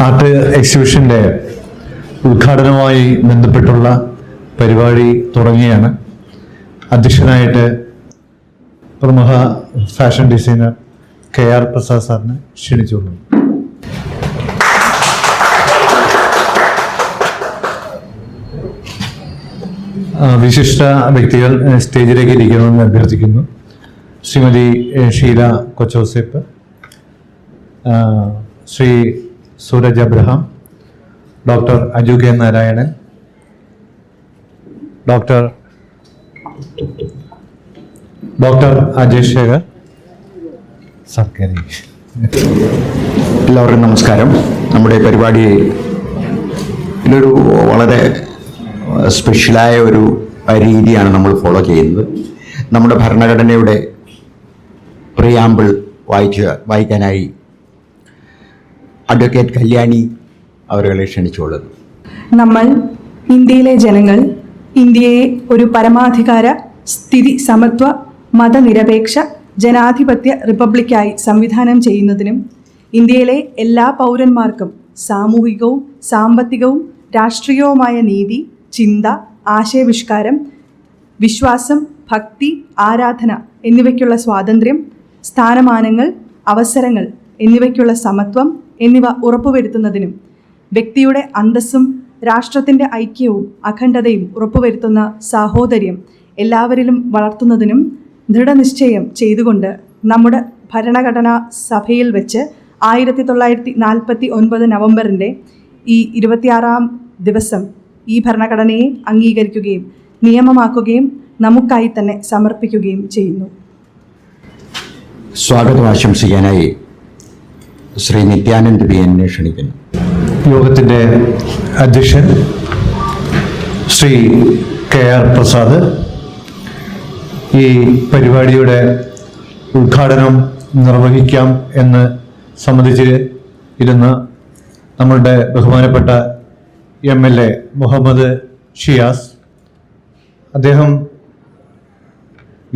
Art എക്സിബിഷൻ്റെ ഉദ്ഘാടനവുമായി ബന്ധപ്പെട്ടുള്ള പരിപാടി തുടങ്ങിയാണ്. അധ്യക്ഷനായിട്ട് പ്രമുഖ ഫാഷൻ ഡിസൈനർ KR പ്രസാദ് സാറിനെ ക്ഷണിച്ചുകൊള്ളുന്നു. വിശിഷ്ട വ്യക്തികൾ സ്റ്റേജിലേക്ക് ഇരിക്കണമെന്ന് അഭ്യർത്ഥിക്കുന്നു. Shrimati Sheela Kochouseph, Shri Suraj Abraham, doctor Aju K Narayanan, doctor Ajay Shekhar Sarkari. എല്ലാവർക്കും നമസ്കാരം. നമ്മുടെ പരിപാടി ഇതൊരു വളരെ സ്പെഷ്യലായ ഒരു രീതിയാണ് നമ്മൾ ഫോളോ ചെയ്യുന്നത്. നമ്മുടെ ഭരണഘടനയുടെ പ്രിയാമ്പിൾ വായിക്കാനായി അഡ്വക്കേറ്റ് കല്യാണി അവരെ ക്ഷണിച്ചുകൊള്ളുന്നു. നമ്മൾ ഇന്ത്യയിലെ ജനങ്ങൾ ഇന്ത്യയെ ഒരു പരമാധികാര സ്ഥിതി സമത്വ മതനിരപേക്ഷ ജനാധിപത്യ റിപ്പബ്ലിക്കായി സംവിധാനം ചെയ്യുന്നതിനും ഇന്ത്യയിലെ എല്ലാ പൗരന്മാർക്കും സാമൂഹികവും സാമ്പത്തികവും രാഷ്ട്രീയവുമായ നീതി, ചിന്ത, ആശയവിഷ്കാരം, വിശ്വാസം, ഭക്തി, ആരാധന എന്നിവയ്ക്കുള്ള സ്വാതന്ത്ര്യം, സ്ഥാനമാനങ്ങൾ, അവസരങ്ങൾ എന്നിവയ്ക്കുള്ള സമത്വം എന്നിവ ഉറപ്പുവരുത്തുന്നതിനും വ്യക്തിയുടെ അന്തസ്സും രാഷ്ട്രത്തിൻ്റെ ഐക്യവും അഖണ്ഡതയും ഉറപ്പുവരുത്തുന്ന സാഹോദര്യം എല്ലാവരിലും വളർത്തുന്നതിനും ദൃഢനിശ്ചയം ചെയ്തുകൊണ്ട് നമ്മുടെ ഭരണഘടനാ സഭയിൽ വെച്ച് 1949 നവംബറിൻ്റെ ഈ 26-ാം ദിവസം ഈ ഭരണഘടനയെ അംഗീകരിക്കുകയും നിയമമാക്കുകയും നമുക്കായി തന്നെ സമർപ്പിക്കുകയും ചെയ്യുന്നു. സ്വാഗതം ആശംസിക്കാനായി ശ്രീ നിത്യാനന്ദ് PN ക്ഷണിക്കുന്നു. യോഗത്തിൻ്റെ അധ്യക്ഷൻ ശ്രീ KR പ്രസാദ് ഈ പരിപാടിയുടെ ഉദ്ഘാടനം നിർവഹിക്കാം എന്ന് സമ്മതിച്ച് ഇരുന്ന നമ്മളുടെ ബഹുമാനപ്പെട്ട MLA മുഹമ്മദ് ഷിയാസ്, അദ്ദേഹം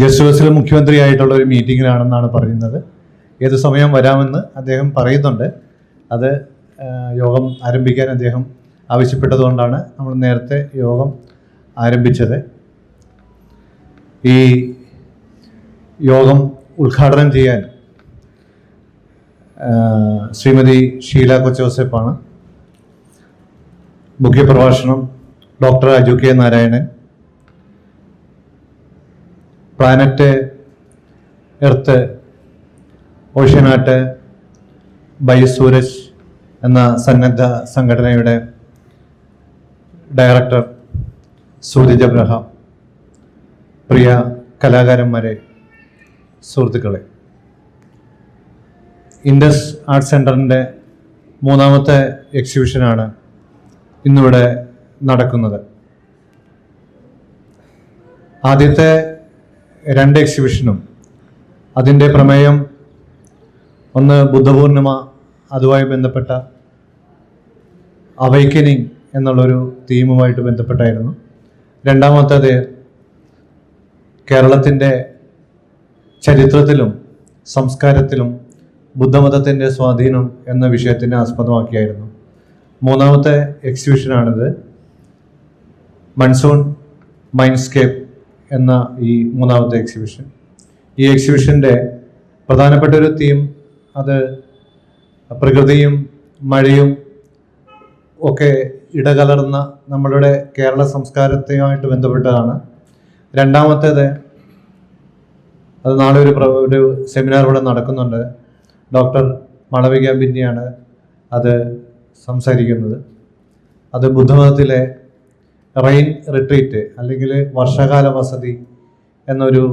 ഗസ്റ്റ് ഹൗസിൽ മുഖ്യമന്ത്രിയായിട്ടുള്ള ഒരു മീറ്റിങ്ങിലാണെന്നാണ് പറയുന്നത്. ഏത് സമയം വരാമെന്ന് അദ്ദേഹം പറയുന്നുണ്ട്. അത് യോഗം ആരംഭിക്കാൻ അദ്ദേഹം ആവശ്യപ്പെട്ടതുകൊണ്ടാണ് നമ്മൾ നേരത്തെ യോഗം ആരംഭിച്ചത്. ഈ യോഗം ഉദ്ഘാടനം ചെയ്യാൻ ശ്രീമതി ഷീല കൊച്ചോസേപ്പാണ്. മുഖ്യപ്രഭാഷണം doctor Aju K Narayanan. Planet Earth Ocean Art by Suraj എന്ന സന്നദ്ധ സംഘടനയുടെ ഡയറക്ടർ സൂരജ് അബ്രഹാം, പ്രിയ കലാകാരന്മാരെ, സുഹൃത്തുക്കളെ, ഇൻഡസ് ആർട്ട് സെൻറ്ററിൻ്റെ 3ാമത്തെ എക്സിബിഷനാണ് ഇന്നിവിടെ നടക്കുന്നത്. ആദ്യത്തെ 2 എക്സിബിഷനും അതിൻ്റെ പ്രമേയം ഒന്ന് ബുദ്ധപൂർണിമ, അതുമായി ബന്ധപ്പെട്ട അവൈക്കനിങ് എന്നുള്ളൊരു തീമുമായിട്ട് ബന്ധപ്പെട്ടായിരുന്നു. രണ്ടാമത്തേത് കേരളത്തിൻ്റെ ചരിത്രത്തിലും സംസ്കാരത്തിലും ബുദ്ധമതത്തിൻ്റെ സ്വാധീനം എന്ന വിഷയത്തിനെ ആസ്പദമാക്കിയായിരുന്നു. 3ാമത്തെ എക്സിബിഷനാണിത്. മൺസൂൺ മൈൻഡ്സ്കേപ്പ് എന്ന ഈ 3ാമത്തെ എക്സിബിഷൻ. ഈ എക്സിബിഷൻ്റെ പ്രധാനപ്പെട്ട ഒരു തീം അത് പ്രകൃതിയും മഴയും ഒക്കെ ഇടകലർന്ന നമ്മളുടെ കേരള സംസ്കാരത്തെയുമായിട്ട് ബന്ധപ്പെട്ടതാണ്. രണ്ടാമത്തേത് അത് നാളെ ഒരു സെമിനാർ ഇവിടെ നടക്കുന്നുണ്ട്. ഡോക്ടർ മളവിക ബിന്നിയാണ് അത് സംസാരിക്കുന്നത്. അത് ബുദ്ധമതത്തിലെ റെയിൻ റിട്രീറ്റ് അല്ലെങ്കിൽ വർഷകാല വസതി എന്നൊരു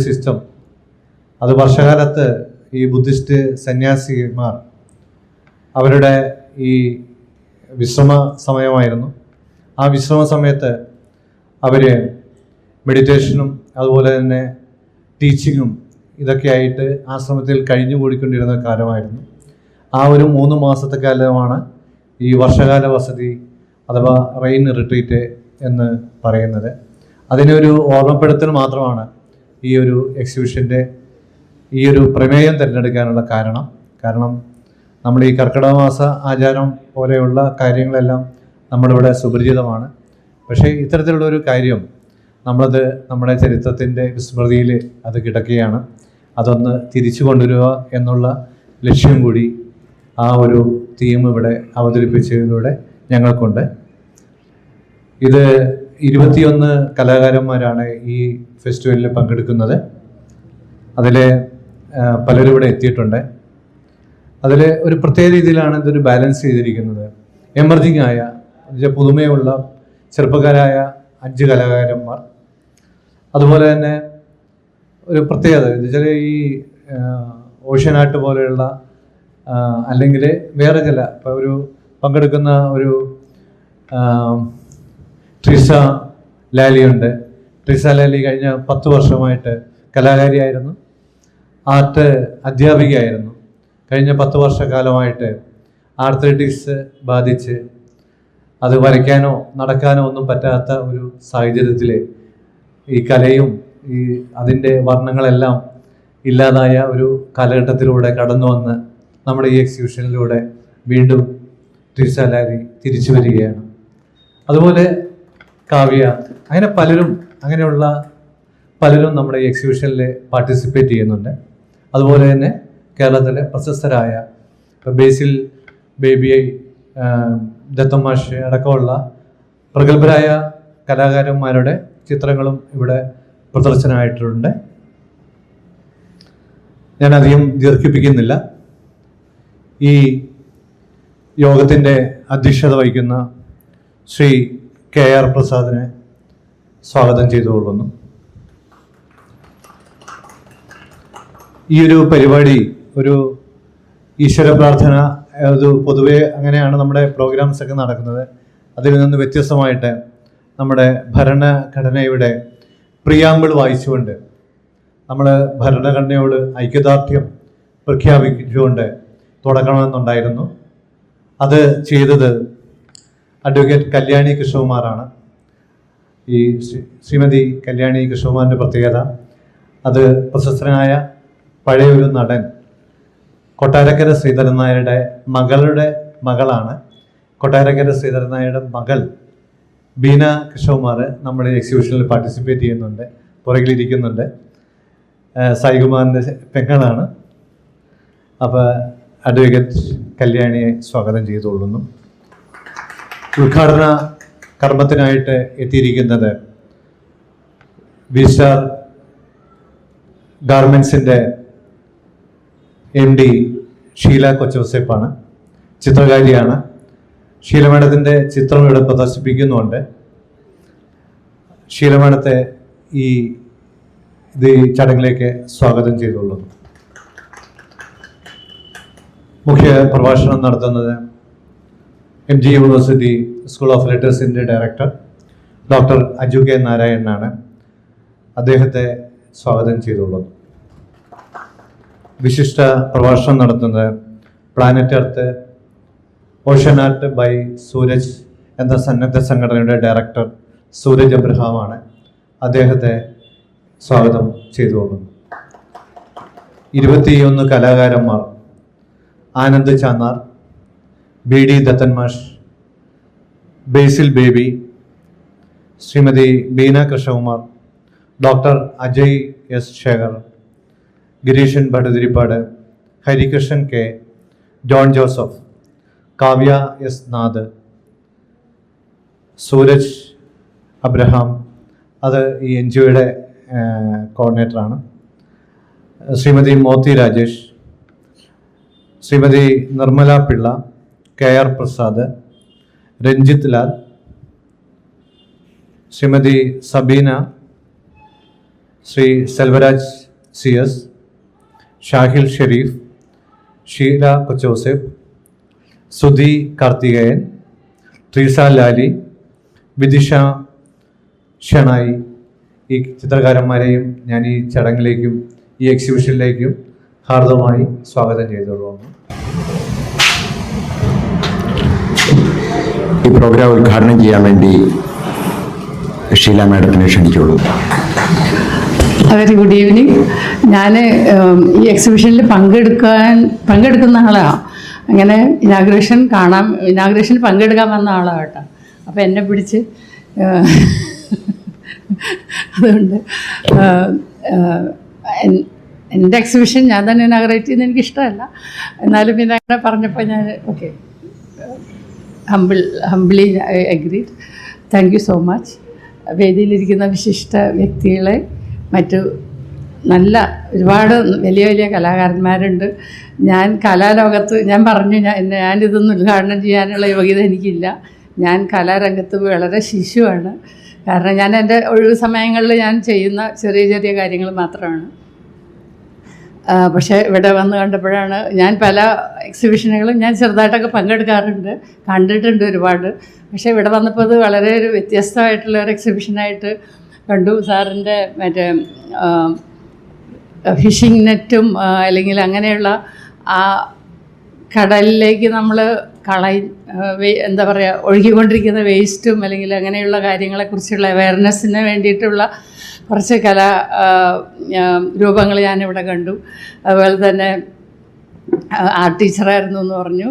സിസ്റ്റം. അത് വർഷകാലത്ത് ഈ ബുദ്ധിസ്റ്റ് സന്യാസിമാർ അവരുടെ ഈ വിശ്രമ സമയമായിരുന്നു. ആ വിശ്രമ സമയത്ത് അവർ മെഡിറ്റേഷനും അതുപോലെ തന്നെ ടീച്ചിങ്ങും ഇതൊക്കെ ആയിട്ട് ആശ്രമത്തിൽ കഴിഞ്ഞു കൂടിക്കൊണ്ടിരുന്ന കാലമായിരുന്നു. ആ ഒരു 3 മാസത്തെ കാലമാണ് ഈ വർഷകാല വസതി അഥവാ റെയിൻ റിട്രീറ്റ് എന്ന് പറയുന്നത്. അതിനൊരു ഓർമ്മപ്പെടുത്തൽ മാത്രമാണ് ഈ ഒരു എക്സിബിഷൻ്റെ ഈ ഒരു പ്രമേയം തിരഞ്ഞെടുക്കാനുള്ള കാരണം നമ്മൾ ഈ കർക്കിടക മാസ ആചാരം പോലെയുള്ള കാര്യങ്ങളെല്ലാം നമ്മളിവിടെ സുപരിചിതമാണ്. പക്ഷേ ഇത്തരത്തിലുള്ളൊരു കാര്യം നമ്മളത് നമ്മുടെ ചരിത്രത്തിൻ്റെ വിസ്മൃതിയിൽ അത് കിടക്കുകയാണ്. അതൊന്ന് തിരിച്ചു കൊണ്ടുവരിക എന്നുള്ള ലക്ഷ്യം കൂടി ആ ഒരു തീം ഇവിടെ അവതരിപ്പിച്ചതിലൂടെ ഞങ്ങൾക്കുണ്ട്. ഇത് 21 കലാകാരന്മാരാണ് ഈ ഫെസ്റ്റിവലിൽ പങ്കെടുക്കുന്നത്. അതിൽ പലരും ഇവിടെ എത്തിയിട്ടുണ്ട്. അതിൽ ഒരു പ്രത്യേക രീതിയിലാണ് ഇതൊരു ബാലൻസ് ചെയ്തിരിക്കുന്നത്. എമർജിങ് ആയ പുതുമയുള്ള ചെറുപ്പക്കാരായ 5 കലാകാരന്മാർ, അതുപോലെ തന്നെ ഒരു പ്രത്യേകത എന്ന് വെച്ചാൽ ഈ ഓഷ്യൻ ആർട്ട് പോലെയുള്ള അല്ലെങ്കിൽ വേറെ ചില ഇപ്പോൾ ഒരു പങ്കെടുക്കുന്ന ഒരു ട്രീസ ലാലിയുണ്ട്. ട്രീസ ലാലി കഴിഞ്ഞ 10 വർഷമായിട്ട് കലാകാരിയായിരുന്നു, ആർട്ട് അധ്യാപികയായിരുന്നു. കഴിഞ്ഞ 10 വർഷക്കാലമായിട്ട് ആർത്രൈറ്റിസ് ബാധിച്ച് അത് വരയ്ക്കാനോ നടക്കാനോ ഒന്നും പറ്റാത്ത ഒരു സാഹചര്യത്തിൽ ഈ കലയും ഈ അതിൻ്റെ വർണ്ണങ്ങളെല്ലാം ഇല്ലാതായ ഒരു കാലഘട്ടത്തിലൂടെ കടന്നു വന്ന് നമ്മുടെ ഈ എക്സിബിഷനിലൂടെ വീണ്ടും ട്രീസ ലാലി തിരിച്ചു വരികയാണ്. അതുപോലെ കാവ്യ, അങ്ങനെ അങ്ങനെയുള്ള പലരും നമ്മുടെ ഈ എക്സിബിഷനിൽ പാർട്ടിസിപ്പേറ്റ് ചെയ്യുന്നുണ്ട്. അതുപോലെ തന്നെ കേരളത്തിലെ പ്രശസ്തരായ ബേസിൽ ബേബിഐ, ദത്തമാഷ് അടക്കമുള്ള പ്രഗത്ഭരായ കലാകാരന്മാരുടെ ചിത്രങ്ങളും ഇവിടെ പ്രദർശനമായിട്ടുണ്ട്. ഞാൻ അധികം ദീർഘിപ്പിക്കുന്നില്ല. ഈ യോഗത്തിൻ്റെ അധ്യക്ഷത വഹിക്കുന്ന ശ്രീ KR പ്രസാദിനെ സ്വാഗതം ചെയ്തുകൊള്ളുന്നു. ഈ ഒരു പരിപാടി ഒരു ഈശ്വര പ്രാർത്ഥന, അത് പൊതുവെ അങ്ങനെയാണ് നമ്മുടെ പ്രോഗ്രാംസ് ഒക്കെ നടക്കുന്നത്. അതിൽ നിന്ന് വ്യത്യസ്തമായിട്ട് നമ്മുടെ ഭരണഘടനയുടെ പ്രിയാമ്പിൾ വായിച്ചുകൊണ്ട് നമ്മൾ ഭരണഘടനയോട് ഐക്യദാർഢ്യം പ്രഖ്യാപിച്ചുകൊണ്ട് തുടങ്ങണമെന്നുണ്ടായിരുന്നു. അത് ചെയ്തത് അഡ്വക്കേറ്റ് കല്യാണി കൃഷ്ണകുമാറാണ്. ഈ ശ്രീമതി കല്യാണി കൃഷ്ണകുമാറിൻ്റെ പ്രത്യേകത, അത് പ്രശസ്തനായ പഴയൊരു നടൻ കൊട്ടാരക്കര ശ്രീധരൻ നായരുടെ മകളുടെ മകളാണ്. കൊട്ടാരക്കര ശ്രീധരൻ നായരുടെ മകൾ ബീന കൃഷ്ണകുമാർ നമ്മുടെ എക്സിബിഷനിൽ പാർട്ടിസിപ്പേറ്റ് ചെയ്യുന്നുണ്ട്, പുറകിലിരിക്കുന്നുണ്ട്. സായികുമാറിൻ്റെ പെങ്ങളാണ്. അപ്പോൾ അഡ്വക്കേറ്റ് കല്യാണിയെ സ്വാഗതം ചെയ്തുകൊള്ളുന്നു. ഉദ്ഘാടന കർമ്മത്തിനായിട്ട് എത്തിയിരിക്കുന്നത് വിസ്റ്റാർ ഗാർമെൻസിൻ്റെ MD ഷീല കൊച്ചോസേപ്പാണ്. ചിത്രകാരിയാണ്. ഷീല മേഡത്തിൻ്റെ ചിത്രം ഇവിടെ പ്രദർശിപ്പിക്കുന്നുണ്ട്. ഷീല മേഡത്തെ ഈ ചടങ്ങിലേക്ക് സ്വാഗതം ചെയ്തുകൊള്ളുന്നു. മുഖ്യ പ്രഭാഷണം നടത്തുന്നത് MG യൂണിവേഴ്സിറ്റി സ്കൂൾ ഓഫ് ലെറ്റേഴ്സിൻ്റെ ഡയറക്ടർ ഡോക്ടർ അജു കെ നാരായണനാണ്. അദ്ദേഹത്തെ സ്വാഗതം ചെയ്തുകൊള്ളുന്നു. വിശിഷ്ട പ്രഭാഷണം നടത്തുന്നത് Planet Earth Ocean Art by Suraj എന്ന സന്നദ്ധ സംഘടനയുടെ ഡയറക്ടർ സൂരജ് അബ്രഹാമാണ്. അദ്ദേഹത്തെ സ്വാഗതം ചെയ്തുകൊള്ളുന്നു. 21 കലാകാരന്മാർ: ആനന്ദ് ചാന്നാർ, BD ദത്തന്മാഷ്, Basil Baby, Shrimati Beena Krishnakumar, doctor Ajay S Shekhar, Gireeshan Bhattathiripad, Harikrishnan K, John Joseph, Kavya S Nath, Suraj Abraham, അത് ഈ NGOയുടെ കോർഡിനേറ്ററാണ്, ശ്രീമതി മോത്തി രാജേഷ്, ശ്രീമതി നിർമ്മല പിള്ള, KR പ്രസാദ്, രഞ്ജിത്ത് ലാൽ, ശ്രീമതി സബീന, ശ്രീ സെൽവരാജ് CS, ഷാഹിൽ ഷെരീഫ്, ഷീല കൊച്ചോസേപ്പ്, സുധി കാർത്തികേയൻ, ട്രീസ ലാലി, വിദിഷ ഷണായി. ഈ ചിത്രകാരന്മാരെയും ഞാൻ ഈ ചടങ്ങിലേക്കും ഈ എക്സിബിഷനിലേക്കും ഹാർദവമായി സ്വാഗതം ചെയ്തുകൊള്ളുന്നു. ഈ പ്രോഗ്രാം ഉദ്ഘാടനം ചെയ്യാൻ വേണ്ടി ഷീല മാഡത്തിനെ ക്ഷണിച്ചോളൂ. Very good evening. ഞാൻ ഈ എക്സിബിഷനിൽ പങ്കെടുക്കുന്ന ആളാണ്. അങ്ങനെ ഇനാഗ്രേഷൻ പങ്കെടുക്കാൻ വന്ന ആളാണ് കേട്ടോ. അപ്പോൾ എന്നെ പിടിച്ച് അതുകൊണ്ട് എൻ്റെ എക്സിബിഷൻ ഞാൻ തന്നെ ഇനാഗ്രേറ്റ് ചെയ്യുന്നത് എനിക്കിഷ്ടമല്ല. എന്നാലും പിന്നെ അങ്ങനെ പറഞ്ഞപ്പോൾ ഞാൻ okay, humbly agreed. Thank you so much. വേദിയിലിരിക്കുന്ന വിശിഷ്ട വ്യക്തികളെ, മറ്റു നല്ല ഒരുപാട് വലിയ വലിയ കലാകാരന്മാരുണ്ട്. ഞാൻ കലാലോകത്ത് ഞാനിതൊന്നും ഉദ്ഘാടനം ചെയ്യാനുള്ള യോഗ്യത എനിക്കില്ല. ഞാൻ കലാരംഗത്ത് വളരെ ശിശുവാണ്. കാരണം ഞാൻ എൻ്റെ ഒഴിവ് സമയങ്ങളിൽ ഞാൻ ചെയ്യുന്ന ചെറിയ ചെറിയ കാര്യങ്ങൾ മാത്രമാണ്. പക്ഷേ ഇവിടെ വന്ന് കണ്ടപ്പോഴാണ്, ഞാൻ പല എക്സിബിഷനുകളും ഞാൻ ചെറുതായിട്ടൊക്കെ പങ്കെടുക്കാറുണ്ട്, കണ്ടിട്ടുണ്ട് ഒരുപാട്. പക്ഷേ ഇവിടെ വന്നപ്പോൾ അത് വളരെ ഒരു വ്യത്യസ്തമായിട്ടുള്ള ഒരു എക്സിബിഷനായിട്ട് കണ്ടു. സാറിൻ്റെ മറ്റേ ഫിഷിംഗ് നെറ്റും അല്ലെങ്കിൽ അങ്ങനെയുള്ള ആ കടലിലേക്ക് നമ്മൾ എന്താ പറയുക, ഒഴുകിക്കൊണ്ടിരിക്കുന്ന വേസ്റ്റും അല്ലെങ്കിൽ അങ്ങനെയുള്ള കാര്യങ്ങളെക്കുറിച്ചുള്ള അവയർനെസ്സിന് വേണ്ടിയിട്ടുള്ള കുറച്ച് രൂപങ്ങൾ ഞാനിവിടെ കണ്ടു. അതുപോലെ തന്നെ ആർട്ട് ടീച്ചറായിരുന്നു എന്ന് പറഞ്ഞു.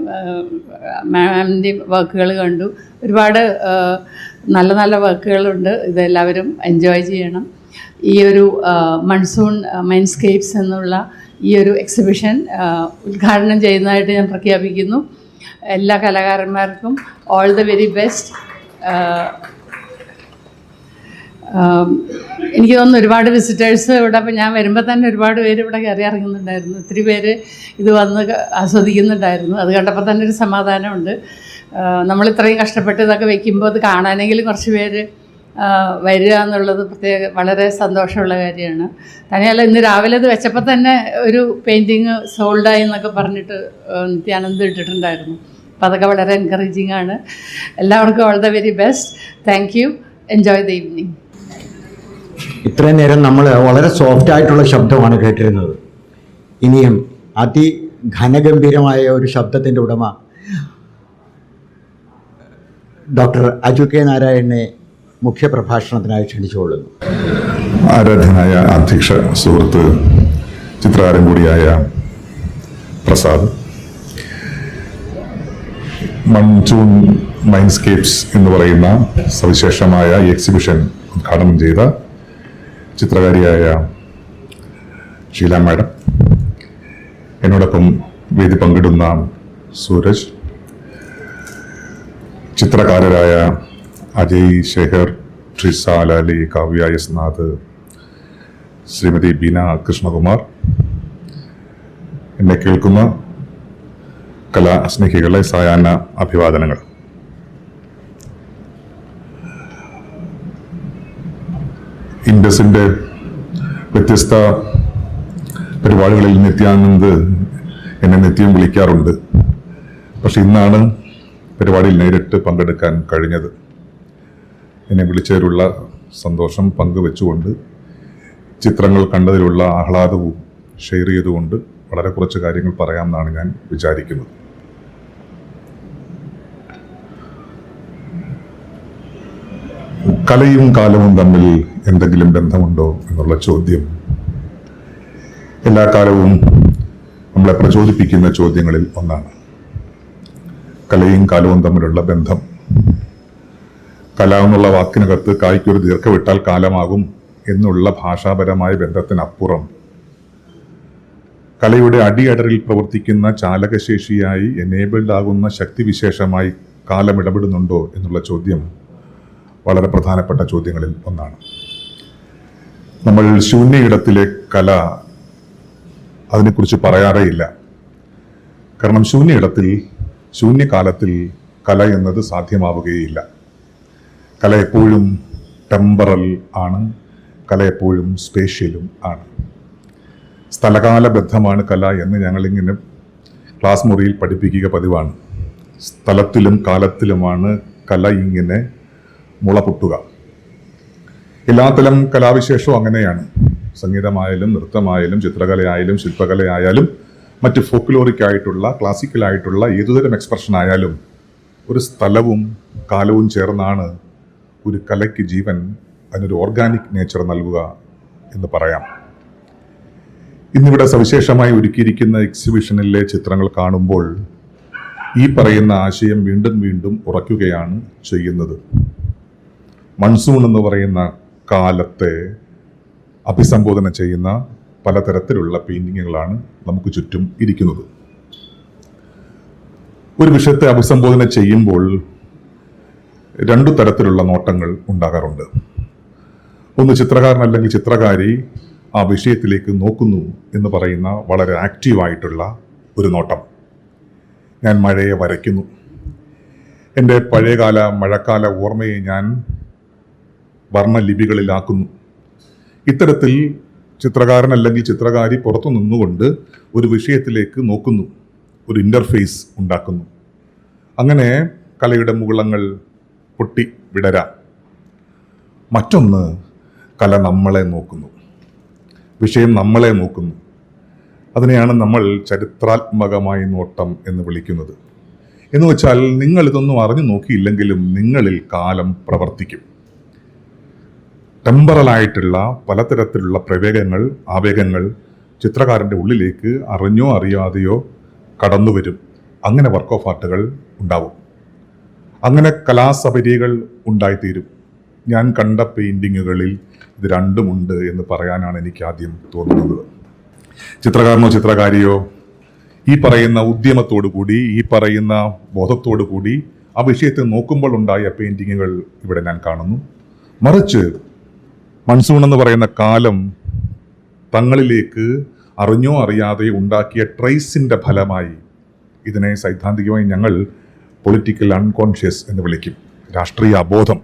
മാമിൻ്റെ വർക്കുകൾ കണ്ടു. ഒരുപാട് നല്ല നല്ല വർക്കുകളുണ്ട്. ഇതെല്ലാവരും എൻജോയ് ചെയ്യണം. ഈ ഒരു മൺസൂൺ മൈൻഡ്സ്കേപ്സ് എന്നുള്ള ഈ ഒരു എക്സിബിഷൻ ഉദ്ഘാടനം ചെയ്യുന്നതായിട്ട് ഞാൻ പ്രഖ്യാപിക്കുന്നു. എല്ലാ കലാകാരന്മാർക്കും ഓൾ ദ വെരി ബെസ്റ്റ്. എനിക്ക് തോന്നുന്നു ഒരുപാട് വിസിറ്റേഴ്സ് ഇവിടെ, അപ്പോൾ ഞാൻ വരുമ്പോൾ തന്നെ ഒരുപാട് പേര് ഇവിടെ കയറി ഇറങ്ങുന്നുണ്ടായിരുന്നു. ഒത്തിരി പേര് ഇത് വന്ന് ആസ്വദിക്കുന്നുണ്ടായിരുന്നു. അത് കണ്ടപ്പോൾ തന്നെ ഒരു സമാധാനമുണ്ട്. നമ്മളിത്രയും കഷ്ടപ്പെട്ട് ഇതൊക്കെ വെക്കുമ്പോൾ അത് കാണാനെങ്കിലും കുറച്ച് പേര് വരിക എന്നുള്ളത് വളരെ സന്തോഷമുള്ള കാര്യമാണ്. തന്നെയല്ല, ഇന്ന് രാവിലെ ഇത് വെച്ചപ്പോൾ തന്നെ ഒരു പെയിൻറ്റിങ് സോൾഡായി എന്നൊക്കെ പറഞ്ഞിട്ട് നിത്യാനന്ദ് ഇട്ടിട്ടുണ്ടായിരുന്നു. അപ്പോൾ അതൊക്കെ വളരെ എൻകറേജിങ് ആണ്. എല്ലാവർക്കും all the very best. Thank you. Enjoy the evening. ഇത്രയും നേരം നമ്മൾ വളരെ സോഫ്റ്റ് ആയിട്ടുള്ള ശബ്ദമാണ് കേട്ടിരുന്നത്. ഇനിയും അതിഘനഗംഭീരമായ ഒരു ശബ്ദത്തിൻ്റെ ഉടമ ഡോക്ടർ അജു കെ നാരായണനെ മുഖ്യപ്രഭാഷണത്തിനായി ക്ഷണിച്ചുകൊള്ളുന്നു. ആരാധ്യനായ അധ്യക്ഷ സുഹൃത്ത്, ചിത്രകാരൻ കൂടിയായ പ്രസാദ്, മൺസൂൺ മൈൻഡ്സ്കേപ്സ് എന്ന് പറയുന്ന സവിശേഷമായ ഈ എക്സിബിഷൻ ഉദ്ഘാടനം ചെയ്ത ചിത്രകാരിയായ ഷീല മാഡം, എന്നോടൊപ്പം വേദി പങ്കിടുന്ന സൂരജ്, ചിത്രകാരരായ അജയ് ശേഖർ, ട്രിസ ലാലി, കാവ്യ എസ് നാഥ്, ശ്രീമതി ബീന കൃഷ്ണകുമാർ, എന്നെ കേൾക്കുന്ന കലാസ്നേഹികളെ സായാഹ്ന അഭിവാദനങ്ങൾ. ഇൻഡസിൻ്റെ വ്യത്യസ്ത പരിപാടികളിൽ നിത്യാനന്ദ് എന്നെ നിത്യം വിളിക്കാറുണ്ട്. പക്ഷെ ഇന്നാണ് പരിപാടിയിൽ നേരിട്ട് പങ്കെടുക്കാൻ കഴിഞ്ഞത്. എന്നെ വിളിച്ചതിലുള്ള സന്തോഷം പങ്കുവെച്ചുകൊണ്ട്, ചിത്രങ്ങൾ കണ്ടതിലുള്ള ആഹ്ലാദവും ഷെയർ ചെയ്തുകൊണ്ട് വളരെ കുറച്ച് കാര്യങ്ങൾ പറയാമെന്നാണ് ഞാൻ വിചാരിക്കുന്നത്. കലയും കാലവും തമ്മിൽ എന്തെങ്കിലും ബന്ധമുണ്ടോ എന്നുള്ള ചോദ്യം എല്ലാ കാലവും നമ്മളെ പ്രചോദിപ്പിക്കുന്ന ചോദ്യങ്ങളിൽ ഒന്നാണ്. കലയും കാലവും തമ്മിലുള്ള ബന്ധം. കല എന്നുള്ള വാക്കിനകത്ത് കായ്ക്കൊരു ദീർഘവിട്ടാൽ കാലമാകും എന്നുള്ള ഭാഷാപരമായ ബന്ധത്തിനപ്പുറം കലയുടെ അടിയടരിൽ പ്രവർത്തിക്കുന്ന ചാലകശേഷിയായി എനേബിൾഡ് ആകുന്ന ശക്തിവിശേഷമായി കാലം ഇടപെടുന്നുണ്ടോ എന്നുള്ള ചോദ്യം വളരെ പ്രധാനപ്പെട്ട ചോദ്യങ്ങളിൽ ഒന്നാണ്. നമ്മൾ ശൂന്യയിടത്തിലെ കല, അതിനെക്കുറിച്ച് പറയാറേ ഇല്ല. കാരണം ശൂന്യയിടത്തിൽ, ശൂന്യകാലത്തിൽ കല എന്നത് സാധ്യമാവുകയില്ല. കല എപ്പോഴും ടെമ്പറൽ ആണ്, കല എപ്പോഴും സ്പേഷ്യലും ആണ്. സ്ഥലകാലബദ്ധമാണ് കല എന്ന് ഞങ്ങളിങ്ങനെ ക്ലാസ് മുറിയിൽ പഠിപ്പിക്കുക പതിവാണ്. സ്ഥലത്തിലും കാലത്തിലുമാണ് കല ഇങ്ങനെ മുള പൊട്ടുക. എല്ലാത്തരം കലാവിശേഷവും അങ്ങനെയാണ്. സംഗീതമായാലും നൃത്തമായാലും ചിത്രകലയായാലും ശില്പകലയായാലും മറ്റ് ഫോക്ലോറിക് ആയിട്ടുള്ള ക്ലാസിക്കലായിട്ടുള്ള ഏതുതരം എക്സ്പ്രഷൻ ആയാലും ഒരു സ്ഥലവും കാലവും ചേർന്നാണ് ഒരു കലയ്ക്ക് ജീവൻ, അതിനൊരു ഓർഗാനിക് നേച്ചർ നൽകുക എന്ന് പറയാം. ഇന്നിവിടെ സവിശേഷമായി ഒരുക്കിയിരിക്കുന്ന എക്സിബിഷനിലെ ചിത്രങ്ങൾ കാണുമ്പോൾ ഈ പറയുന്ന ആശയം വീണ്ടും വീണ്ടും ഉറയ്ക്കുകയാണ് ചെയ്യുന്നത്. മൺസൂൺ എന്ന് പറയുന്ന കാലത്തെ അഭിസംബോധന ചെയ്യുന്ന പലതരത്തിലുള്ള പെയിന്റിങ്ങുകളാണ് നമുക്ക് ചുറ്റും ഇരിക്കുന്നത്. ഒരു വിഷയത്തെ അഭിസംബോധന ചെയ്യുമ്പോൾ രണ്ടു തരത്തിലുള്ള നോട്ടങ്ങൾ ഉണ്ടാകാറുണ്ട്. ഒന്ന്, ചിത്രകാരൻ അല്ലെങ്കിൽ ചിത്രകാരി ആ വിഷയത്തിലേക്ക് നോക്കുന്നു എന്ന് പറയുന്ന വളരെ ആക്റ്റീവായിട്ടുള്ള ഒരു നോട്ടം. ഞാൻ മഴയെ വരയ്ക്കുന്നു, എൻ്റെ പഴയകാല മഴക്കാല ഓർമ്മയെ ഞാൻ വർണ്ണലിപികളിലാക്കുന്നു. ഇത്തരത്തിൽ ചിത്രകാരൻ അല്ലെങ്കിൽ ചിത്രകാരി പുറത്തു നിന്നുകൊണ്ട് ഒരു വിഷയത്തിലേക്ക് നോക്കുന്നു, ഒരു ഇൻ്റർഫേസ് ഉണ്ടാക്കുന്നു. അങ്ങനെ കലയുടെ മുകുളങ്ങൾ പൊട്ടി വിടരാം. മറ്റൊന്ന്, കല നമ്മളെ നോക്കുന്നു, വിഷയം നമ്മളെ നോക്കുന്നു. അതിനെയാണ് നമ്മൾ ചരിത്രാത്മകമായ നോട്ടം എന്ന് വിളിക്കുന്നത്. എന്ന് വെച്ചാൽ നിങ്ങൾ ഇതൊന്നും അറിഞ്ഞു നോക്കിയില്ലെങ്കിലും നിങ്ങളിൽ കാലം പ്രവർത്തിക്കും. ടെമ്പറലായിട്ടുള്ള പലതരത്തിലുള്ള പ്രവേഗങ്ങൾ, ആവേഗങ്ങൾ ചിത്രകാരൻ്റെ ഉള്ളിലേക്ക് അറിഞ്ഞോ അറിയാതെയോ കടന്നു വരും. അങ്ങനെ വർക്ക് ഓഫ് ആർട്ടുകൾ ഉണ്ടാവും, അങ്ങനെ കലാസപര്യകൾ ഉണ്ടായിത്തീരും. ഞാൻ കണ്ട പെയിൻറ്റിങ്ങുകളിൽ ഇത് രണ്ടുമുണ്ട് എന്ന് പറയാനാണ് എനിക്ക് ആദ്യം തോന്നുന്നത്. ചിത്രകാരനോ ചിത്രകാരിയോ ഈ പറയുന്ന ഉദ്യമത്തോടു കൂടി, ഈ പറയുന്ന ബോധത്തോടു കൂടി ആ വിഷയത്തെ നോക്കുമ്പോൾ ഉണ്ടായ പെയിൻറ്റിങ്ങുകൾ ഇവിടെ ഞാൻ കാണുന്നു. മറിച്ച് മൺസൂൺ എന്ന് പറയുന്ന കാലം തങ്ങളിലേക്ക് അറിഞ്ഞോ അറിയാതെയോ ഉണ്ടാക്കിയ ട്രേസിൻ്റെ ഫലമായി, ഇതിനെ സൈദ്ധാന്തികമായി ഞങ്ങൾ പൊളിറ്റിക്കൽ അൺകോൺഷ്യസ് എന്ന് വിളിക്കും, രാഷ്ട്രീയ അബോധം.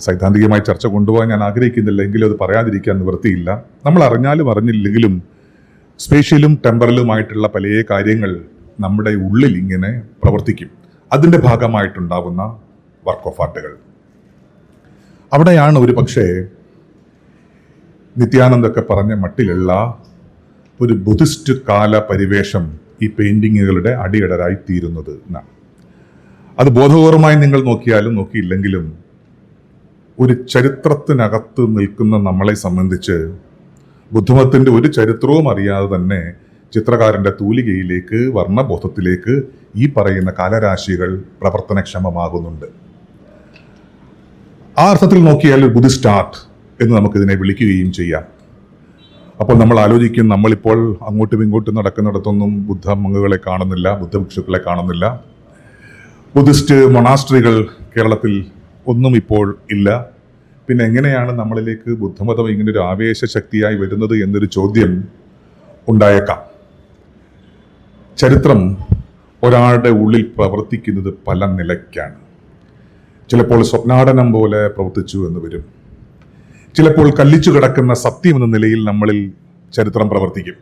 സൈദ്ധാന്തികമായി ചർച്ച കൊണ്ടുപോകാൻ ഞാൻ ആഗ്രഹിക്കുന്നില്ല, എങ്കിലും അത് പറയാതിരിക്കാൻ നിവൃത്തിയില്ല. നമ്മൾ അറിഞ്ഞാലും അറിഞ്ഞില്ലെങ്കിലും സ്പേഷ്യലും ടെമ്പറലുമായിട്ടുള്ള പല കാര്യങ്ങൾ നമ്മുടെ ഉള്ളിൽ ഇങ്ങനെ പ്രവർത്തിക്കും. അതിൻ്റെ ഭാഗമായിട്ടുണ്ടാകുന്ന വർക്ക് ഓഫ് ആർട്ടുകൾ. അവിടെയാണ് ഒരു പക്ഷേ നിത്യാനന്ദൊക്കെ പറഞ്ഞ മട്ടിലുള്ള ഒരു ബുദ്ധിസ്റ്റ് കാല പരിവേഷം ഈ പെയിൻറ്റിങ്ങുകളുടെ അടിയടരായി തീരുന്നത് എന്നാണ്. അത് ബോധപൂർവമായി നിങ്ങൾ നോക്കിയാലും നോക്കിയില്ലെങ്കിലും ഒരു ചരിത്രത്തിനകത്ത് നിൽക്കുന്ന നമ്മളെ സംബന്ധിച്ച് ബുദ്ധമതത്തിൻ്റെ ഒരു ചരിത്രവും അറിയാതെ തന്നെ ചിത്രകാരൻ്റെ തൂലികയിലേക്ക്, വർണ്ണബോധത്തിലേക്ക് ഈ പറയുന്ന കാലരാശികൾ പ്രവർത്തനക്ഷമമാകുന്നുണ്ട്. ആ അർത്ഥത്തിൽ നോക്കിയാൽ ബുദ്ധിസ്റ്റ് ആർട്ട് എന്ന് നമുക്കിതിനെ വിളിക്കുകയും ചെയ്യാം. അപ്പോൾ നമ്മൾ ആലോചിക്കും, നമ്മളിപ്പോൾ അങ്ങോട്ടും ഇങ്ങോട്ടും നടക്കുന്നിടത്തൊന്നും ബുദ്ധ മങ്ങുകളെ കാണുന്നില്ല, ബുദ്ധഭിക്ഷുക്കളെ കാണുന്നില്ല, ബുദ്ധിസ്റ്റ് മൊണാസ്ട്രികൾ കേരളത്തിൽ ഒന്നും ഇപ്പോൾ ഇല്ല. പിന്നെ എങ്ങനെയാണ് നമ്മളിലേക്ക് ബുദ്ധമതം ഇങ്ങനെ ഒരു ആവേശ ശക്തിയായി വരുന്നത് എന്നൊരു ചോദ്യം ഉണ്ടായേക്കാം. ചരിത്രം ഒരാളുടെ ഉള്ളിൽ പ്രവർത്തിക്കുന്നത് പല നിലയ്ക്കാണ്. ചിലപ്പോൾ സ്വപ്നാടനം പോലെ പ്രവർത്തിച്ചു എന്ന് വരും. ചിലപ്പോൾ കല്ലിച്ചു കിടക്കുന്ന സത്യം എന്ന നിലയിൽ നമ്മളിൽ ചരിത്രം പ്രവർത്തിക്കും.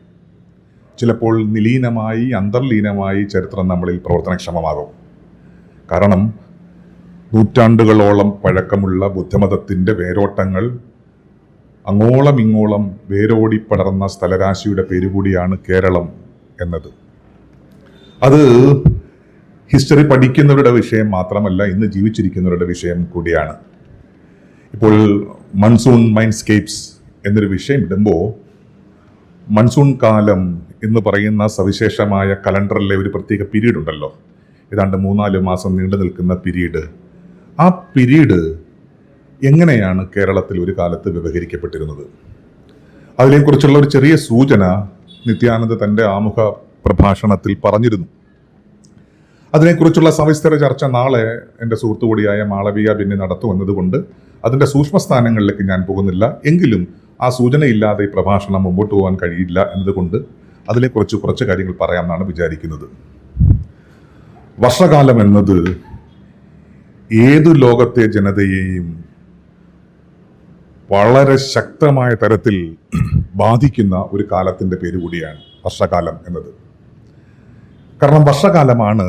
ചിലപ്പോൾ നിലീനമായി, അന്തർലീനമായി ചരിത്രം നമ്മളിൽ പ്രവർത്തനക്ഷമമാകും. കാരണം നൂറ്റാണ്ടുകളോളം പഴക്കമുള്ള ബുദ്ധമതത്തിൻ്റെ വേരോട്ടങ്ങൾ അങ്ങോളം ഇങ്ങോളം വേരോടി പടർന്ന സ്ഥലരാശിയുടെ പേരുകൂടിയാണ് കേരളം എന്നത്. അത് ഹിസ്റ്ററി പഠിക്കുന്നവരുടെ വിഷയം മാത്രമല്ല, ഇന്ന് ജീവിച്ചിരിക്കുന്നവരുടെ വിഷയം കൂടിയാണ്. ഇപ്പോൾ മൺസൂൺ മൈൻഡ്സ്കേപ്സ് എന്നൊരു വിഷയം ഇടുമ്പോൾ മൺസൂൺ കാലം എന്ന് പറയുന്ന സവിശേഷമായ കലണ്ടറിലെ ഒരു പ്രത്യേക പീരീഡ് ഉണ്ടല്ലോ, ഏതാണ്ട് 3-4 മാസം നീണ്ടു നിൽക്കുന്ന പീരീഡ്. ആ പീരീഡ് എങ്ങനെയാണ് കേരളത്തിൽ ഒരു കാലത്ത് വ്യവഹരിക്കപ്പെട്ടിരുന്നത്, അതിനെക്കുറിച്ചുള്ള ഒരു ചെറിയ സൂചന നിത്യാനന്ദ തൻ്റെ ആമുഖ പ്രഭാഷണത്തിൽ പറഞ്ഞിരുന്നു. അതിനെക്കുറിച്ചുള്ള സവിസ്തര ചർച്ച നാളെ എൻ്റെ സുഹൃത്തുകൂടിയായ മാളവിക പിന്നെ നടത്തുമെന്നതുകൊണ്ട് അതിൻ്റെ സൂക്ഷ്മസ്ഥാനങ്ങളിലേക്ക് ഞാൻ പോകുന്നില്ല. എങ്കിലും ആ സൂചനയില്ലാതെ ഈ പ്രഭാഷണം മുമ്പോട്ട് പോകാൻ കഴിയില്ല എന്നതുകൊണ്ട് അതിനെക്കുറിച്ച് കുറച്ച് കാര്യങ്ങൾ പറയാമെന്നാണ് വിചാരിക്കുന്നത്. വർഷകാലം എന്നത് ഏതു ലോകത്തെ ജനതയെയും വളരെ ശക്തമായ തരത്തിൽ ബാധിക്കുന്ന ഒരു കാലത്തിൻ്റെ പേര് കൂടിയാണ് വർഷകാലം എന്നത്. കാരണം വർഷകാലമാണ്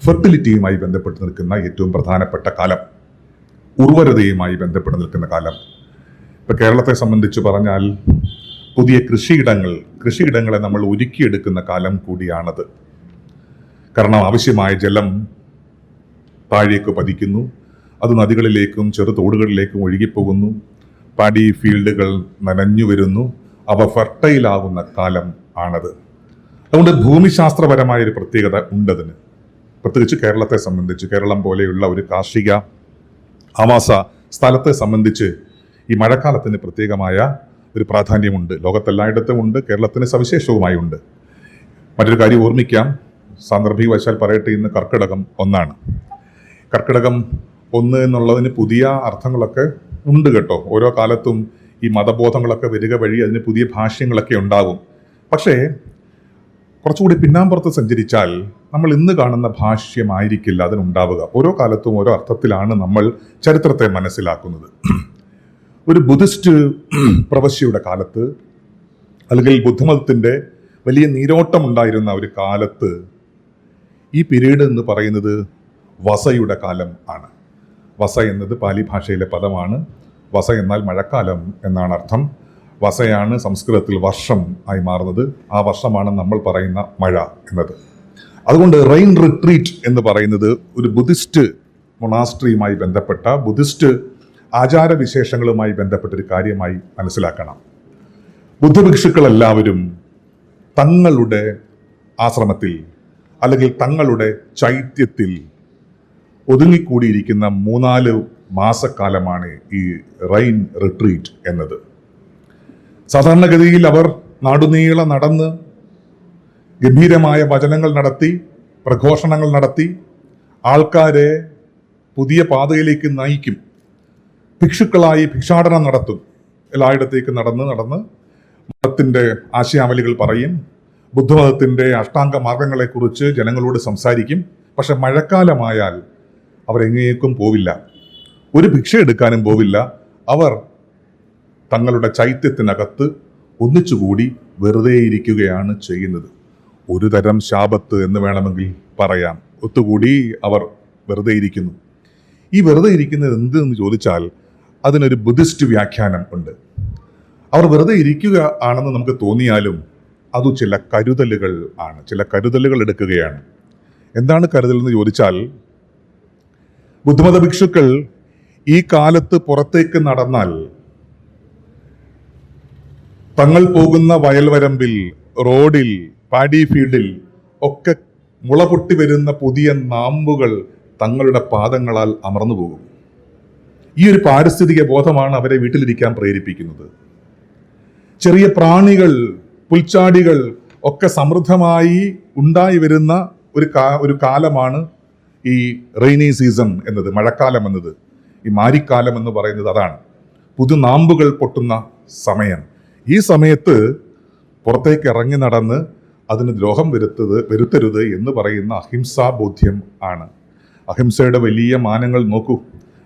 ഫെർട്ടിലിറ്റിയുമായി ബന്ധപ്പെട്ട് നിൽക്കുന്ന ഏറ്റവും പ്രധാനപ്പെട്ട കാലം, ഉർവരതയുമായി ബന്ധപ്പെട്ട് നിൽക്കുന്ന കാലം. ഇപ്പം കേരളത്തെ സംബന്ധിച്ച് പറഞ്ഞാൽ പുതിയ കൃഷിയിടങ്ങളെ നമ്മൾ ഒരുക്കിയെടുക്കുന്ന കാലം കൂടിയാണത്. കാരണം ആവശ്യമായ ജലം താഴേക്ക് പതിക്കുന്നു, അത് നദികളിലേക്കും ചെറുതോടുകളിലേക്കും ഒഴുകിപ്പോകുന്നു, പാടി ഫീൽഡുകൾ നനഞ്ഞു വരുന്നു, അവ ഫെർട്ടൈലാകുന്ന കാലം ആണത്. അതുകൊണ്ട് ഭൂമിശാസ്ത്രപരമായ ഒരു പ്രത്യേകത ഉണ്ടതിന്. പ്രത്യേകിച്ച് കേരളത്തെ സംബന്ധിച്ച്, കേരളം പോലെയുള്ള ഒരു കാർഷിക ആവാസ സ്ഥലത്തെ സംബന്ധിച്ച് ഈ മഴക്കാലത്തിന് പ്രത്യേകമായ ഒരു പ്രാധാന്യമുണ്ട്. ലോകത്തെല്ലായിടത്തും ഉണ്ട്, കേരളത്തിന് സവിശേഷവുമായി ഉണ്ട്. മറ്റൊരു കാര്യം ഓർമ്മിക്കാം, സാന്ദർഭികവശാൽ പറയട്ടെ, ഇന്ന് കർക്കിടകം 1 കർക്കിടകം 1 എന്നുള്ളതിന് പുതിയ അർത്ഥങ്ങളൊക്കെ ഉണ്ട് കേട്ടോ. ഓരോ കാലത്തും ഈ മതബോധങ്ങളൊക്കെ വരിക വഴി അതിന് പുതിയ ഭാഷ്യങ്ങളൊക്കെ ഉണ്ടാകും. പക്ഷേ കുറച്ചുകൂടി പിന്നാമ്പുറത്ത് സഞ്ചരിച്ചാൽ നമ്മൾ ഇന്ന് കാണുന്ന ഭാഷ്യമായിരിക്കില്ല അതിനുണ്ടാവുക. ഓരോ കാലത്തും ഓരോ അർത്ഥത്തിലാണ് നമ്മൾ ചരിത്രത്തെ മനസ്സിലാക്കുന്നത്. ഒരു ബുദ്ധിസ്റ്റ് പ്രവശ്യയുടെ കാലത്ത്, അല്ലെങ്കിൽ ബുദ്ധമതത്തിൻ്റെ വലിയ നീരോട്ടം ഉണ്ടായിരുന്ന ഒരു കാലത്ത് ഈ പീരീഡ് എന്ന് പറയുന്നത് വസയുടെ കാലം ആണ്. വസ എന്നത് പാലി ഭാഷയിലെ പദമാണ്. വസ എന്നാൽ മഴക്കാലം എന്നാണ് അർത്ഥം. വസയാണ് സംസ്കൃതത്തിൽ വർഷം ആയി മാറുന്നത്. ആ വർഷമാണ് നമ്മൾ പറയുന്ന മഴ എന്നത്. അതുകൊണ്ട് റെയിൻ റിട്രീറ്റ് എന്ന് പറയുന്നത് ഒരു ബുദ്ധിസ്റ്റ് മൊണാസ്ട്രിയുമായി ബന്ധപ്പെട്ട, ബുദ്ധിസ്റ്റ് ആചാരവിശേഷങ്ങളുമായി ബന്ധപ്പെട്ടൊരു കാര്യമായി മനസ്സിലാക്കണം. ബുദ്ധഭിക്ഷുക്കളെല്ലാവരും തങ്ങളുടെ ആശ്രമത്തിൽ അല്ലെങ്കിൽ തങ്ങളുടെ ചൈത്യത്തിൽ ഒതുങ്ങിക്കൂടിയിരിക്കുന്ന 3-4 മാസക്കാലമാണ് ഈ റെയിൻ റിട്രീറ്റ് എന്നത്. സാധാരണഗതിയിൽ അവർ നാടുനീളെ നടന്ന് ഗംഭീരമായ വചനങ്ങൾ നടത്തി, പ്രഘോഷണങ്ങൾ നടത്തി ആൾക്കാരെ പുതിയ പാതയിലേക്ക് നയിക്കും. ഭിക്ഷുക്കളായി ഭിക്ഷാടനം നടത്തും. എല്ലായിടത്തേക്ക് നടന്ന് മതത്തിൻ്റെ ആശയാവലികൾ പറയും. ബുദ്ധമതത്തിൻ്റെ അഷ്ടാംഗ മാർഗങ്ങളെക്കുറിച്ച് ജനങ്ങളോട് സംസാരിക്കും. പക്ഷെ മഴക്കാലമായാൽ അവരെങ്ങേക്കും പോവില്ല, ഒരു ഭിക്ഷ എടുക്കാനും പോവില്ല. അവർ തങ്ങളുടെ ചൈത്യത്തിനകത്ത് ഒന്നിച്ചുകൂടി വെറുതെ ഇരിക്കുകയാണ് ചെയ്യുന്നത്. ഒരു തരം ശാപത്ത് എന്ന് വേണമെങ്കിൽ പറയാം. ഒത്തുകൂടി അവർ വെറുതെ ഇരിക്കുന്നു. ഈ വെറുതെ ഇരിക്കുന്നത് എന്തെന്ന് ചോദിച്ചാൽ അതിനൊരു ബുദ്ധിസ്റ്റ് വ്യാഖ്യാനം ഉണ്ട്. അവർ വെറുതെ ഇരിക്കുക ആണെന്ന് നമുക്ക് തോന്നിയാലും അത് ചില കരുതലുകൾ ആണ്, ചില കരുതലുകൾ എടുക്കുകയാണ്. എന്താണ് കരുതൽ എന്ന് ചോദിച്ചാൽ, ബുദ്ധമത ഭിക്ഷുക്കൾ ഈ കാലത്ത് പുറത്തേക്ക് നടന്നാൽ തങ്ങൾ പോകുന്ന വയൽവരമ്പിൽ, റോഡിൽ, പാഡി ഫീൽഡിൽ ഒക്കെ മുളപൊട്ടി വരുന്ന പുതിയ നാമ്പുകൾ തങ്ങളുടെ പാദങ്ങളാൽ അമർന്നു പോകും. ഈ ഒരു പാരിസ്ഥിതിക ബോധമാണ് അവരെ വീട്ടിലിരിക്കാൻ പ്രേരിപ്പിക്കുന്നത്. ചെറിയ പ്രാണികൾ, പുൽച്ചാടികൾ ഒക്കെ സമൃദ്ധമായി ഉണ്ടായി വരുന്ന ഒരു കാലമാണ് ഈ റെയിനി സീസൺ എന്നത്, മഴക്കാലം എന്നത്. ഈ മാരിക്കാലം എന്ന് പറയുന്നത് അതാണ്. പുതുനാമ്പുകൾ പൊട്ടുന്ന സമയം. ഈ സമയത്ത് പുറത്തേക്ക് ഇറങ്ങി നടന്ന് അതിന് ദ്രോഹം വരുത്തരുത് എന്ന് പറയുന്ന അഹിംസാ ബോധ്യം ആണ്. അഹിംസയുടെ വലിയ മാനങ്ങൾ നോക്കൂ.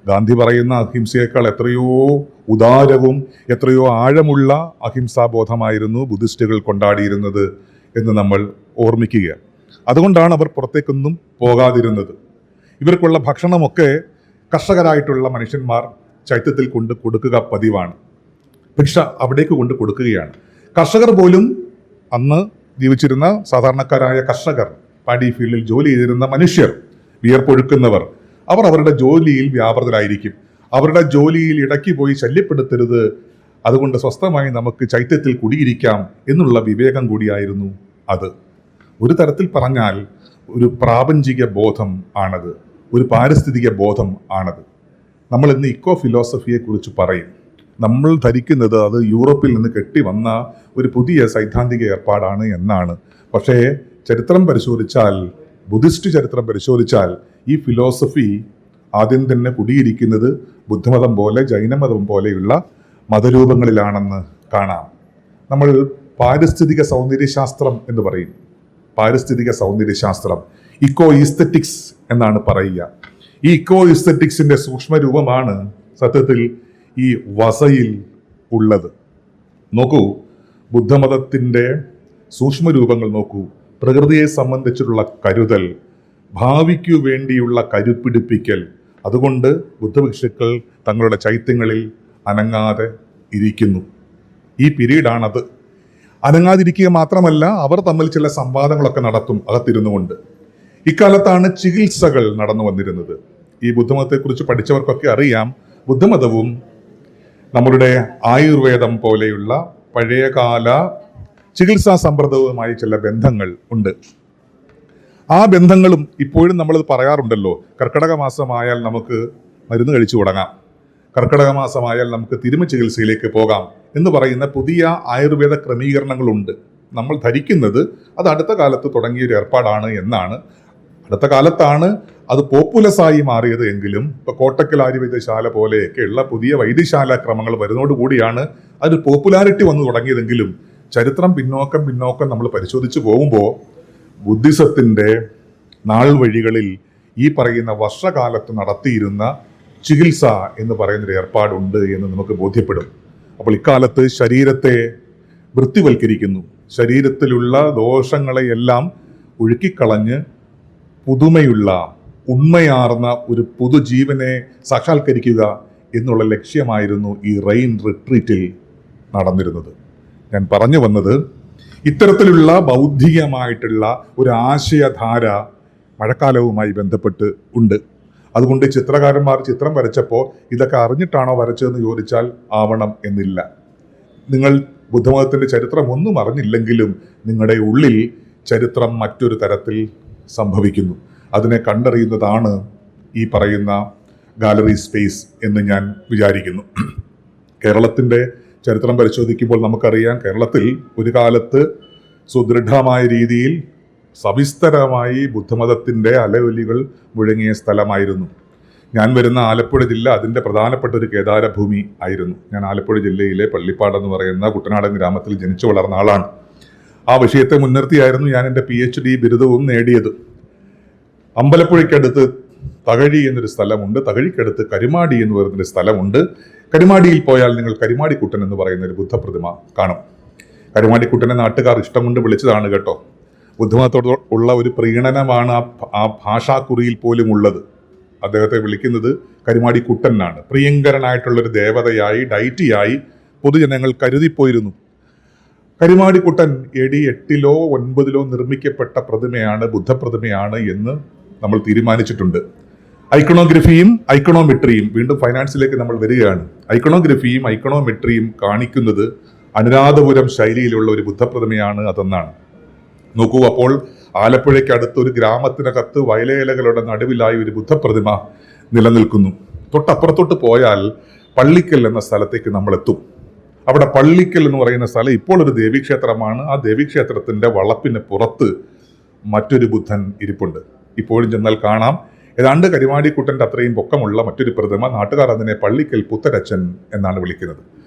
ഗാന്ധി പറയുന്ന അഹിംസയേക്കാൾ എത്രയോ ഉദാരവും എത്രയോ ആഴമുള്ള അഹിംസാബോധമായിരുന്നു ബുദ്ധിസ്റ്റുകൾ കൊണ്ടാടിയിരുന്നത് എന്ന് നമ്മൾ ഓർമ്മിക്കുക. അതുകൊണ്ടാണ് അവർ പുറത്തേക്കൊന്നും പോകാതിരുന്നത്. ഇവർക്കുള്ള ഭക്ഷണമൊക്കെ കർഷകരായിട്ടുള്ള മനുഷ്യന്മാർ ചൈത്യത്തിൽ കൊണ്ട് കൊടുക്കുക പതിവാണ്. ഭിക്ഷ അവിടേക്ക് കൊണ്ട് കൊടുക്കുകയാണ്. കർഷകർ പോലും, അന്ന് ജീവിച്ചിരുന്ന സാധാരണക്കാരായ കർഷകർ, പാഡി ഫീൽഡിൽ ജോലി ചെയ്തിരുന്ന മനുഷ്യർ, വിയർപ്പൊഴുക്കുന്നവർ, അവർ അവരുടെ ജോലിയിൽ വ്യാപൃതരായിരിക്കും. അവരുടെ ജോലിയിൽ ഇടയ്ക്ക് പോയി ശല്യപ്പെടുത്തരുത്, അതുകൊണ്ട് സ്വസ്ഥമായി നമുക്ക് ചൈത്യത്തിൽ കുടിയിരിക്കാം എന്നുള്ള വിവേകം കൂടിയായിരുന്നു അത്. ഒരു തരത്തിൽ പറഞ്ഞാൽ ഒരു പ്രാപഞ്ചിക ബോധം ആണത്, ഒരു പാരിസ്ഥിതിക ബോധം ആണത്. നമ്മൾ ഇന്ന് ഇക്കോ ഫിലോസഫിയെ കുറിച്ച് പറയും. നമ്മൾ ധരിക്കുന്നത് അത് യൂറോപ്പിൽ നിന്ന് കെട്ടിവന്ന ഒരു പുതിയ സൈദ്ധാന്തിക ഏർപ്പാടാണ് എന്നാണ്. പക്ഷേ ചരിത്രം പരിശോധിച്ചാൽ, ബുദ്ധിസ്റ്റ് ചരിത്രം പരിശോധിച്ചാൽ ഈ ഫിലോസഫി ആദ്യം തന്നെ കുടിയിരിക്കുന്നത് ബുദ്ധമതം പോലെ ജൈനമതം പോലെയുള്ള മതരൂപങ്ങളിലാണെന്ന് കാണാം. നമ്മൾ പാരിസ്ഥിതിക സൗന്ദര്യശാസ്ത്രം എന്ന് പറയും. പാരിസ്ഥിതിക സൗന്ദര്യശാസ്ത്രം, ഇക്കോ ഈസ്തറ്റിക്സ് എന്നാണ് പറയുക. ഈ ഇക്കോ ഈസ്തറ്റിക്സിന്റെ സൂക്ഷ്മരൂപമാണ് സത്യത്തിൽ ഈ വസയിൽ ഉള്ളത്. നോക്കൂ, ബുദ്ധമതത്തിൻ്റെ സൂക്ഷ്മരൂപങ്ങൾ നോക്കൂ. പ്രകൃതിയെ സംബന്ധിച്ചിട്ടുള്ള കരുതൽ, ഭാവിക്കു വേണ്ടിയുള്ള കരുപ്പിടിപ്പിക്കൽ. അതുകൊണ്ട് ബുദ്ധഭിക്ഷുക്കൾ തങ്ങളുടെ ചൈത്യങ്ങളിൽ അനങ്ങാതെ ഇരിക്കുന്നു. ഈ പീരീഡാണത്. അനങ്ങാതിരിക്കുക മാത്രമല്ല, അവർ തമ്മിൽ ചില സംവാദങ്ങളൊക്കെ നടത്തും അകത്തിരുന്നു കൊണ്ട്. ഇക്കാലത്താണ് ചികിത്സകൾ നടന്നു വന്നിരുന്നത്. ഈ ബുദ്ധമതത്തെക്കുറിച്ച് പഠിച്ചവർക്കൊക്കെ അറിയാം, ബുദ്ധമതവും നമ്മളുടെ ആയുർവേദം പോലെയുള്ള പഴയകാല ചികിത്സാ സമ്പ്രദായവുമായി ചില ബന്ധങ്ങൾ ഉണ്ട്. ആ ബന്ധങ്ങളും ഇപ്പോഴും നമ്മളത് പറയാറുണ്ടല്ലോ. കർക്കിടക മാസമായാൽ നമുക്ക് മരുന്ന് കഴിച്ചു തുടങ്ങാം, കർക്കിടക മാസമായാൽ നമുക്ക് തിരുമ ചികിത്സയിലേക്ക് പോകാം എന്ന് പറയുന്ന പുതിയ ആയുർവേദ ക്രമീകരണങ്ങളുണ്ട്. നമ്മൾ ധരിക്കുന്നത് അത് അടുത്ത കാലത്ത് തുടങ്ങിയൊരു ഏർപ്പാടാണ് എന്നാണ്. അടുത്ത കാലത്താണ് അത് പോപ്പുലസായി മാറിയത് എങ്കിലും ഇപ്പോൾ കോട്ടക്കൽ ആയുർവേദശാല പോലെയൊക്കെയുള്ള പുതിയ വൈദ്യശാല ക്രമങ്ങൾ വരുന്നതോടുകൂടിയാണ് അതിന് പോപ്പുലാരിറ്റി വന്നു തുടങ്ങിയതെങ്കിലും ചരിത്രം പിന്നോക്കം നമ്മൾ പരിശോധിച്ച് പോകുമ്പോൾ ബുദ്ധിസത്തിൻ്റെ നാൾ വഴികളിൽ ഈ പറയുന്ന വർഷകാലത്ത് നടത്തിയിരുന്ന ചികിത്സ എന്ന് പറയുന്നൊരു ഏർപ്പാടുണ്ട് എന്ന് നമുക്ക് ബോധ്യപ്പെടും. അപ്പോൾ ഇക്കാലത്ത് ശരീരത്തെ വൃത്തിവൽക്കരിക്കുന്നു, ശരീരത്തിലുള്ള ദോഷങ്ങളെയെല്ലാം ഒഴുക്കിക്കളഞ്ഞ് പുതുമയുള്ള ഉണ്മയാർന്ന ഒരു പുതുജീവനെ സാക്ഷാത്കരിക്കുക എന്നുള്ള ലക്ഷ്യമായിരുന്നു ഈ റെയിൻ റിട്രീറ്റിൽ നടന്നിരുന്നത്. ഞാൻ പറഞ്ഞു വന്നത് ഇത്തരത്തിലുള്ള ബൗദ്ധികമായിട്ടുള്ള ഒരു ആശയധാര മഴക്കാലവുമായി ബന്ധപ്പെട്ട് ഉണ്ട്. അതുകൊണ്ട് ചിത്രകാരന്മാർ ചിത്രം വരച്ചപ്പോൾ ഇതൊക്കെ അറിഞ്ഞിട്ടാണോ വരച്ചതെന്ന് ചോദിച്ചാൽ ആവണം എന്നില്ല. നിങ്ങൾ ബുദ്ധമതത്തിൻ്റെ ചരിത്രം ഒന്നും അറിഞ്ഞില്ലെങ്കിലും നിങ്ങളുടെ ഉള്ളിൽ ചരിത്രം മറ്റൊരു തരത്തിൽ സംഭവിക്കുന്നു. അതിനെ കണ്ടറിയുന്നതാണ് ഈ പറയുന്ന ഗാലറി സ്പേസ് എന്ന് ഞാൻ വിചാരിക്കുന്നു. കേരളത്തിൻ്റെ ചരിത്രം പരിശോധിക്കുമ്പോൾ നമുക്കറിയാം, കേരളത്തിൽ ഒരു കാലത്ത് സുദൃഢമായ രീതിയിൽ സവിസ്തരമായി ബുദ്ധമതത്തിൻ്റെ അലയൊലികൾ മുഴങ്ങിയ സ്ഥലമായിരുന്നു. ഞാൻ വരുന്ന ആലപ്പുഴ ജില്ല അതിൻ്റെ പ്രധാനപ്പെട്ട ഒരു കേദാരഭൂമി ആയിരുന്നു. ഞാൻ ആലപ്പുഴ ജില്ലയിലെ പള്ളിപ്പാട് എന്ന് പറയുന്ന കുട്ടനാടൻ ഗ്രാമത്തിൽ ജനിച്ചു വളർന്ന ആളാണ്. ആ വിഷയത്തെ മുൻനിർത്തിയായിരുന്നു ഞാൻ എൻ്റെ PhD ബിരുദവും നേടിയത്. അമ്പലപ്പുഴയ്ക്കടുത്ത് തകഴി എന്നൊരു സ്ഥലമുണ്ട്, തകഴിക്കടുത്ത് കരുമാടി എന്ന് പറയുന്നൊരു സ്ഥലമുണ്ട്. കരുമാടിയിൽ പോയാൽ നിങ്ങൾ കരുമാടിക്കുട്ടൻ എന്ന് പറയുന്ന ഒരു ബുദ്ധപ്രതിമ കാണും. കരുമാടിക്കുട്ടനെ നാട്ടുകാർ ഇഷ്ടം കൊണ്ട് വിളിച്ചതാണ് കേട്ടോ. ബുദ്ധമതത്തോട് ഉള്ള ഒരു പ്രീണനമാണ് ആ ഭാഷാക്കുറിയിൽ പോലും ഉള്ളത്. അദ്ദേഹത്തെ വിളിക്കുന്നത് കരുമാടിക്കുട്ടനാണ്. പ്രിയങ്കരനായിട്ടുള്ളൊരു ദേവതയായി, ഡൈറ്റിയായി പൊതുജനങ്ങൾ കരുതിപ്പോയിരുന്നു. കരുമാടിക്കുട്ടൻ AD 8 or 9 നിർമ്മിക്കപ്പെട്ട പ്രതിമയാണ്, ബുദ്ധപ്രതിമയാണ് എന്ന് നമ്മൾ തീരുമാനിച്ചിട്ടുണ്ട്. ഐക്കണോഗ്രഫിയും ഐക്കണോമെട്രിയും, വീണ്ടും ഫൈനാൻസിലേക്ക് നമ്മൾ വരികയാണ്. ഐക്കണോഗ്രഫിയും ഐക്കണോമെട്രിയും കാണിക്കുന്നത് അനുരാധപുരം ശൈലിയിലുള്ള ഒരു ബുദ്ധപ്രതിമയാണ് അതെന്നാണ്. നോക്കൂ, അപ്പോൾ ആലപ്പുഴയ്ക്ക് അടുത്തൊരു ഗ്രാമത്തിനകത്ത് വയലേലകളുടെ നടുവിലായി ഒരു ബുദ്ധപ്രതിമ നിലനിൽക്കുന്നു. തൊട്ടപ്പുറത്തോട്ട് പോയാൽ പള്ളിക്കൽ എന്ന സ്ഥലത്തേക്ക് നമ്മൾ എത്തും. അവിടെ പള്ളിക്കൽ എന്ന് പറയുന്ന സ്ഥലം ഇപ്പോൾ ഒരു ദേവീക്ഷേത്രമാണ്. ആ ദേവീക്ഷേത്രത്തിൻ്റെ വളപ്പിന് പുറത്ത് മറ്റൊരു ബുദ്ധൻ ഇരിപ്പുണ്ട്. ഇപ്പോഴും ചെന്നാൽ കാണാം. ഏതാണ്ട് കരുമാടിക്കുട്ടൻ്റെ അത്രയും പൊക്കമുള്ള മറ്റൊരു പ്രതിമ. നാട്ടുകാർ അതിനെ പള്ളിക്കൽ പുത്തരച്ചൻ എന്നാണ് വിളിക്കുന്നത്.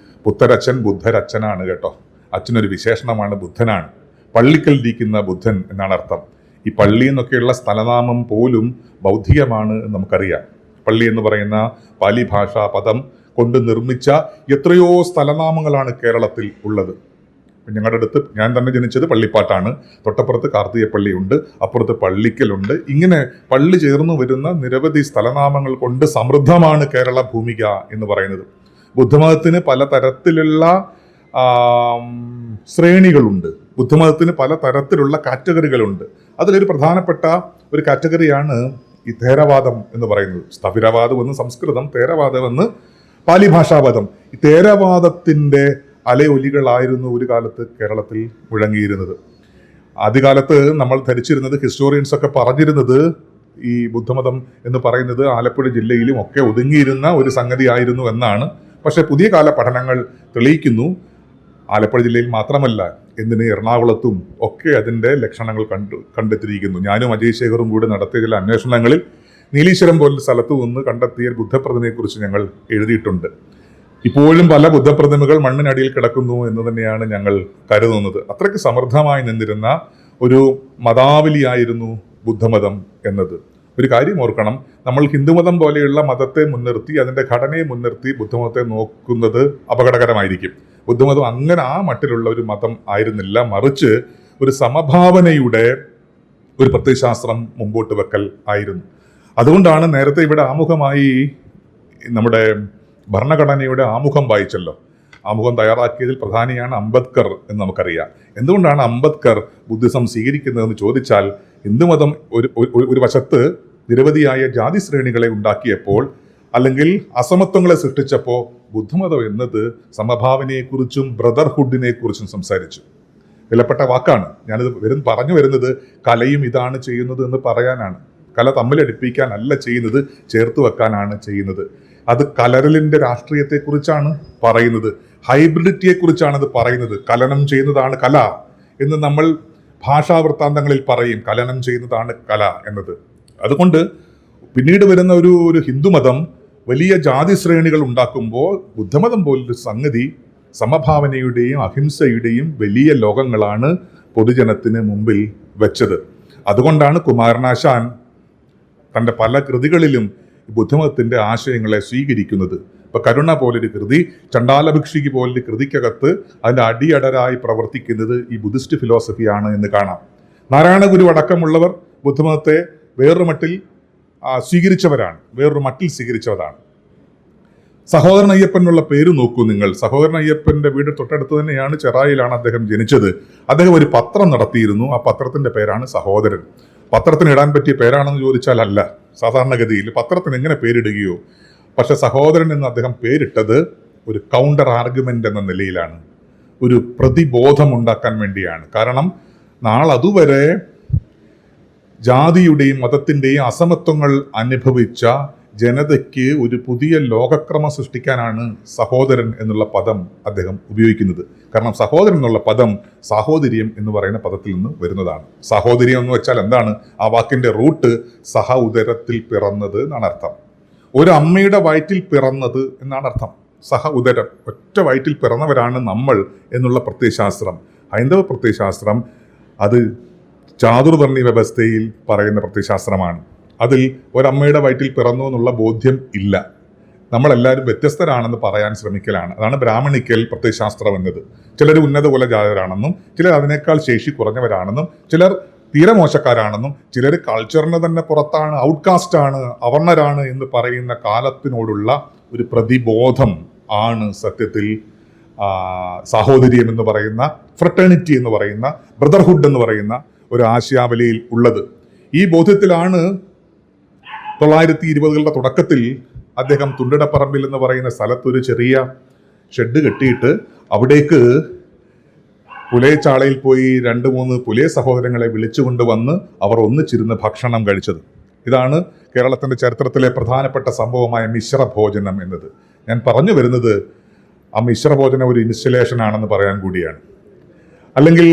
പുത്തരച്ചൻ ബുദ്ധരച്ചനാണ് കേട്ടോ. അച്ഛനൊരു വിശേഷണമാണ്, ബുദ്ധനാണ്. പള്ളിക്കൽ ഇരിക്കുന്ന ബുദ്ധൻ എന്നാണ് അർത്ഥം. ഈ പള്ളി എന്നൊക്കെയുള്ള സ്ഥലനാമം പോലും ബൗദ്ധികമാണ് എന്ന് നമുക്കറിയാം. പള്ളി എന്ന് പറയുന്ന പാലി ഭാഷാ പദം കൊണ്ട് നിർമ്മിച്ച എത്രയോ സ്ഥലനാമങ്ങളാണ് കേരളത്തിൽ ഉള്ളത്. ഞങ്ങളുടെ അടുത്ത്, ഞാൻ തന്നെ ജനിച്ചത് പള്ളിപ്പാട്ടാണ്. തൊട്ടപ്പുറത്ത് കാർത്തികപ്പള്ളിയുണ്ട്, അപ്പുറത്ത് പള്ളിക്കലുണ്ട്. ഇങ്ങനെ പള്ളി ചേർന്ന് വരുന്ന നിരവധി സ്ഥലനാമങ്ങൾ കൊണ്ട് സമൃദ്ധമാണ് കേരള ഭൂമിക എന്ന് പറയുന്നത്. ബുദ്ധമതത്തിന് പലതരത്തിലുള്ള ശ്രേണികളുണ്ട്. ബുദ്ധമതത്തിന് പല തരത്തിലുള്ള കാറ്റഗറികളുണ്ട്. അതിലൊരു പ്രധാനപ്പെട്ട ഒരു കാറ്റഗറിയാണ് ഈ തേരവാദം എന്ന് പറയുന്നത്. സ്ഥവിരവാദം എന്ന് സംസ്കൃതം, തേരവാദം എന്ന് പാലി ഭാഷാപദം. ഈ തേരവാദത്തിൻ്റെ അലയൊലികളായിരുന്നു ഒരു കാലത്ത് കേരളത്തിൽ മുഴങ്ങിയിരുന്നത്. ആദ്യകാലത്ത് നമ്മൾ ധരിച്ചിരുന്നത്, ഹിസ്റ്റോറിയൻസ് ഒക്കെ പറഞ്ഞിരുന്നത്, ഈ ബുദ്ധമതം എന്ന് പറയുന്നത് ആലപ്പുഴ ജില്ലയിലും ഒക്കെ ഒതുങ്ങിയിരുന്ന ഒരു സംഗതി ആയിരുന്നു എന്നാണ്. പക്ഷേ പുതിയ കാല പഠനങ്ങൾ തെളിയിക്കുന്നു ആലപ്പുഴ ജില്ലയിൽ മാത്രമല്ല, എന്തിന് എറണാകുളത്തും ഒക്കെ അതിൻ്റെ ലക്ഷണങ്ങൾ കണ്ടെത്തിയിരിക്കുന്നു. ഞാനും അജയ് ശേഖറും കൂടി നടത്തിയ ചില അന്വേഷണങ്ങളിൽ നീലീശ്വരം പോലുള്ള സ്ഥലത്ത് നിന്ന് കണ്ടെത്തിയ ബുദ്ധപ്രതിമയെക്കുറിച്ച് ഞങ്ങൾ എഴുതിയിട്ടുണ്ട്. ഇപ്പോഴും പല ബുദ്ധപ്രതിമകൾ മണ്ണിനടിയിൽ കിടക്കുന്നു എന്ന് തന്നെയാണ് ഞങ്ങൾ കരുതുന്നത്. അത്രയ്ക്ക് സമൃദ്ധമായി നിന്നിരുന്ന ഒരു മതാവലിയായിരുന്നു ബുദ്ധമതം എന്നത്. ഒരു കാര്യം ഓർക്കണം, നമ്മൾ ഹിന്ദുമതം പോലെയുള്ള മതത്തെ മുൻനിർത്തി, അതിൻ്റെ ഘടനയെ മുൻനിർത്തി ബുദ്ധമതത്തെ നോക്കുന്നത് അപകടകരമായിരിക്കും. ബുദ്ധമതം അങ്ങനെ ആ മട്ടിലുള്ള ഒരു മതം ആയിരുന്നില്ല. മറിച്ച് ഒരു സമഭാവനയുടെ ഒരു പ്രത്യയശാസ്ത്രം മുമ്പോട്ട് വെക്കൽ ആയിരുന്നു. അതുകൊണ്ടാണ് നേരത്തെ ഇവിടെ ആമുഖമായി നമ്മുടെ ഭരണഘടനയുടെ ആമുഖം വായിച്ചല്ലോ. ആമുഖം തയ്യാറാക്കിയതിൽ പ്രധാനിയാണ് അംബേദ്കർ എന്ന് നമുക്കറിയാം. എന്തുകൊണ്ടാണ് അംബേദ്കർ ബുദ്ധിസം സ്വീകരിക്കുന്നതെന്ന് ചോദിച്ചാൽ, ഹിന്ദുമതം ഒരു വശത്ത് നിരവധിയായ ജാതി ശ്രേണികളെ ഉണ്ടാക്കിയപ്പോൾ, അല്ലെങ്കിൽ അസമത്വങ്ങളെ സൃഷ്ടിച്ചപ്പോൾ, ബുദ്ധമതം എന്നത് സമഭാവനയെക്കുറിച്ചും ബ്രദർഹുഡിനെ കുറിച്ചും സംസാരിച്ചു. വിലപ്പെട്ട വാക്കാണ്. ഞാനിത് പറഞ്ഞു വരുന്നത് കലയും ഇതാണ് ചെയ്യുന്നത് എന്ന് പറയാനാണ്. കല തമ്മിലടിപ്പിക്കാനല്ല ചെയ്യുന്നത്, ചേർത്ത് വെക്കാനാണ് ചെയ്യുന്നത്. അത് കലരലിൻ്റെ രാഷ്ട്രീയത്തെക്കുറിച്ചാണ് പറയുന്നത്, ഹൈബ്രിഡിറ്റിയെക്കുറിച്ചാണ് അത് പറയുന്നത്. കലനം ചെയ്യുന്നതാണ് കല എന്ന് നമ്മൾ ഭാഷാവൃത്താന്തങ്ങളിൽ പറയും, കലനം ചെയ്യുന്നതാണ് കല എന്നത്. അതുകൊണ്ട് പിന്നീട് വരുന്ന ഒരു ഹിന്ദുമതം വലിയ ജാതി ശ്രേണികൾ ഉണ്ടാക്കുമ്പോൾ ബുദ്ധമതം പോലൊരു സംഗതി സമഭാവനയുടെയും അഹിംസയുടെയും വലിയ ലോകങ്ങളാണ് പൊതുജനത്തിന് മുമ്പിൽ വെച്ചത്. അതുകൊണ്ടാണ് കുമാരനാശാൻ തൻ്റെ പല കൃതികളിലും ബുദ്ധമതത്തിൻ്റെ ആശയങ്ങളെ സ്വീകരിക്കുന്നത്. ഇപ്പൊ കരുണ പോലൊരു കൃതി, ചണ്ടാലഭിക്ഷുകി പോലൊരു കൃതിക്കകത്ത് അതിൻ്റെ അടിയടരായി പ്രവർത്തിക്കുന്നത് ഈ ബുദ്ധിസ്റ്റ് ഫിലോസഫിയാണ് എന്ന് കാണാം. നാരായണ ഗുരു അടക്കമുള്ളവർ ബുദ്ധമതത്തെ വേറൊരു മട്ടിൽ സ്വീകരിച്ചവരാണ്. സഹോദരൻ അയ്യപ്പൻ എന്നുള്ള പേര് നോക്കൂ നിങ്ങൾ. സഹോദരൻ അയ്യപ്പന്റെ വീട് തൊട്ടടുത്ത് തന്നെയാണ്, ചെറായിലാണ് അദ്ദേഹം ജനിച്ചത്. അദ്ദേഹം ഒരു പത്രം നടത്തിയിരുന്നു. ആ പത്രത്തിന്റെ പേരാണ് സഹോദരൻ. പത്രത്തിന് ഇടാൻ പറ്റിയ പേരാണെന്ന് ചോദിച്ചാൽ അല്ല. സാധാരണഗതിയിൽ പത്രത്തിന് എങ്ങനെ പേരിടുകയോ, പക്ഷെ സഹോദരൻ എന്ന് അദ്ദേഹം പേരിട്ടത് ഒരു കൗണ്ടർ ആർഗ്യുമെന്റ് എന്ന നിലയിലാണ്, ഒരു പ്രതിബോധം ഉണ്ടാക്കാൻ വേണ്ടിയാണ്. കാരണം നാളതുവരെ ജാതിയുടെയും മതത്തിൻ്റെയും അസമത്വങ്ങൾ അനുഭവിച്ച ജനതയ്ക്ക് ഒരു പുതിയ ലോകക്രമം സൃഷ്ടിക്കാനാണ് സഹോദരൻ എന്നുള്ള പദം അദ്ദേഹം ഉപയോഗിക്കുന്നത്. കാരണം സഹോദരൻ എന്നുള്ള പദം സാഹോദര്യം എന്ന് പറയുന്ന പദത്തിൽ നിന്ന് വരുന്നതാണ്. സാഹോദര്യം എന്ന് വെച്ചാൽ എന്താണ്? ആ വാക്കിന്റെ റൂട്ട് സഹ ഉദരത്തിൽ പിറന്നത് എന്നാണ് അർത്ഥം. ഒരു അമ്മയുടെ വയറ്റിൽ പിറന്നത് എന്നാണ് അർത്ഥം. സഹ ഉദരം, ഒറ്റ വയറ്റിൽ പിറന്നവരാണ് നമ്മൾ എന്നുള്ള പ്രത്യയശാസ്ത്രം, ഹൈന്ദവ പ്രത്യയശാസ്ത്രം, അത് ചാതുർവർണ്ണി വ്യവസ്ഥയിൽ പറയുന്ന പ്രത്യയശാസ്ത്രമാണ്. അതിൽ ഒരമ്മയുടെ വയറ്റിൽ പിറന്നു എന്നുള്ള ബോധ്യം ഇല്ല. നമ്മളെല്ലാവരും വ്യത്യസ്തരാണെന്ന് പറയാൻ ശ്രമിക്കലാണ്. അതാണ് ബ്രാഹ്മണിക്കൽ പ്രത്യയശാസ്ത്രം എന്നത്. ചിലർ ഉന്നത കുലജാതരാണെന്നും, ചിലർ അതിനേക്കാൾ ശേഷി കുറഞ്ഞവരാണെന്നും, ചിലർ തീരെ മോശക്കാരാണെന്നും, ചിലർ കൾച്ചറിന് തന്നെ പുറത്താണ്, ഔട്ട്കാസ്റ്റാണ്, അവർണരാണ് എന്ന് പറയുന്ന കാലത്തിനോടുള്ള ഒരു പ്രതിബോധം ആണ് സത്യത്തിൽ സാഹോദര്യം എന്ന് പറയുന്ന, ഫ്രട്ടേണിറ്റി എന്ന് പറയുന്ന, ബ്രദർഹുഡ് എന്ന് പറയുന്ന ഒരു ആശയാവലിയിൽ ഉള്ളത്. ഈ ബോധ്യത്തിലാണ് 1920കളുടെ തുടക്കത്തിൽ അദ്ദേഹം തുണ്ടിടപ്പറമ്പിൽ എന്ന് പറയുന്ന സ്ഥലത്തൊരു ചെറിയ ഷെഡ് കെട്ടിയിട്ട് അവിടേക്ക് പുലയച്ചാളയിൽ പോയി 2-3 പുലയ സഹോദരങ്ങളെ വിളിച്ചുകൊണ്ട് വന്ന് അവർ ഒന്നിച്ചിരുന്ന് ഭക്ഷണം കഴിച്ചത്. ഇതാണ് കേരളത്തിൻ്റെ ചരിത്രത്തിലെ പ്രധാനപ്പെട്ട സംഭവമായ മിശ്രഭോജനം എന്നത്. ഞാൻ പറഞ്ഞു വരുന്നത് ആ മിശ്രഭോജനം ഒരു ഇൻസ്റ്റലേഷൻ ആണെന്ന് പറയാൻ കൂടിയാണ്. അല്ലെങ്കിൽ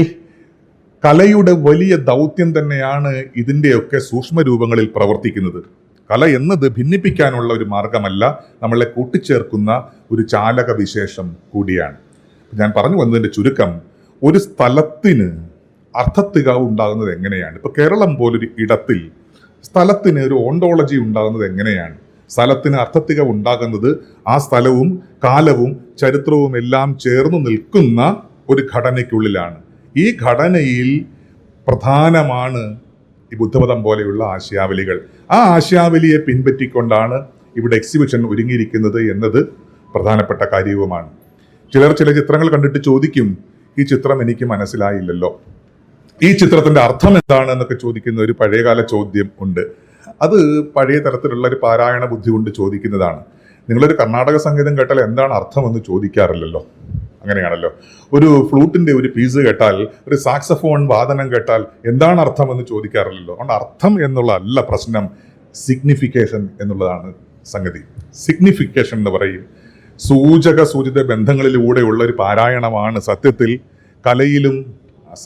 കലയുടെ വലിയ ദൗത്യം തന്നെയാണ് ഇതിൻ്റെയൊക്കെ സൂക്ഷ്മരൂപങ്ങളിൽ പ്രവർത്തിക്കുന്നത്. കല എന്നത് ഭിന്നിപ്പിക്കാനുള്ള ഒരു മാർഗമല്ല, നമ്മളെ കൂട്ടിച്ചേർക്കുന്ന ഒരു ചാലക വിശേഷം കൂടിയാണ്. ഞാൻ പറഞ്ഞു വന്നതിൻ്റെ ചുരുക്കം, ഒരു സ്ഥലത്തിന് അർത്ഥത്തികാവ് ഉണ്ടാകുന്നത് എങ്ങനെയാണ്? ഇപ്പൊ കേരളം പോലൊരു ഇടത്തിൽ സ്ഥലത്തിന് ഒരു ഓണ്ടോളജി ഉണ്ടാകുന്നത് എങ്ങനെയാണ്? സ്ഥലത്തിന് അർത്ഥത്തികാവ് ഉണ്ടാകുന്നത് ആ സ്ഥലവും കാലവും ചരിത്രവും എല്ലാം ചേർന്ന് നിൽക്കുന്ന ഒരു ഘടനയ്ക്കുള്ളിലാണ്. ഈ ഘടനയിൽ പ്രധാനമാണ് ഈ ബുദ്ധമതം പോലെയുള്ള ആശയാവലികൾ. ആ ആശയാവലിയെ പിൻപറ്റിക്കൊണ്ടാണ് ഇവിടെ എക്സിബിഷൻ ഒരുങ്ങിയിരിക്കുന്നത് എന്നത് പ്രധാനപ്പെട്ട കാര്യവുമാണ്. ചിലർ ചില ചിത്രങ്ങൾ കണ്ടിട്ട് ചോദിക്കും, ഈ ചിത്രം എനിക്ക് മനസ്സിലായില്ലല്ലോ, ഈ ചിത്രത്തിന്റെ അർത്ഥം എന്താണ് എന്നൊക്കെ ചോദിക്കുന്ന ഒരു പഴയകാല ചോദ്യം ഉണ്ട്. അത് പഴയ തരത്തിലുള്ള ഒരു പാരായണ ബുദ്ധി കൊണ്ട് ചോദിക്കുന്നതാണ്. നിങ്ങളൊരു കർണാടക സംഗീതം കേട്ടാൽ എന്താണ് അർത്ഥമെന്ന് ചോദിക്കാറില്ലല്ലോ, അങ്ങനെയാണല്ലോ. ഒരു ഫ്ലൂട്ടിന്റെ ഒരു പീസ് കേട്ടാൽ, ഒരു സാക്സഫോൺ വാദനം കേട്ടാൽ എന്താണ് അർത്ഥം എന്ന് ചോദിക്കാറില്ലല്ലോ. അതുകൊണ്ട് അർത്ഥം എന്നുള്ളതല്ല പ്രശ്നം, സിഗ്നിഫിക്കേഷൻ എന്നുള്ളതാണ് സംഗതി. സിഗ്നിഫിക്കേഷൻ എന്ന് പറയും സൂചിത ബന്ധങ്ങളിലൂടെയുള്ള ഒരു പാരായണമാണ് സത്യത്തിൽ കലയിലും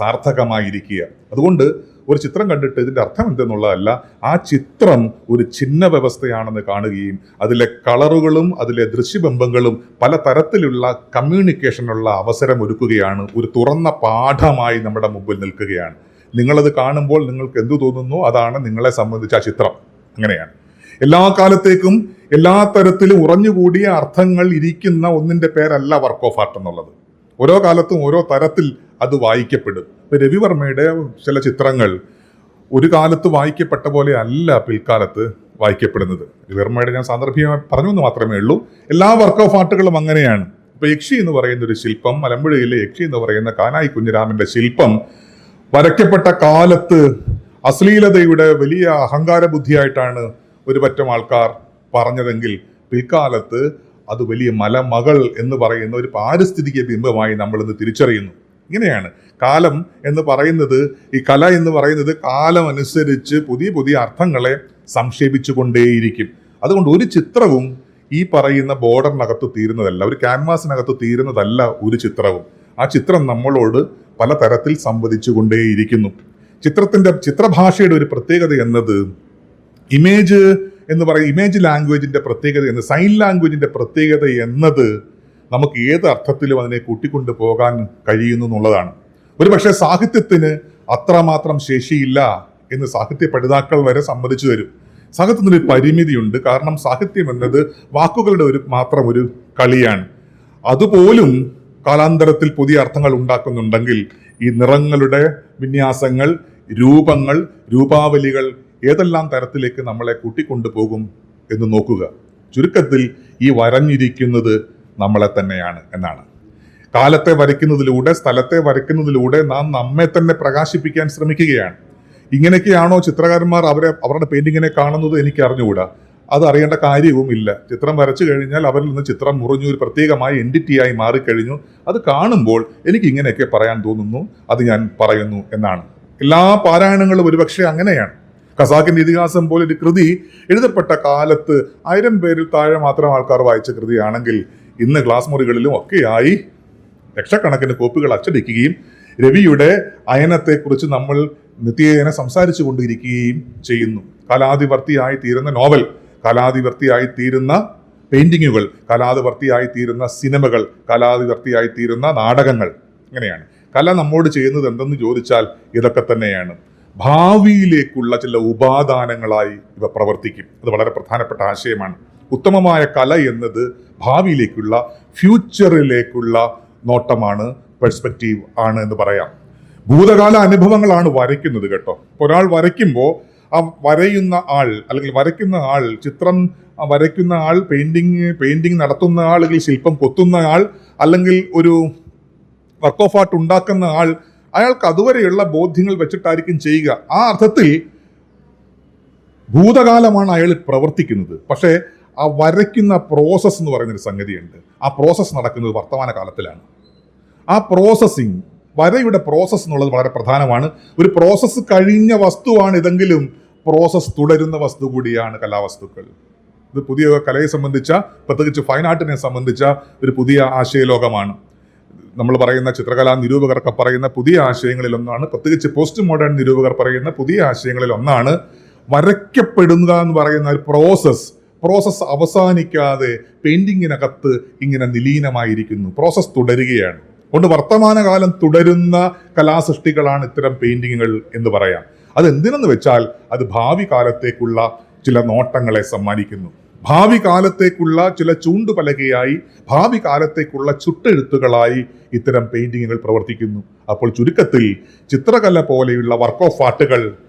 സാർത്ഥകമായിരിക്കുക. അതുകൊണ്ട് ഒരു ചിത്രം കണ്ടിട്ട് ഇതിൻ്റെ അർത്ഥം എന്തെന്നുള്ളതല്ല, ആ ചിത്രം ഒരു ചിഹ്ന വ്യവസ്ഥയാണെന്ന് കാണുകയും അതിലെ കളറുകളും അതിലെ ദൃശ്യബിംബങ്ങളും പല തരത്തിലുള്ള കമ്മ്യൂണിക്കേഷനുള്ള അവസരം ഒരുക്കുകയാണ്. ഒരു തുറന്ന പാഠമായി നമ്മുടെ മുമ്പിൽ നിൽക്കുകയാണ്. നിങ്ങളത് കാണുമ്പോൾ നിങ്ങൾക്ക് എന്തു തോന്നുന്നു, അതാണ് നിങ്ങളെ സംബന്ധിച്ച ആ ചിത്രം. അങ്ങനെയാണ് എല്ലാ കാലത്തേക്കും എല്ലാ തരത്തിലും ഉറഞ്ഞുകൂടിയ അർത്ഥങ്ങൾ ഇരിക്കുന്ന ഒന്നിൻ്റെ പേരല്ല വർക്ക് ഓഫ് ആർട്ട് എന്നുള്ളത്. ഓരോ കാലത്തും ഓരോ തരത്തിൽ അത് വായിക്കപ്പെടും. ഇപ്പൊ രവിവർമ്മയുടെ ചില ചിത്രങ്ങൾ ഒരു കാലത്ത് വായിക്കപ്പെട്ട പോലെ അല്ല പിൽക്കാലത്ത് വായിക്കപ്പെടുന്നത്. രവിവർമ്മയുടെ ഞാൻ സാന്ദർഭികമായി പറഞ്ഞു എന്ന് മാത്രമേ ഉള്ളൂ. എല്ലാ വർക്ക് ഓഫ് ആർട്ടുകളും അങ്ങനെയാണ്. ഇപ്പൊ യക്ഷി എന്ന് പറയുന്ന ഒരു ശില്പം, മലമ്പുഴയിലെ യക്ഷി എന്ന് പറയുന്ന കാനായി കുഞ്ഞിരാമന്റെ ശില്പം വരയ്ക്കപ്പെട്ട കാലത്ത് അശ്ലീലതയുടെ വലിയ അഹങ്കാര ബുദ്ധിയായിട്ടാണ് ഒരു പറ്റം ആൾക്കാർ പറഞ്ഞതെങ്കിൽ പിൽക്കാലത്ത് അത് വലിയ മലമകൾ എന്ന് പറയുന്ന ഒരു പാരിസ്ഥിതിക ബിംബമായി നമ്മൾ ഇന്ന് തിരിച്ചറിയുന്നു. ഇങ്ങനെയാണ് കാലം എന്ന് പറയുന്നത്, ഈ കല എന്ന് പറയുന്നത് കാലം അനുസരിച്ച് പുതിയ പുതിയ അർത്ഥങ്ങളെ സംക്ഷേപിച്ചു കൊണ്ടേയിരിക്കും. അതുകൊണ്ട് ഒരു ചിത്രവും ഈ പറയുന്ന ബോർഡറിനകത്ത് തീരുന്നതല്ല, ഒരു ക്യാൻവാസിനകത്ത് തീരുന്നതല്ല ഒരു ചിത്രവും. ആ ചിത്രം നമ്മളോട് പലതരത്തിൽ സംവദിച്ചു കൊണ്ടേയിരിക്കുന്നു. ചിത്രഭാഷയുടെ ഒരു പ്രത്യേകത എന്നത് ഇമേജ് ലാംഗ്വേജിന്റെ പ്രത്യേകത എന്നത്, സൈൻ ലാംഗ്വേജിന്റെ പ്രത്യേകത എന്നത് നമുക്ക് ഏത് അർത്ഥത്തിലും അതിനെ കൂട്ടിക്കൊണ്ടു പോകാൻ കഴിയുന്നു എന്നുള്ളതാണ്. ഒരുപക്ഷെ സാഹിത്യത്തിന് അത്രമാത്രം ശേഷിയില്ല എന്ന് സാഹിത്യ പഠിതാക്കൾ വരെ സമ്മതിച്ചു തരും. സാഹിത്യത്തിനൊരു പരിമിതിയുണ്ട്. കാരണം സാഹിത്യം എന്നത് വാക്കുകളുടെ മാത്രം ഒരു കളിയാണ്. അതുപോലും കാലാന്തരത്തിൽ പുതിയ അർത്ഥങ്ങൾ ഉണ്ടാക്കുന്നുണ്ടെങ്കിൽ ഈ നിറങ്ങളുടെ വിന്യാസങ്ങൾ, രൂപങ്ങൾ, രൂപാവലികൾ ഏതെല്ലാം തരത്തിലേക്ക് നമ്മളെ കൂട്ടിക്കൊണ്ടുപോകും എന്ന് നോക്കുക. ചുരുക്കത്തിൽ ഈ വരഞ്ഞിരിക്കുന്നത് നമ്മളെ തന്നെയാണ് എന്നാണ്. കാലത്തെ വരയ്ക്കുന്നതിലൂടെ, സ്ഥലത്തെ വരയ്ക്കുന്നതിലൂടെ നാം നമ്മെ തന്നെ പ്രകാശിപ്പിക്കാൻ ശ്രമിക്കുകയാണ്. ഇങ്ങനെയൊക്കെയാണോ ചിത്രകാരന്മാർ അവരുടെ പെയിന്റിങ്ങിനെ കാണുന്നത്? എനിക്ക് അറിഞ്ഞുകൂടാ. അത് അറിയേണ്ട കാര്യവുമില്ല. ചിത്രം വരച്ചു കഴിഞ്ഞാൽ അവരിൽ നിന്ന് ചിത്രം മുറിഞ്ഞു ഒരു പ്രത്യേകമായ എൻറ്റിറ്റിയായി മാറിക്കഴിഞ്ഞു. അത് കാണുമ്പോൾ എനിക്ക് ഇങ്ങനെയൊക്കെ പറയാൻ തോന്നുന്നു, അത് ഞാൻ പറയുന്നു എന്നാണ്. എല്ലാ പാരായണങ്ങളും ഒരുപക്ഷെ അങ്ങനെയാണ്. ഖസാക്കിന്റെ ഇതിഹാസം പോലെ ഒരു കൃതി എഴുതപ്പെട്ട കാലത്ത് 1000 പേരിൽ താഴെ മാത്രം ആൾക്കാർ വായിച്ച കൃതിയാണെങ്കിൽ ഇന്ന് ക്ലാസ് മുറികളിലും ഒക്കെയായി ലക്ഷക്കണക്കിന് കോപ്പികൾ അച്ചടിക്കുകയും രവിയുടെ അയനത്തെക്കുറിച്ച് നമ്മൾ നിത്യേന സംസാരിച്ചു കൊണ്ടിരിക്കുകയും ചെയ്യുന്നു. കാലാതിവർത്തിയായി തീരുന്ന നോവൽ, കാലാതിവർത്തിയായി തീരുന്ന പെയിന്റിങ്ങുകൾ, കാലാതിവർത്തിയായി തീരുന്ന സിനിമകൾ, കാലാതിവർത്തിയായി തീരുന്ന നാടകങ്ങൾ. ഇങ്ങനെയാണ് കല നമ്മോട് ചെയ്യുന്നത് എന്തെന്ന് ചോദിച്ചാൽ ഇതൊക്കെ തന്നെയാണ്. ഭാവിയിലേക്കുള്ള ചില ഉപാദാനങ്ങളായി ഇവ പ്രവർത്തിക്കും. അത് വളരെ പ്രധാനപ്പെട്ട ആശയമാണ്. ഉത്തമമായ കല എന്നത് ഭാവിയിലേക്കുള്ള, ഫ്യൂച്ചറിലേക്കുള്ള നോട്ടമാണ്, പെർസ്പെക്റ്റീവ് ആണ് എന്ന് പറയാം. ഭൂതകാല അനുഭവങ്ങളാണ് വരയ്ക്കുന്നത് കേട്ടോ. ഒരാൾ വരയ്ക്കുമ്പോൾ ആ വരയുന്ന ആൾ, അല്ലെങ്കിൽ വരയ്ക്കുന്ന ആൾ, ചിത്രം വരയ്ക്കുന്ന ആൾ, പെയിന്റിങ് നടത്തുന്ന ആൾ, അല്ലെങ്കിൽ ശില്പം കൊത്തുന്ന ആൾ, അല്ലെങ്കിൽ ഒരു വർക്ക് ഓഫ് ആർട്ട് ഉണ്ടാക്കുന്ന ആൾ, അയാൾക്ക് അതുവരെയുള്ള ബോധ്യങ്ങൾ വെച്ചിട്ടായിരിക്കും ചെയ്യുക. ആ അർത്ഥത്തിൽ ഭൂതകാലമാണ് അയാൾ പ്രവർത്തിക്കുന്നത്. പക്ഷേ ആ വരയ്ക്കുന്ന പ്രോസസ്സ് എന്ന് പറയുന്നൊരു സംഗതിയുണ്ട്. ആ പ്രോസസ്സ് നടക്കുന്നത് വർത്തമാന കാലത്തിലാണ്. ആ പ്രോസസ്സിങ്, വരയുടെ പ്രോസസ്സ് എന്നുള്ളത് വളരെ പ്രധാനമാണ്. ഒരു പ്രോസസ്സ് കഴിഞ്ഞ വസ്തുവാണ് ഇതെങ്കിലും പ്രോസസ്സ് തുടരുന്ന വസ്തു കൂടിയാണ് കലാവസ്തുക്കൾ. ഇത് പുതിയ കലയെ സംബന്ധിച്ച, പ്രത്യേകിച്ച് ഫൈൻ ആർട്ടിനെ സംബന്ധിച്ച ഒരു പുതിയ ആശയലോകമാണ്. നമ്മൾ പറയുന്ന ചിത്രകലാ നിരൂപകർക്ക് പറയുന്ന പുതിയ ആശയങ്ങളിൽ ഒന്നാണ്, പ്രത്യേകിച്ച് പോസ്റ്റ് മോഡേൺ നിരൂപകർ പറയുന്ന പുതിയ ആശയങ്ങളിൽ ഒന്നാണ് വരയ്ക്കപ്പെടുക എന്ന് പറയുന്ന ഒരു പ്രോസസ്സ് അവസാനിക്കാതെ പെയിന്റിങ്ങിനകത്ത് ഇങ്ങനെ നിലീനമായിരിക്കുന്നു. പ്രോസസ്സ് തുടരുകയാണ്. കൊണ്ട് വർത്തമാനകാലം തുടരുന്ന കലാസൃഷ്ടികളാണ് ഇത്തരം പെയിന്റിങ്ങുകൾ എന്ന് പറയാം. അത് എന്തിനെന്ന് വെച്ചാൽ അത് ഭാവി കാലത്തേക്കുള്ള ചില നോട്ടങ്ങളെ സമ്മാനിക്കുന്നു. ഭാവി കാലത്തേക്കുള്ള ചില ചൂണ്ടുപലകയായി, ഭാവി കാലത്തേക്കുള്ള ചുട്ടെഴുത്തുകളായി ഇത്തരം പെയിന്റിങ്ങുകൾ പ്രവർത്തിക്കുന്നു. അപ്പോൾ ചുരുക്കത്തിൽ ചിത്രകല പോലെയുള്ള വർക്ക് ഓഫ് ആർട്ടുകൾ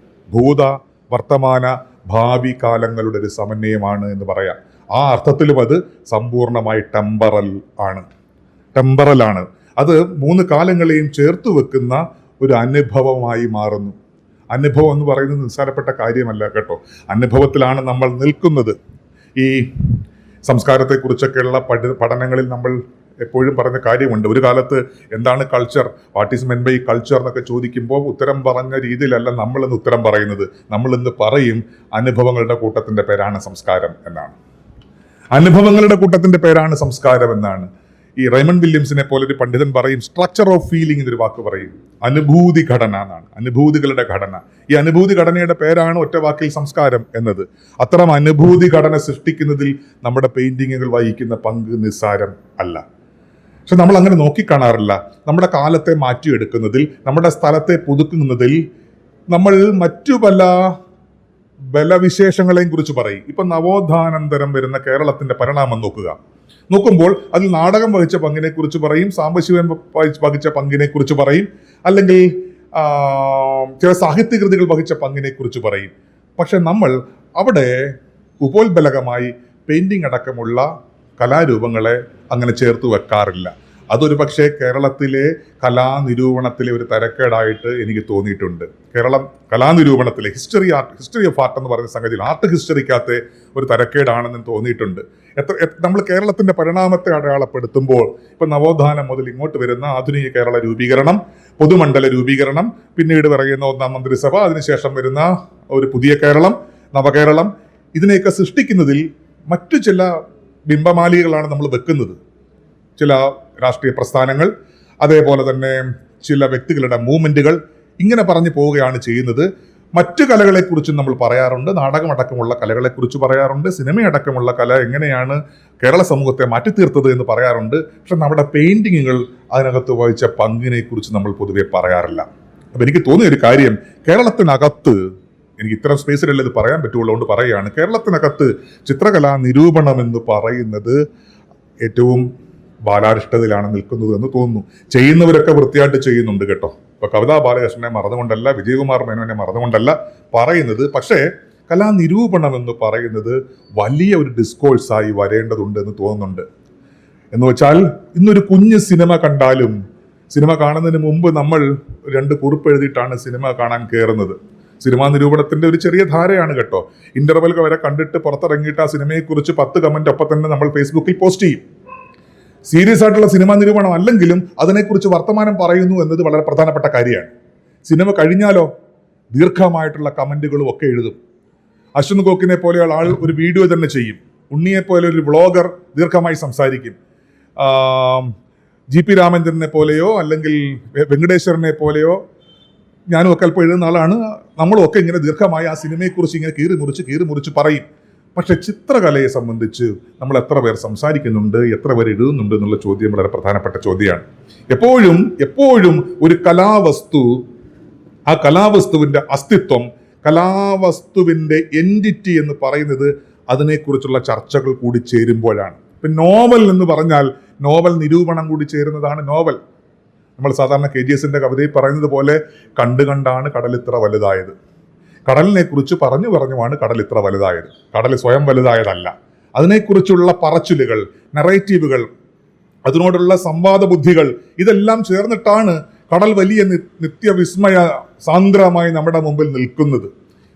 ഭൂത, വർത്തമാന, ഭാവി കാലങ്ങളുടെ ഒരു സമന്വയമാണ് എന്ന് പറയാം. ആ അർത്ഥത്തിലും അത് സമ്പൂർണമായി ടെമ്പറലാണ്. അത് 3 കാലങ്ങളെയും ചേർത്ത് വെക്കുന്ന ഒരു അനുഭവമായി മാറുന്നു. അനുഭവം എന്ന് പറയുന്നത് നിസ്സാരപ്പെട്ട കാര്യമല്ല കേട്ടോ. അനുഭവത്തിലാണ് നമ്മൾ നിൽക്കുന്നത്. ഈ സംസ്കാരത്തെക്കുറിച്ചൊക്കെയുള്ള പഠനങ്ങളിൽ നമ്മൾ എപ്പോഴും പറഞ്ഞ കാര്യമുണ്ട്. ഒരു കാലത്ത് എന്താണ് culture, what is meant by culture എന്നൊക്കെ ചോദിക്കുമ്പോൾ ഉത്തരം പറഞ്ഞ രീതിയിലല്ല നമ്മളിന്ന് ഉത്തരം പറയുന്നത്. നമ്മളിന്ന് പറയും അനുഭവങ്ങളുടെ കൂട്ടത്തിന്റെ പേരാണ് സംസ്കാരം എന്നാണ്. അനുഭവങ്ങളുടെ കൂട്ടത്തിന്റെ പേരാണ് സംസ്കാരം എന്നാണ്. ഈ റൈമണ്ട് വില്യംസിനെ പോലെ ഒരു പണ്ഡിതൻ പറയും, സ്ട്രക്ചർ ഓഫ് ഫീലിംഗ് എന്നൊരു വാക്ക് പറയും. അനുഭൂതി ഘടന എന്നാണ്, അനുഭൂതികളുടെ ഘടന. ഈ അനുഭൂതി ഘടനയുടെ പേരാണ് ഒറ്റ വാക്കിൽ സംസ്കാരം എന്നത്. അത്തരം അനുഭൂതി ഘടന സൃഷ്ടിക്കുന്നതിൽ നമ്മുടെ പെയിന്റിങ്ങുകൾ വഹിക്കുന്ന പങ്ക് നിസ്സാരം അല്ല. പക്ഷെ നമ്മൾ അങ്ങനെ നോക്കിക്കാണാറില്ല. നമ്മുടെ കാലത്തെ മാറ്റിയെടുക്കുന്നതിൽ, നമ്മുടെ സ്ഥലത്തെ പുതുക്കുന്നതിൽ നമ്മൾ മറ്റു പല ബലവിശേഷങ്ങളെയും കുറിച്ച് പറയും. ഇപ്പൊ നവോത്ഥാനാനന്തരം വരുന്ന കേരളത്തിന്റെ പരിണാമം നോക്കുമ്പോൾ അതിൽ നാടകം വഹിച്ച പങ്കിനെ കുറിച്ച് പറയും, സാംബശിവൻ വഹിച്ച പങ്കിനെ കുറിച്ച് പറയും, അല്ലെങ്കിൽ ചില സാഹിത്യകൃതികൾ വഹിച്ച പങ്കിനെ കുറിച്ച് പറയും. പക്ഷെ നമ്മൾ അവിടെ ഉപോത്ബലകമായി പെയിന്റിംഗ് അടക്കമുള്ള കലാരൂപങ്ങളെ അങ്ങനെ ചേർത്ത് വെക്കാറില്ല. അതൊരു പക്ഷേ കേരളത്തിലെ കലാനിരൂപണത്തിലെ ഒരു തരക്കേടായിട്ട് എനിക്ക് തോന്നിയിട്ടുണ്ട്. കേരളം കലാനിരൂപണത്തിലെ ഹിസ്റ്ററി ഓഫ് ആർട്ട് എന്ന് പറയുന്ന സംഗതിയിൽ ആർട്ട് ഹിസ്റ്ററിക്കകത്തെ ഒരു തരക്കേടാണെന്ന് തോന്നിയിട്ടുണ്ട്. നമ്മൾ കേരളത്തിന്റെ പരിണാമത്തെ അടയാളപ്പെടുത്തുമ്പോൾ ഇപ്പം നവോത്ഥാനം മുതൽ ഇങ്ങോട്ട് വരുന്ന ആധുനിക കേരള രൂപീകരണം, പൊതുമണ്ഡല രൂപീകരണം, പിന്നീട് പറയുന്ന ഒന്നാം മന്ത്രിസഭ, അതിനുശേഷം വരുന്ന ഒരു പുതിയ കേരളം, നവകേരളം, ഇതിനെയൊക്കെ സൃഷ്ടിക്കുന്നതിൽ മറ്റു ചില ബിംബമാലികകളാണ് നമ്മൾ വെക്കുന്നത്. ചില രാഷ്ട്രീയ പ്രസ്ഥാനങ്ങൾ, അതേപോലെ തന്നെ ചില വ്യക്തികളുടെ മൂവ്മെന്റുകൾ, ഇങ്ങനെ പറഞ്ഞു പോവുകയാണ് ചെയ്യുന്നത്. മറ്റു കലകളെക്കുറിച്ചും നമ്മൾ പറയാറുണ്ട്, നാടകമടക്കമുള്ള കലകളെക്കുറിച്ച് പറയാറുണ്ട്, സിനിമയടക്കമുള്ള കല എങ്ങനെയാണ് കേരള സമൂഹത്തെ മാറ്റിത്തീർത്തത് എന്ന് പറയാറുണ്ട്. പക്ഷെ നമ്മുടെ പെയിന്റിങ്ങുകൾ അതിനകത്ത് വഹിച്ച പങ്കിനെ കുറിച്ച് നമ്മൾ പൊതുവെ പറയാറില്ല. അപ്പം എനിക്ക് തോന്നിയ ഒരു കാര്യം, കേരളത്തിനകത്ത്, എനിക്ക് ഇത്തരം സ്പേസിലല്ലേ ഇത് പറയാൻ പറ്റുള്ളൂ, കൊണ്ട് പറയുകയാണ്, കേരളത്തിനകത്ത് ചിത്രകലാ നിരൂപണം എന്ന് പറയുന്നത് ഏറ്റവും ബാലാരിഷ്ടതയിലാണ് നിൽക്കുന്നത് എന്ന് തോന്നുന്നു. ചെയ്യുന്നവരൊക്കെ വൃത്തിയായിട്ട് ചെയ്യുന്നുണ്ട് കേട്ടോ. ഇപ്പൊ കവിതാ ബാലകൃഷ്ണനെ മറന്നുകൊണ്ടല്ല, വിജയകുമാർ മേനോനെ മറന്നുകൊണ്ടല്ല പറയുന്നത്. പക്ഷേ കലാനിരൂപണം എന്ന് പറയുന്നത് വലിയ ഒരു ഡിസ്കോഴ്സായി വരേണ്ടതുണ്ട് എന്ന് തോന്നുന്നുണ്ട്. എന്ന് വെച്ചാൽ ഇന്നൊരു കുഞ്ഞ് സിനിമ കണ്ടാലും, സിനിമ കാണുന്നതിന് മുമ്പ് നമ്മൾ 2 കുറിപ്പ് എഴുതിയിട്ടാണ് സിനിമ കാണാൻ കയറുന്നത്. സിനിമാ നിരൂപണത്തിന്റെ ഒരു ചെറിയ ധാരയാണ് കേട്ടോ. ഇന്റർവെൽ വരെ കണ്ടിട്ട് പുറത്തിറങ്ങിയിട്ട് ആ സിനിമയെക്കുറിച്ച് 10 കമന്റ് ഒപ്പം തന്നെ നമ്മൾ ഫേസ്ബുക്കിൽ പോസ്റ്റ് ചെയ്യും. സീരിയസ് ആയിട്ടുള്ള സിനിമാ നിരൂപണം അല്ലെങ്കിലും അതിനെക്കുറിച്ച് വർത്തമാനം പറയുന്നു എന്നത് വളരെ പ്രധാനപ്പെട്ട കാര്യമാണ്. സിനിമ കഴിഞ്ഞാലോ ദീർഘമായിട്ടുള്ള കമന്റുകളും ഒക്കെ എഴുതും. അശ്വന്ത് ഗോക്കിനെ പോലെയുള്ള ആൾ ഒരു വീഡിയോ തന്നെ ചെയ്യും. ഉണ്ണിയെ പോലെ ഒരു വ്ളോഗർ ദീർഘമായി സംസാരിക്കും. GP രാമചന്ദ്രനെ പോലെയോ അല്ലെങ്കിൽ വെങ്കടേശ്വരനെ പോലെയോ ഞാനും ഒക്കെ അല്പം എഴുതുന്ന ആളാണ്. നമ്മളും ഒക്കെ ഇങ്ങനെ ദീർഘമായി ആ സിനിമയെക്കുറിച്ച് ഇങ്ങനെ കീറി മുറിച്ച് പറയും. പക്ഷെ ചിത്രകലയെ സംബന്ധിച്ച് നമ്മൾ എത്ര പേർ സംസാരിക്കുന്നുണ്ട്, എത്ര പേർ എഴുതുന്നുണ്ട് എന്നുള്ള ചോദ്യം വളരെ പ്രധാനപ്പെട്ട ചോദ്യമാണ്. എപ്പോഴും ഒരു കലാവസ്തു, ആ കലാവസ്തുവിന്റെ അസ്തിത്വം, കലാവസ്തുവിന്റെ എൻറ്റിറ്റി എന്ന് പറയുന്നത് അതിനെക്കുറിച്ചുള്ള ചർച്ചകൾ കൂടി ചേരുമ്പോഴാണ്. ഇപ്പം നോവൽ എന്ന് പറഞ്ഞാൽ നോവൽ നിരൂപണം കൂടി ചേരുന്നതാണ് നോവൽ. നമ്മൾ സാധാരണ KGSന്റെ കവിതയിൽ പറയുന്നത് പോലെ കണ്ടാണ് കടൽ ഇത്ര വലുതായത്. കടലിനെ കുറിച്ച് പറഞ്ഞുമാണ് കടൽ ഇത്ര വലുതായത്. കടൽ സ്വയം വലുതായതല്ല. അതിനെക്കുറിച്ചുള്ള പറച്ചിലുകൾ, നറേറ്റീവുകൾ, അതിനോടുള്ള സംവാദ ബുദ്ധികൾ, ഇതെല്ലാം ചേർന്നിട്ടാണ് കടൽ വലിയ നിത്യവിസ്മയ സാന്ദ്രമായി നമ്മുടെ മുമ്പിൽ നിൽക്കുന്നത്.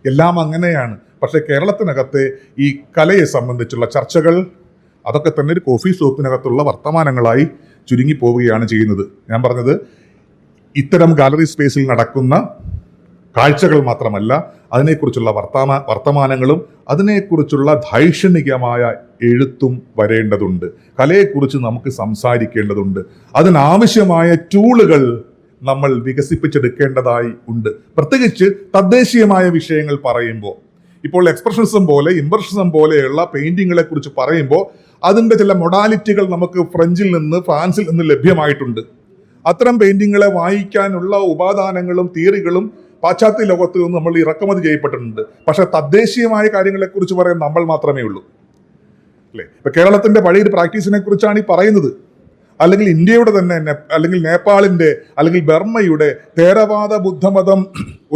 എല്ലാം അങ്ങനെയാണ്. പക്ഷെ കേരളത്തിനകത്തെ ഈ കലയെ സംബന്ധിച്ചുള്ള ചർച്ചകൾ അതൊക്കെ തന്നെ ഒരു കോഫി ഷോപ്പിനകത്തുള്ള വർത്തമാനങ്ങളായി ചുരുങ്ങിപ്പോവുകയാണ് ചെയ്യുന്നത്. ഞാൻ പറഞ്ഞത് ഇത്തരം ഗാലറി സ്പേസിൽ നടക്കുന്ന കാഴ്ചകൾ മാത്രമല്ല, അതിനെക്കുറിച്ചുള്ള വർത്തമാനങ്ങളും അതിനെക്കുറിച്ചുള്ള ദൈക്ഷണികമായ എഴുത്തും വരേണ്ടതുണ്ട്. കലയെക്കുറിച്ച് നമുക്ക് സംസാരിക്കേണ്ടതുണ്ട്. അതിനാവശ്യമായ ടൂളുകൾ നമ്മൾ വികസിപ്പിച്ചെടുക്കേണ്ടതായി ഉണ്ട്. പ്രത്യേകിച്ച് തദ്ദേശീയമായ വിഷയങ്ങൾ പറയുമ്പോൾ, ഇപ്പോൾ എക്സ്പ്രഷനിസം പോലെ ഇംപ്രഷനിസം പോലെയുള്ള പെയിന്റിങ്ങുകളെ കുറിച്ച് പറയുമ്പോൾ അതിൻ്റെ ചില മൊഡാലിറ്റികൾ നമുക്ക് ഫ്രഞ്ചിൽ നിന്ന് ഫ്രാൻസിൽ നിന്ന് ലഭ്യമായിട്ടുണ്ട്. അത്തരം പെയിന്റിങ്ങുകളെ വായിക്കാനുള്ള ഉപാദാനങ്ങളും തിയറികളും പാശ്ചാത്യ ലോകത്ത് നിന്ന് നമ്മൾ ഇറക്കുമതി ചെയ്യപ്പെട്ടിട്ടുണ്ട്. പക്ഷെ തദ്ദേശീയമായ കാര്യങ്ങളെക്കുറിച്ച് പറയാൻ നമ്മൾ മാത്രമേ ഉള്ളൂ, അല്ലേ? ഇപ്പൊ കേരളത്തിന്റെ പഴയൊരു പ്രാക്ടീസിനെ കുറിച്ചാണ് ഈ പറയുന്നത്. അല്ലെങ്കിൽ ഇന്ത്യയുടെ തന്നെ, അല്ലെങ്കിൽ നേപ്പാളിന്റെ, അല്ലെങ്കിൽ ബർമ്മയുടെ തേരവാദ ബുദ്ധമതം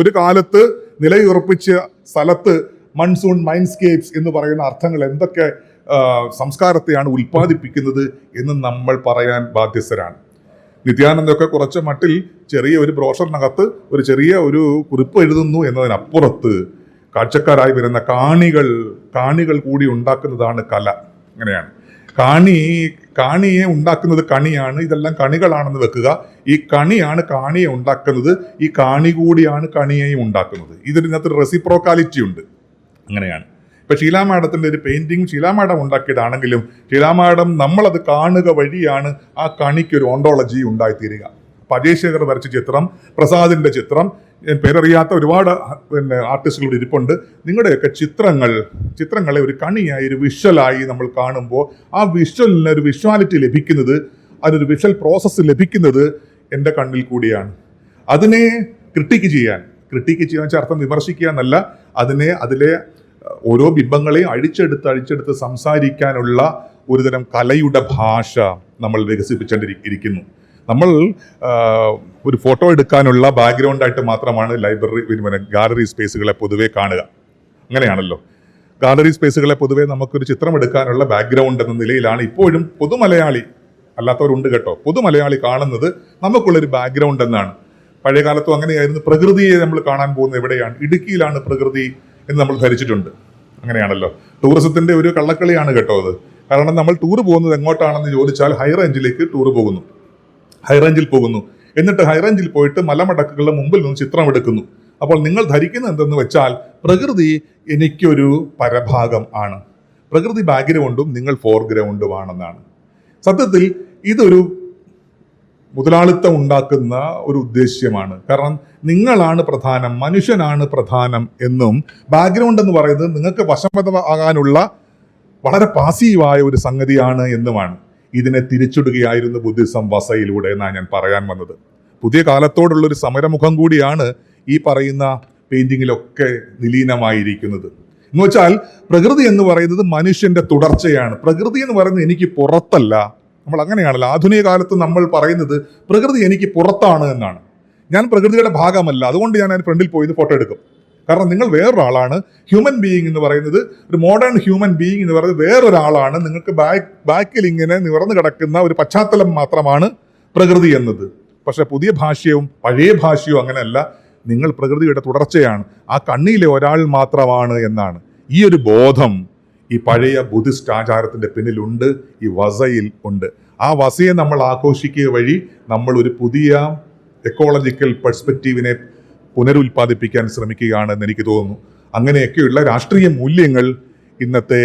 ഒരു കാലത്ത് നിലയുറപ്പിച്ച സ്ഥലത്ത് മൺസൂൺ മൈൻഡ്സ്കേപ്സ് എന്ന് പറയുന്ന അർത്ഥങ്ങൾ എന്തൊക്കെ സംസ്കാരത്തെയാണ് ഉൽപ്പാദിപ്പിക്കുന്നത് എന്ന് നമ്മൾ പറയാൻ ബാധ്യസ്ഥരാണ്. നിത്യാനന്ദൊക്കെ കുറച്ച് മട്ടിൽ ചെറിയ ഒരു ബ്രോഷറിനകത്ത് ഒരു ചെറിയ ഒരു കുറിപ്പ് എഴുതുന്നു എന്നതിനപ്പുറത്ത് കാഴ്ചക്കാരായി വരുന്ന കാണികൾ കൂടി ഉണ്ടാക്കുന്നതാണ് കല. അങ്ങനെയാണ്. കാണിയെ ഉണ്ടാക്കുന്നത് കണിയാണ്. ഇതെല്ലാം കണികളാണെന്ന് വെക്കുക. ഈ കണിയാണ് കാണിയെ ഉണ്ടാക്കുന്നത്. ഈ കാണി കൂടിയാണ് കണിയെയും ഉണ്ടാക്കുന്നത്. ഇതിനകത്ത് റെസിപ്രോക്കാലിറ്റി ഉണ്ട്. അങ്ങനെയാണ്. ഇപ്പൊ ഷീലാ മാഡത്തിന്റെ ഒരു പെയിന്റിങ് ഷീലാ മാഡം ഉണ്ടാക്കിയതാണെങ്കിലും ഷീലാ മാഡം നമ്മളത് കാണുക വഴിയാണ് ആ കണിക്ക് ഒരു ഓണ്ടോളജി ഉണ്ടായിത്തീരുക. അപ്പൊ അജയ് ശേഖർ വരച്ച ചിത്രം, പ്രസാദിന്റെ ചിത്രം, പേരറിയാത്ത ഒരുപാട് ആർട്ടിസ്റ്റുകൾ ഇരിപ്പുണ്ട്. നിങ്ങളുടെയൊക്കെ ചിത്രങ്ങളെ ഒരു കണിയായി, ഒരു വിഷ്വലായി നമ്മൾ കാണുമ്പോൾ ആ വിഷ്വലിന് ഒരു വിഷ്വാലിറ്റി ലഭിക്കുന്നത്, അതിനൊരു വിഷ്വൽ പ്രോസസ്സ് ലഭിക്കുന്നത് എൻ്റെ കണ്ണിൽ കൂടിയാണ്. അതിനെ ക്രിട്ടിക്ക് ചെയ്യാൻ അർത്ഥം വിമർശിക്കുക എന്നല്ല, അതിലെ ഓരോ ബിംബങ്ങളെയും അഴിച്ചെടുത്ത് സംസാരിക്കാനുള്ള ഒരുതരം കലയുടെ ഭാഷ നമ്മൾ വികസിപ്പിച്ചുകൊണ്ടിരിക്കുന്നു. നമ്മൾ ഒരു ഫോട്ടോ എടുക്കാനുള്ള ബാക്ക്ഗ്രൗണ്ടായിട്ട് മാത്രമാണ് ഗാലറി സ്പേസുകളെ പൊതുവെ കാണുക. അങ്ങനെയാണല്ലോ. ഗാലറി സ്പേസുകളെ പൊതുവെ നമുക്കൊരു ചിത്രം എടുക്കാനുള്ള ബാക്ക്ഗ്രൗണ്ട് എന്ന നിലയിലാണ് ഇപ്പോഴും പൊതുമലയാളി അല്ലാത്തവരുണ്ട് കേട്ടോ. പൊതു മലയാളി കാണുന്നത് നമുക്കുള്ളൊരു ബാക്ക്ഗ്രൗണ്ട് എന്നാണ്. പഴയ കാലത്തും അങ്ങനെയായിരുന്നു. പ്രകൃതിയെ നമ്മൾ കാണാൻ പോകുന്നത് എവിടെയാണ്? ഇടുക്കിയിലാണ് പ്രകൃതി എന്ന് നമ്മൾ ധരിച്ചിട്ടുണ്ട്. അങ്ങനെയാണല്ലോ. ടൂറിസത്തിന്റെ ഒരു കള്ളക്കളിയാണ് കേട്ടോ അത്. കാരണം നമ്മൾ ടൂർ പോകുന്നത് എങ്ങോട്ടാണെന്ന് ചോദിച്ചാൽ ഹൈറേഞ്ചിലേക്ക് ടൂർ പോകുന്നു, ഹൈറേഞ്ചിൽ പോകുന്നു. എന്നിട്ട് ഹൈറേഞ്ചിൽ പോയിട്ട് മലമടക്കുകളുടെ മുമ്പിൽ നിന്ന് ചിത്രം എടുക്കുന്നു. അപ്പോൾ നിങ്ങൾ ധരിക്കുന്നത് എന്തെന്ന് വെച്ചാൽ പ്രകൃതി എനിക്കൊരു പരഭാഗം ആണ്, പ്രകൃതി ബാക്ക്ഗ്രൗണ്ടും നിങ്ങൾ ഫോർഗ്രൗണ്ടുമാണെന്നാണ്. സത്യത്തിൽ ഇതൊരു മുതലാളിത്തം ഉണ്ടാക്കുന്ന ഒരു ഉദ്ദേശ്യമാണ്. കാരണം നിങ്ങളാണ് പ്രധാനം, മനുഷ്യനാണ് പ്രധാനം എന്നും ബാക്ക്ഗ്രൗണ്ട് എന്ന് പറയുന്നത് നിങ്ങൾക്ക് വശംവദ ആകാനുള്ള വളരെ പാസീവായ ഒരു സംഗതിയാണ് എന്നുമാണ്. ഇതിനെ തിരിച്ചിടുകയായിരുന്നു ബുദ്ധിസം വസയിലൂടെ എന്നാണ് ഞാൻ പറയാൻ വന്നത്. പുതിയ കാലത്തോടുള്ളൊരു സമരമുഖം കൂടിയാണ് ഈ പറയുന്ന പെയിന്റിങ്ങിലൊക്കെ നിലീനമായിരിക്കുന്നത്. എന്ന് വെച്ചാൽ പ്രകൃതി എന്ന് പറയുന്നത് മനുഷ്യന്റെ തുടർച്ചയാണ്. പ്രകൃതി എന്ന് പറയുന്നത് എനിക്ക് പുറത്തല്ല. നമ്മൾ അങ്ങനെയാണല്ലോ ആധുനിക കാലത്ത് നമ്മൾ പറയുന്നത് പ്രകൃതി എനിക്ക് പുറത്താണ് എന്നാണ്. ഞാൻ പ്രകൃതിയുടെ ഭാഗമല്ല, അതുകൊണ്ട് ഞാൻ അതിന് ഫ്രണ്ടിൽ പോയി ഫോട്ടോ എടുക്കും. കാരണം നിങ്ങൾ വേറൊരാളാണ്. ഹ്യൂമൻ ബീയിങ് എന്ന് പറയുന്നത്, ഒരു മോഡേൺ ഹ്യൂമൻ ബീയിങ് എന്ന് പറയുന്നത് വേറൊരാളാണ്. നിങ്ങൾക്ക് ബാക്കിൽ ഇങ്ങനെ നിവർന്നു കിടക്കുന്ന ഒരു പശ്ചാത്തലം മാത്രമാണ് പ്രകൃതി എന്നത്. പക്ഷെ പുതിയ ഭാഷ്യവും പഴയ ഭാഷ്യവും അങ്ങനെയല്ല. നിങ്ങൾ പ്രകൃതിയുടെ തുടർച്ചയാണ്, ആ കണ്ണിയിലെ ഒരാൾ മാത്രമാണ് എന്നാണ്. ഈ ഒരു ബോധം ഈ പഴയ ബുദ്ധിസ്റ്റ് ആചാരത്തിന്റെ പിന്നിലുണ്ട്, ഈ വസയിൽ ഉണ്ട്. ആ വസയെ നമ്മൾ ആഘോഷിക്കുക വഴി നമ്മൾ ഒരു പുതിയ എക്കോളജിക്കൽ പെർസ്പെക്റ്റീവിനെ പുനരുൽപ്പാദിപ്പിക്കാൻ ശ്രമിക്കുകയാണെന്ന് എനിക്ക് തോന്നുന്നു. അങ്ങനെയൊക്കെയുള്ള രാഷ്ട്രീയ മൂല്യങ്ങൾ ഇന്നത്തെ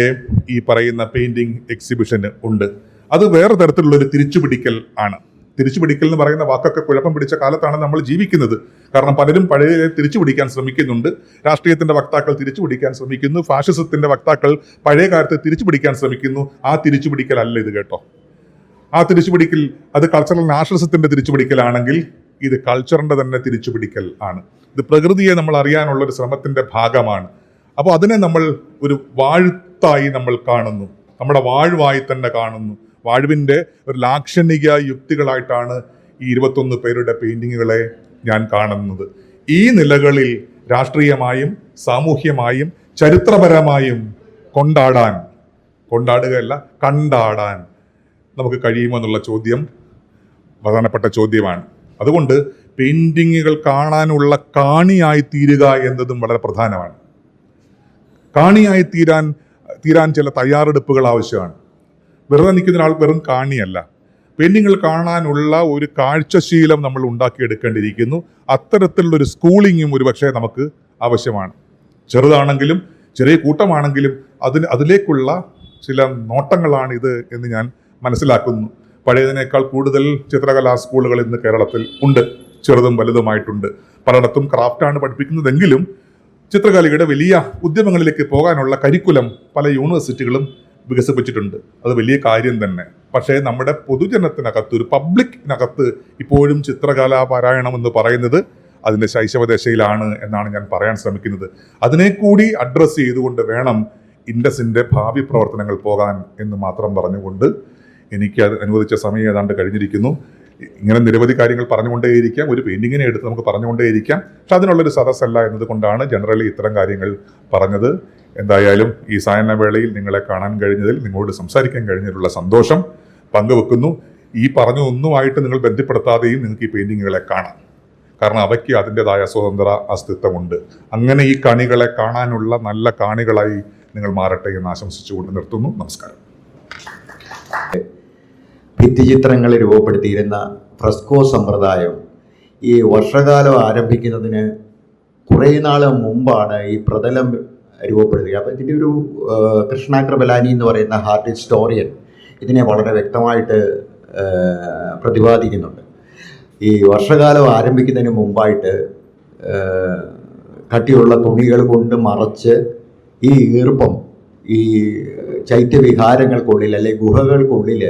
ഈ പറയുന്ന പെയിന്റിംഗ് എക്സിബിഷന് ഉണ്ട്. അത് വേറെ തരത്തിലുള്ള ഒരു തിരിച്ചുപിടിക്കൽ ആണ്. തിരിച്ചുപിടിക്കൽ എന്ന് പറയുന്ന വാക്കൊക്കെ കുഴപ്പം പിടിച്ച കാലത്താണ് നമ്മൾ ജീവിക്കുന്നത്. കാരണം പലരും പഴയ തിരിച്ചുപിടിക്കാൻ ശ്രമിക്കുന്നുണ്ട്. രാഷ്ട്രീയത്തിന്റെ വക്താക്കൾ തിരിച്ചുപിടിക്കാൻ ശ്രമിക്കുന്നു, ഫാഷിസത്തിന്റെ വക്താക്കൾ പഴയ കാലത്ത് തിരിച്ചുപിടിക്കാൻ ശ്രമിക്കുന്നു. ആ തിരിച്ചുപിടിക്കൽ അല്ല ഇത് കേട്ടോ. ആ തിരിച്ചുപിടിക്കൽ അത് കൾച്ചറൽ നാഷണലിസത്തിന്റെ തിരിച്ചുപിടിക്കലാണെങ്കിൽ ഇത് കൾച്ചറിന്റെ തന്നെ തിരിച്ചുപിടിക്കൽ ആണ്. ഇത് പ്രകൃതിയെ നമ്മൾ അറിയാനുള്ള ഒരു ശ്രമത്തിന്റെ ഭാഗമാണ്. അപ്പോൾ അതിനെ നമ്മൾ ഒരു വാഴ്ത്തായി നമ്മൾ കാണുന്നു, നമ്മുടെ വാഴ്വായി തന്നെ കാണുന്നു. വാഴ്വിൻ്റെ ഒരു ലാക്ഷണിക യുക്തികളായിട്ടാണ് ഈ 21 പേരുടെ പെയിന്റിങ്ങുകളെ ഞാൻ കാണുന്നത്. ഈ നിലകളിൽ രാഷ്ട്രീയമായും സാമൂഹ്യമായും ചരിത്രപരമായും കൊണ്ടാടുകയല്ല കണ്ടാടാൻ നമുക്ക് കഴിയുമെന്നുള്ള ചോദ്യം പ്രധാനപ്പെട്ട ചോദ്യമാണ്. അതുകൊണ്ട് പെയിന്റിങ്ങുകൾ കാണാനുള്ള കാണിയായി തീരുക എന്നതും വളരെ പ്രധാനമാണ്. കാണിയായി തീരാൻ ചില തയ്യാറെടുപ്പുകൾ ആവശ്യമാണ്. വെറുതെ നിൽക്കുന്ന ഒരാൾ വെറും കാണിയല്ല. പെയിന്റിങ്ങുകൾ കാണാനുള്ള ഒരു കാഴ്ചശീലം നമ്മൾ ഉണ്ടാക്കിയെടുക്കേണ്ടിയിരിക്കുന്നു. അത്തരത്തിലുള്ളൊരു സ്കൂളിങ്ങും ഒരുപക്ഷെ നമുക്ക് ആവശ്യമാണ്. ചെറുതാണെങ്കിലും ചെറിയ കൂട്ടമാണെങ്കിലും അതിലേക്കുള്ള ചില നോട്ടങ്ങളാണിത് എന്ന് ഞാൻ മനസ്സിലാക്കുന്നു. പഴയതിനേക്കാൾ കൂടുതൽ ചിത്രകലാ സ്കൂളുകൾ ഇന്ന് കേരളത്തിൽ ഉണ്ട്, ചെറുതും വലുതുമായിട്ടുണ്ട്. പലയിടത്തും ക്രാഫ്റ്റാണ് പഠിപ്പിക്കുന്നതെങ്കിലും ചിത്രകലയുടെ വലിയ ഉദ്യമങ്ങളിലേക്ക് പോകാനുള്ള കരിക്കുലം പല യൂണിവേഴ്സിറ്റികളും വികസിപ്പിച്ചിട്ടുണ്ട്. അത് വലിയ കാര്യം തന്നെ. പക്ഷേ നമ്മുടെ പൊതുജനത്തിനകത്ത്, ഒരു പബ്ലിക്കിനകത്ത് ഇപ്പോഴും ചിത്രകലാ പാരായണം എന്ന് പറയുന്നത് അതിൻ്റെ ശൈശവദശയിലാണ് എന്നാണ് ഞാൻ പറയാൻ ശ്രമിക്കുന്നത്. അതിനെ കൂടി അഡ്രസ്സ് ചെയ്തുകൊണ്ട് വേണം ഇൻഡസിൻ്റെ ഭാവി പ്രവർത്തനങ്ങൾ പോകാൻ എന്ന് മാത്രം പറഞ്ഞുകൊണ്ട് എനിക്ക് അനുവദിച്ച സമയം ഏതാണ്ട് കഴിഞ്ഞിരിക്കുന്നു. ഇങ്ങനെ നിരവധി കാര്യങ്ങൾ പറഞ്ഞുകൊണ്ടേയിരിക്കാം, ഒരു പെയിന്റിങ്ങിനെ എടുത്ത് നമുക്ക് പറഞ്ഞുകൊണ്ടേയിരിക്കാം. പക്ഷെ അതിനുള്ളൊരു സദസ്സല്ല എന്നതുകൊണ്ടാണ് ജനറലി ഇത്തരം കാര്യങ്ങൾ പറഞ്ഞത്. എന്തായാലും ഈ സായനവേളയിൽ നിങ്ങളെ കാണാൻ കഴിഞ്ഞതിൽ, നിങ്ങളോട് സംസാരിക്കാൻ കഴിഞ്ഞതിലുള്ള സന്തോഷം പങ്കുവെക്കുന്നു. ഈ പറഞ്ഞൊന്നുമായിട്ട് നിങ്ങൾ ബന്ധപ്പെടുത്താതെയും നിങ്ങൾക്ക് ഈ പെയിന്റിങ്ങുകളെ കാണാം. കാരണം അവയ്ക്ക് അതിൻ്റെതായ സ്വതന്ത്ര അസ്തിത്വമുണ്ട്. അങ്ങനെ ഈ കാണികളെ കാണാനുള്ള നല്ല കാണികളായി നിങ്ങൾ മാറട്ടെ എന്ന് ആശംസിച്ചുകൊണ്ട് നിർത്തുന്നു. നമസ്കാരം. ഭിത്തിചിത്രങ്ങൾ രൂപപ്പെടുത്തിയിരുന്ന ഫ്രെസ്കോ സമ്പ്രദായം ഈ വർഷകാലം ആരംഭിക്കുന്നതിന് കുറേ നാൾ മുമ്പാണ് ഈ പ്രതലം രൂപപ്പെടുത്തുക. അപ്പോൾ ഇതിൻ്റെ ഒരു കൃഷ്ണ കൃപലാനി എന്ന് പറയുന്ന ഹാർട്ട് ഹിസ്റ്റോറിയൻ ഇതിനെ വളരെ വ്യക്തമായിട്ട് പ്രതിപാദിക്കുന്നുണ്ട്. ഈ വർഷകാലം ആരംഭിക്കുന്നതിന് മുമ്പായിട്ട് കട്ടിയുള്ള തുണികൾ കൊണ്ട് മറച്ച് ഈ ഈർപ്പം ഈ ചൈത്യവിഹാരങ്ങൾക്കുള്ളിൽ അല്ലെങ്കിൽ ഗുഹകൾക്കുള്ളിൽ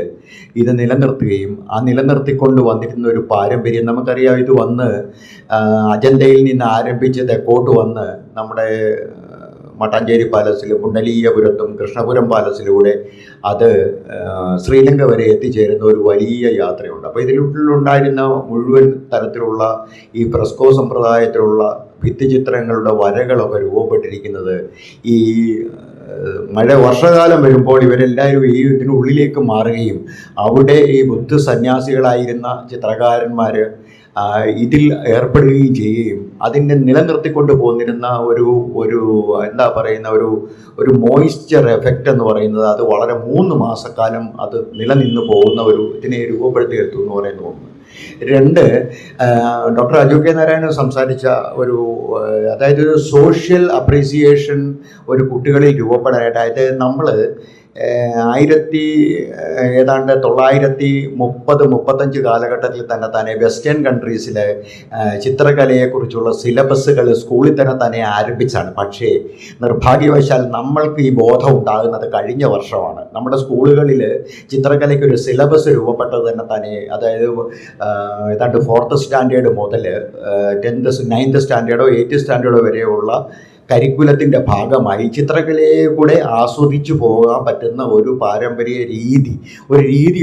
ഇത് നിലനിർത്തുകയും ആ നിലനിർത്തിക്കൊണ്ട് വന്നിരുന്ന ഒരു പാരമ്പര്യം നമുക്കറിയാം. ഇത് വന്ന് അജന്തയിൽ നിന്ന് ആരംഭിച്ച് തെക്കോട്ട് വന്ന് നമ്മുടെ മട്ടാഞ്ചേരി പാലസിലും കുണ്ടലീയപുരത്തും കൃഷ്ണപുരം പാലസിലൂടെ അത് ശ്രീലങ്ക വരെ എത്തിച്ചേരുന്ന ഒരു വലിയ യാത്രയുണ്ട്. അപ്പോൾ ഇതിലുണ്ടായിരുന്ന മുഴുവൻ തരത്തിലുള്ള ഈ ഫ്രെസ്കോ സമ്പ്രദായത്തിലുള്ള ഭിത്തിചിത്രങ്ങളുടെ വരകളൊക്കെ രൂപപ്പെട്ടിരിക്കുന്നത് ഈ വർഷകാലം വരുമ്പോൾ ഇവരെല്ലാവരും ഈ ഇതിനുള്ളിലേക്ക് മാറുകയും അവിടെ ഈ ബുദ്ധ സന്യാസികളായിരുന്ന ചിത്രകാരന്മാർ ഇതിൽ ഏർപ്പെടുകയും ചെയ്യുകയും അതിനെ നിലനിർത്തിക്കൊണ്ട് പോന്നിരുന്ന ഒരു എന്താ പറയുന്ന ഒരു മോയ്സ്ചർ എഫക്റ്റ് എന്ന് പറയുന്നത് അത് വളരെ 3 മാസക്കാലം അത് നിലനിന്ന് പോകുന്ന ഒരു ഇതിനെ രൂപപ്പെടുത്തിയെടുത്തു എന്ന് പറയുന്ന ഒന്ന്. 2, ഡോക്ടർ അജു കെ നാരായണൻ സംസാരിച്ച അതായത് ഒരു സോഷ്യൽ അപ്രീസിയേഷൻ ഒരു കുട്ടികളിൽ രൂപപ്പെടാനായിട്ട്, അതായത് നമ്മൾ ഏതാണ്ട് 930-35 കാലഘട്ടത്തിൽ തന്നെ വെസ്റ്റേൺ കൺട്രീസിലെ ചിത്രകലയെക്കുറിച്ചുള്ള സിലബസുകൾ സ്കൂളിൽ തന്നെ ആരംഭിച്ചാണ്. പക്ഷേ നിർഭാഗ്യവശാൽ നമ്മൾക്ക് ഈ ബോധം ഉണ്ടാകുന്നത് കഴിഞ്ഞ വർഷമാണ്. നമ്മുടെ സ്കൂളുകളിൽ ചിത്രകലയ്ക്ക് ഒരു സിലബസ് രൂപപ്പെട്ടത് തന്നെ അതായത് ഏതാണ്ട് 4th സ്റ്റാൻഡേർഡ് മുതൽ 9th സ്റ്റാൻഡേർഡോ 8th സ്റ്റാൻഡേർഡോ വരെയുള്ള കരിക്കുലത്തിൻ്റെ ഭാഗമായി ചിത്രകലയെ കൂടെ ആസ്വദിച്ചു പോകാൻ പറ്റുന്ന ഒരു പാരമ്പര്യ രീതി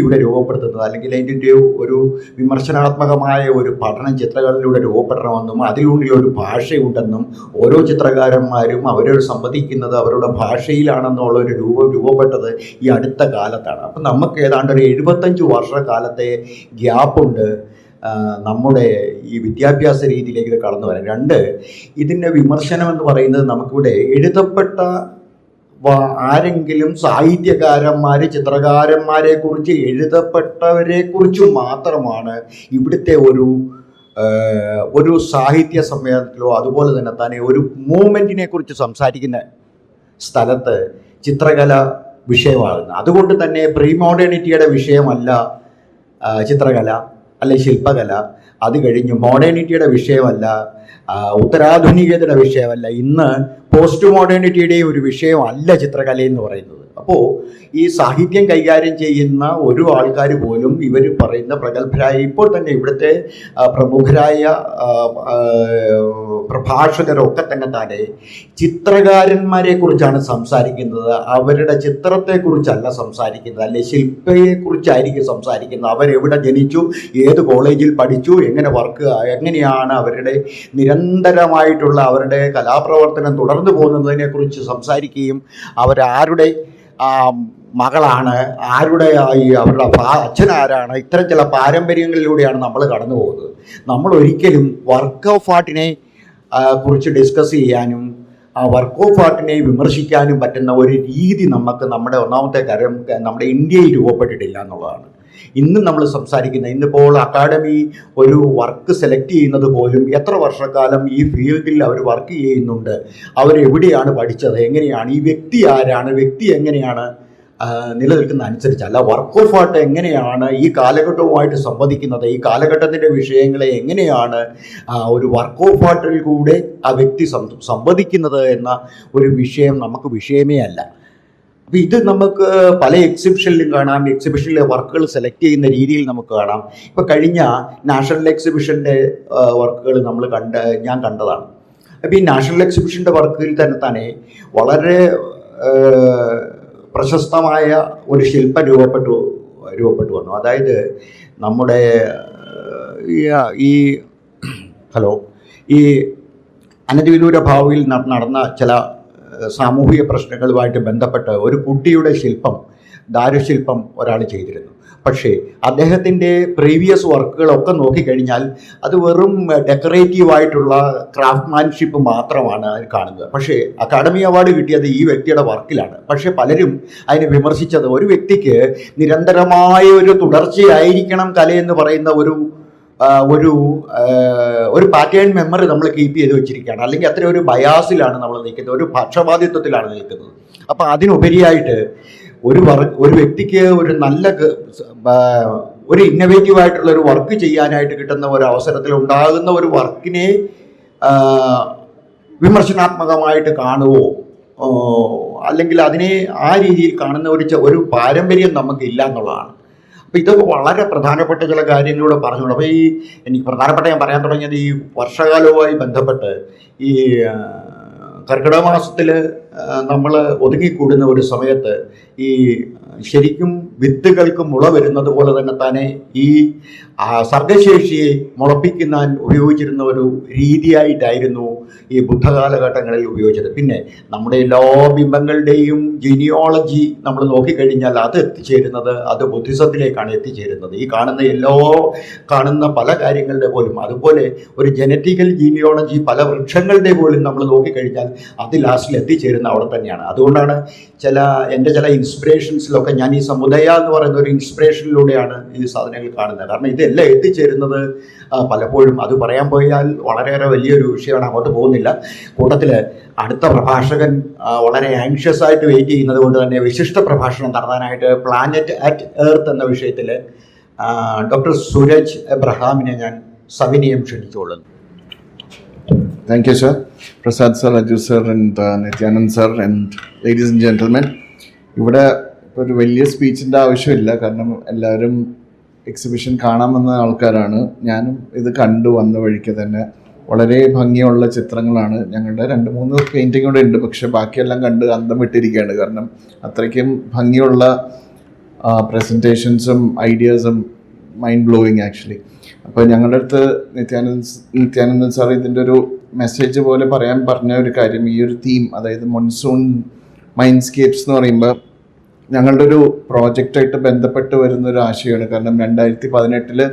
ഇവിടെ രൂപപ്പെടുത്തുന്നത്, അല്ലെങ്കിൽ അതിൻ്റെ ഒരു വിമർശനാത്മകമായ ഒരു പഠനം ചിത്രകലയിലൂടെ രൂപപ്പെടണമെന്നും അതിനുള്ളിൽ ഒരു ഭാഷയുണ്ടെന്നും ഓരോ ചിത്രകാരന്മാരും അവരോട് സംവദിക്കുന്നത് അവരുടെ ഭാഷയിലാണെന്നുള്ള ഒരു രൂപപ്പെട്ടത് ഈ അടുത്ത കാലത്താണ്. അപ്പം നമുക്ക് ഏതാണ്ട് ഒരു 75 വർഷക്കാലത്തെ ഗ്യാപ്പുണ്ട് നമ്മുടെ ഈ വിദ്യാഭ്യാസ രീതിയിലേക്ക് ഇത് കടന്നു വരാൻ. 2, ഇതിൻ്റെ വിമർശനം എന്ന് പറയുന്നത് നമുക്കിവിടെ എഴുതപ്പെട്ട ആരെങ്കിലും സാഹിത്യകാരന്മാർ ചിത്രകാരന്മാരെ കുറിച്ച് എഴുതപ്പെട്ടവരെ കുറിച്ച് മാത്രമാണ് ഇവിടുത്തെ ഒരു സാഹിത്യ സമ്മേളനത്തിലോ അതുപോലെ തന്നെ ഒരു മൂവ്മെൻറ്റിനെ കുറിച്ച് സംസാരിക്കുന്ന സ്ഥലത്ത് ചിത്രകല വിഷയമാകുന്നത്. അതുകൊണ്ട് തന്നെ പ്രീ മോഡേണിറ്റിയുടെ വിഷയമല്ല ചിത്രകല അല്ലെ ശില്പകല, അത് കഴിഞ്ഞ് മോഡേണിറ്റിയുടെ വിഷയമല്ല, ഉത്തരാധുനികതയുടെ വിഷയമല്ല, ഇന്ന് പോസ്റ്റ് മോഡേണിറ്റിയുടെയും ഒരു വിഷയമല്ല ചിത്രകല എന്ന് പറയുന്നത്. അപ്പോൾ ഈ സാഹിത്യം കൈകാര്യം ചെയ്യുന്ന ഒരു ആൾക്കാർ പോലും ഇവർ പറയുന്ന പ്രഗത്ഭരായ ഇപ്പോൾ തന്നെ ഇവിടുത്തെ പ്രമുഖരായ പ്രഭാഷകരൊക്കെ തന്നെ ചിത്രകാരന്മാരെ കുറിച്ചാണ് സംസാരിക്കുന്നത്. അവരുടെ ചിത്രത്തെക്കുറിച്ചല്ല സംസാരിക്കുന്നത്, അല്ലെ ശില്പയെക്കുറിച്ചായിരിക്കും സംസാരിക്കുന്നത്. അവരെവിടെ ജനിച്ചു, ഏത് കോളേജിൽ പഠിച്ചു, എങ്ങനെയാണ് അവരുടെ നിരന്തരമായിട്ടുള്ള അവരുടെ കലാപ്രവർത്തനം തുടർന്നു പോകുന്നതിനെക്കുറിച്ച് സംസാരിക്കുകയും അവരാരുടെ മകളാണ്, അവരുടെ അച്ഛനാരാണ്, ഇത്തരം ചില പാരമ്പര്യങ്ങളിലൂടെയാണ് നമ്മൾ കടന്നു പോകുന്നത്. നമ്മൾ ഒരിക്കലും വർക്ക് ഓഫ് ആർട്ടിനെ കുറിച്ച് ഡിസ്കസ് ചെയ്യാനും ആ വർക്ക് ഓഫ് ആർട്ടിനെ വിമർശിക്കാനും പറ്റുന്ന ഒരു രീതി നമ്മുടെ ഒന്നാമത്തെ കാര്യം നമ്മുടെ ഇന്ത്യയിൽ രൂപപ്പെട്ടിട്ടില്ല എന്നുള്ളതാണ്. ഇന്ന് നമ്മൾ ഇന്നിപ്പോൾ അക്കാഡമി ഒരു വർക്ക് സെലക്ട് ചെയ്യുന്നത് പോലും എത്ര വർഷക്കാലം ഈ ഫീൽഡിൽ അവർ വർക്ക് ചെയ്യുന്നുണ്ട്, അവരെവിടെയാണ് പഠിച്ചത്, എങ്ങനെയാണ്, ഈ വ്യക്തി ആരാണ്, വ്യക്തി എങ്ങനെയാണ് നിലനിൽക്കുന്ന അനുസരിച്ചല്ല. വർക്ക് ഓഫ് ആർട്ട് എങ്ങനെയാണ് ഈ കാലഘട്ടവുമായിട്ട് സംവദിക്കുന്നത്, ഈ കാലഘട്ടത്തിൻ്റെ വിഷയങ്ങളെ എങ്ങനെയാണ് ഒരു വർക്ക് ഓഫ് ആർട്ടിൽ കൂടെ ആ വ്യക്തി സംവദിക്കുന്നത് എന്ന ഒരു വിഷയം നമുക്ക് വിഷയമേ അല്ല. അപ്പോൾ ഇത് നമുക്ക് പല എക്സിബിഷനിലും കാണാം. എക്സിബിഷനിലെ വർക്കുകൾ സെലക്ട് ചെയ്യുന്ന രീതിയിൽ നമുക്ക് കാണാം. ഇപ്പോൾ കഴിഞ്ഞ നാഷണൽ എക്സിബിഷൻ്റെ വർക്കുകൾ ഞാൻ കണ്ടതാണ്. അപ്പോൾ ഈ നാഷണൽ എക്സിബിഷൻ്റെ വർക്കിൽ തന്നെ വളരെ പ്രശസ്തമായ ഒരു ശില്പം രൂപപ്പെട്ടു വന്നു. അതായത് നമ്മുടെ ഈ അനധിവിദൂര ഭാവിയിൽ നടന്ന ചില സാമൂഹിക പ്രശ്നങ്ങളുമായിട്ട് ബന്ധപ്പെട്ട് ഒരു കുട്ടിയുടെ ദാരുശില്പം ഒരാൾ ചെയ്തിരുന്നു. പക്ഷേ അദ്ദേഹത്തിൻ്റെ പ്രീവിയസ് വർക്കുകളൊക്കെ നോക്കിക്കഴിഞ്ഞാൽ അത് വെറും ഡെക്കറേറ്റീവായിട്ടുള്ള ക്രാഫ്റ്റ്മാൻഷിപ്പ് മാത്രമാണ് അതിൽ കാണുന്നത്. പക്ഷേ അക്കാഡമി അവാർഡ് കിട്ടിയത് ഈ വ്യക്തിയുടെ വർക്കിലാണ്. പക്ഷേ പലരും അതിനെ വിമർശിച്ചത് ഒരു വ്യക്തിക്ക് നിരന്തരമായ ഒരു തുടർച്ചയായിരിക്കണം കലയെന്ന് പറയുന്ന ഒരു പാറ്റേൺ മെമ്മറി നമ്മൾ കീപ്പ് ചെയ്ത് വെച്ചിരിക്കുകയാണ്. അല്ലെങ്കിൽ അത്ര ഒരു ബയാസിലാണ് നമ്മൾ നിൽക്കുന്നത്, ഒരു പക്ഷപാതിത്വത്തിലാണ് നിൽക്കുന്നത്. അപ്പം അതിനുപരിയായിട്ട് ഒരു വ്യക്തിക്ക് ഒരു ഇന്നോവേറ്റീവായിട്ടുള്ള ഒരു വർക്ക് ചെയ്യാനായിട്ട് കിട്ടുന്ന ഒരു അവസരത്തിൽ ഉണ്ടാകുന്ന ഒരു വർക്കിനെ വിമർശനാത്മകമായിട്ട് കാണുവോ അല്ലെങ്കിൽ അതിനെ ആ രീതിയിൽ കാണുന്ന ഒരു പാരമ്പര്യം നമുക്കില്ല എന്നുള്ളതാണ്. അപ്പോൾ ഇതൊക്കെ വളരെ പ്രധാനപ്പെട്ട ചില കാര്യങ്ങളൂടെ പറഞ്ഞുകൊണ്ട് അപ്പോൾ എനിക്ക് പ്രധാനപ്പെട്ട ഞാൻ പറയാൻ തുടങ്ങിയത് ഈ വർഷകാലവുമായി ബന്ധപ്പെട്ട് ഈ കർക്കിടക മാസത്തിൽ നമ്മൾ ഒതുങ്ങിക്കൂടുന്ന ഒരു സമയത്ത് ഈ ശരിക്കും വിത്തുകൾക്ക് മുള വരുന്നത് പോലെ തന്നെ ഈ സർഗശേഷിയെ മുളപ്പിക്കാൻ ഉപയോഗിച്ചിരുന്ന ഒരു രീതിയായിട്ടായിരുന്നു ഈ ബുദ്ധകാലഘട്ടങ്ങളിൽ ഉപയോഗിച്ചത്. പിന്നെ നമ്മുടെ എല്ലാ ബിംബങ്ങളുടെയും ജീനിയോളജി നമ്മൾ നോക്കിക്കഴിഞ്ഞാൽ അത് ബുദ്ധിസത്തിലേക്കാണ് എത്തിച്ചേരുന്നത്. ഈ കാണുന്ന പല കാര്യങ്ങളുടെ പോലും, അതുപോലെ ഒരു ജനറ്റിക്കൽ ജീനിയോളജി പല വൃക്ഷങ്ങളുടെ പോലും നമ്മൾ നോക്കിക്കഴിഞ്ഞാൽ അത് ലാസ്റ്റിൽ എത്തിച്ചേരുന്ന അവിടെ തന്നെയാണ്. അതുകൊണ്ടാണ് എൻ്റെ ചില ഇൻസ്പിറേഷൻസിലൊക്കെ ഞാൻ ഈ സമുദായ എന്ന് പറയുന്ന ഒരു ഇൻസ്പിറേഷനിലൂടെയാണ് ഈ സാധനങ്ങൾ കാണുന്നത്. കാരണം ഇതെല്ലാം എത്തിച്ചേരുന്നത് പലപ്പോഴും, അത് പറയാൻ പോയാൽ വളരെയേറെ വലിയൊരു വിഷയമാണ്, അങ്ങോട്ട് പോകുന്നില്ല. കൂട്ടത്തിൽ അടുത്ത പ്രഭാഷകൻ വളരെ ആങ്ഷ്യസ് ആയിട്ട് വെയിറ്റ് ചെയ്യുന്നത് കൊണ്ട് തന്നെ വിശിഷ്ട പ്രഭാഷണം നടത്താനായിട്ട് പ്ലാനറ്റ് അറ്റ് എർത്ത് എന്ന വിഷയത്തിൽ ഡോക്ടർ സൂരജ് എബ്രഹാമിനെ ഞാൻ സവിനയം ക്ഷണിച്ചുകൊള്ളുന്നു. Thank you, sir. Prasad sir, Raju sir, and Nityanand sir, and ladies and gentlemen. ഇവിടെ ഒരു വലിയ സ്പീച്ചിൻ്റെ ആവശ്യമില്ല, കാരണം എല്ലാവരും എക്സിബിഷൻ കാണാമെന്ന ആൾക്കാരാണ്. ഞാനും ഇത് കണ്ടു വന്ന വഴിക്ക് തന്നെ. വളരെ ഭംഗിയുള്ള ചിത്രങ്ങളാണ്. ഞങ്ങളുടെ 2-3 പെയിൻറ്റിംഗ് കൂടെ ഉണ്ട്, പക്ഷെ ബാക്കിയെല്ലാം കണ്ട് അന്തം വിട്ടിരിക്കുകയാണ്. കാരണം അത്രയ്ക്കും ഭംഗിയുള്ള പ്രസൻറ്റേഷൻസും ഐഡിയാസും മൈൻഡ് ബ്ലോയിങ് ആക്ച്വലി. അപ്പോൾ ഞങ്ങളുടെ അടുത്ത് നിത്യാനന്ദൻ സാർ ഇതിൻ്റെ ഒരു മെസ്സേജ് പോലെ പറയാൻ പറഞ്ഞ ഒരു കാര്യം, ഈ ഒരു തീം, അതായത് മൺസൂൺ മൈൻഡ്സ്കേപ്സ് എന്ന് പറയുമ്പോൾ ഞങ്ങളുടെ ഒരു പ്രോജക്റ്റായിട്ട് ബന്ധപ്പെട്ട് വരുന്നൊരു ആശയമാണ്. കാരണം 2018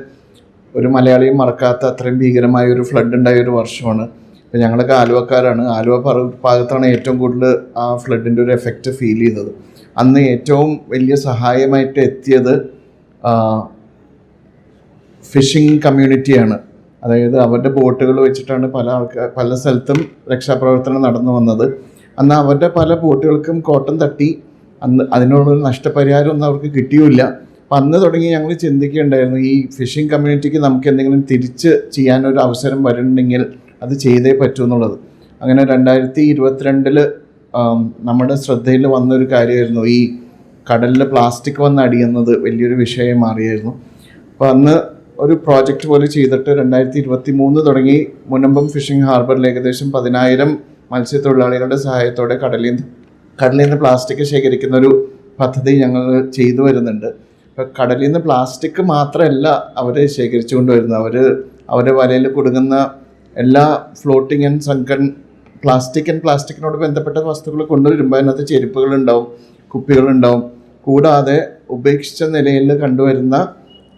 ഒരു മലയാളിയും മറക്കാത്ത അത്രയും ഭീകരമായ ഒരു ഫ്ലഡ് ഉണ്ടായ ഒരു വർഷമാണ്. ഇപ്പോൾ ഞങ്ങളൊക്കെ ആലുവക്കാരാണ്. ആലുവ ഭാഗത്താണ് ഏറ്റവും കൂടുതൽ ആ ഫ്ലഡിൻ്റെ ഒരു എഫക്റ്റ് ഫീൽ ചെയ്തത്. അന്ന് ഏറ്റവും വലിയ സഹായമായിട്ട് എത്തിയത് ഫിഷിംഗ് കമ്മ്യൂണിറ്റിയാണ്. അതായത് അവരുടെ ബോട്ടുകൾ വെച്ചിട്ടാണ് പല സ്ഥലത്തും രക്ഷാപ്രവർത്തനം നടന്നു വന്നത്. അന്ന് അവരുടെ പല ബോട്ടുകൾക്കും കോട്ടം തട്ടി. അന്ന് അതിനുള്ളൊരു നഷ്ടപരിഹാരമൊന്നും അവർക്ക് കിട്ടിയില്ല. അപ്പം അന്ന് തുടങ്ങി ഞങ്ങൾ ചിന്തിക്കുകയുണ്ടായിരുന്നു, ഈ ഫിഷിംഗ് കമ്മ്യൂണിറ്റിക്ക് നമുക്ക് എന്തെങ്കിലും തിരിച്ച് ചെയ്യാനൊരു അവസരം വരുന്നുണ്ടെങ്കിൽ അത് ചെയ്തേ പറ്റൂ എന്നുള്ളത്. അങ്ങനെ 2022 നമ്മുടെ ശ്രദ്ധയിൽ വന്നൊരു കാര്യമായിരുന്നു, ഈ കടലിൽ പ്ലാസ്റ്റിക് വന്ന് അടിയുന്നത് വലിയൊരു വിഷയം മാറിയായിരുന്നു. അപ്പോൾ അന്ന് ഒരു പ്രോജക്റ്റ് പോലെ ചെയ്തിട്ട് 2023 തുടങ്ങി മുനമ്പം ഫിഷിംഗ് ഹാർബറിൽ ഏകദേശം 10,000 മത്സ്യത്തൊഴിലാളികളുടെ സഹായത്തോടെ കടലിൽ നിന്ന് പ്ലാസ്റ്റിക് ശേഖരിക്കുന്ന ഒരു പദ്ധതി ഞങ്ങൾ ചെയ്തു വരുന്നുണ്ട്. അപ്പോൾ കടലിൽ നിന്ന് പ്ലാസ്റ്റിക് മാത്രമല്ല അവർ ശേഖരിച്ചുകൊണ്ട് വരുന്നത്, അവരുടെ വലയിൽ കുടുങ്ങുന്ന എല്ലാ ഫ്ലോട്ടിംഗ് ആൻഡ് സങ്കൺ പ്ലാസ്റ്റിക്കിനോട് ബന്ധപ്പെട്ട വസ്തുക്കൾ കൊണ്ടുവരുമ്പോൾ അതിനകത്ത് ചെരുപ്പുകളുണ്ടാവും, കുപ്പികളുണ്ടാവും. കൂടാതെ ഉപേക്ഷിച്ച നിലയിൽ കണ്ടുവരുന്ന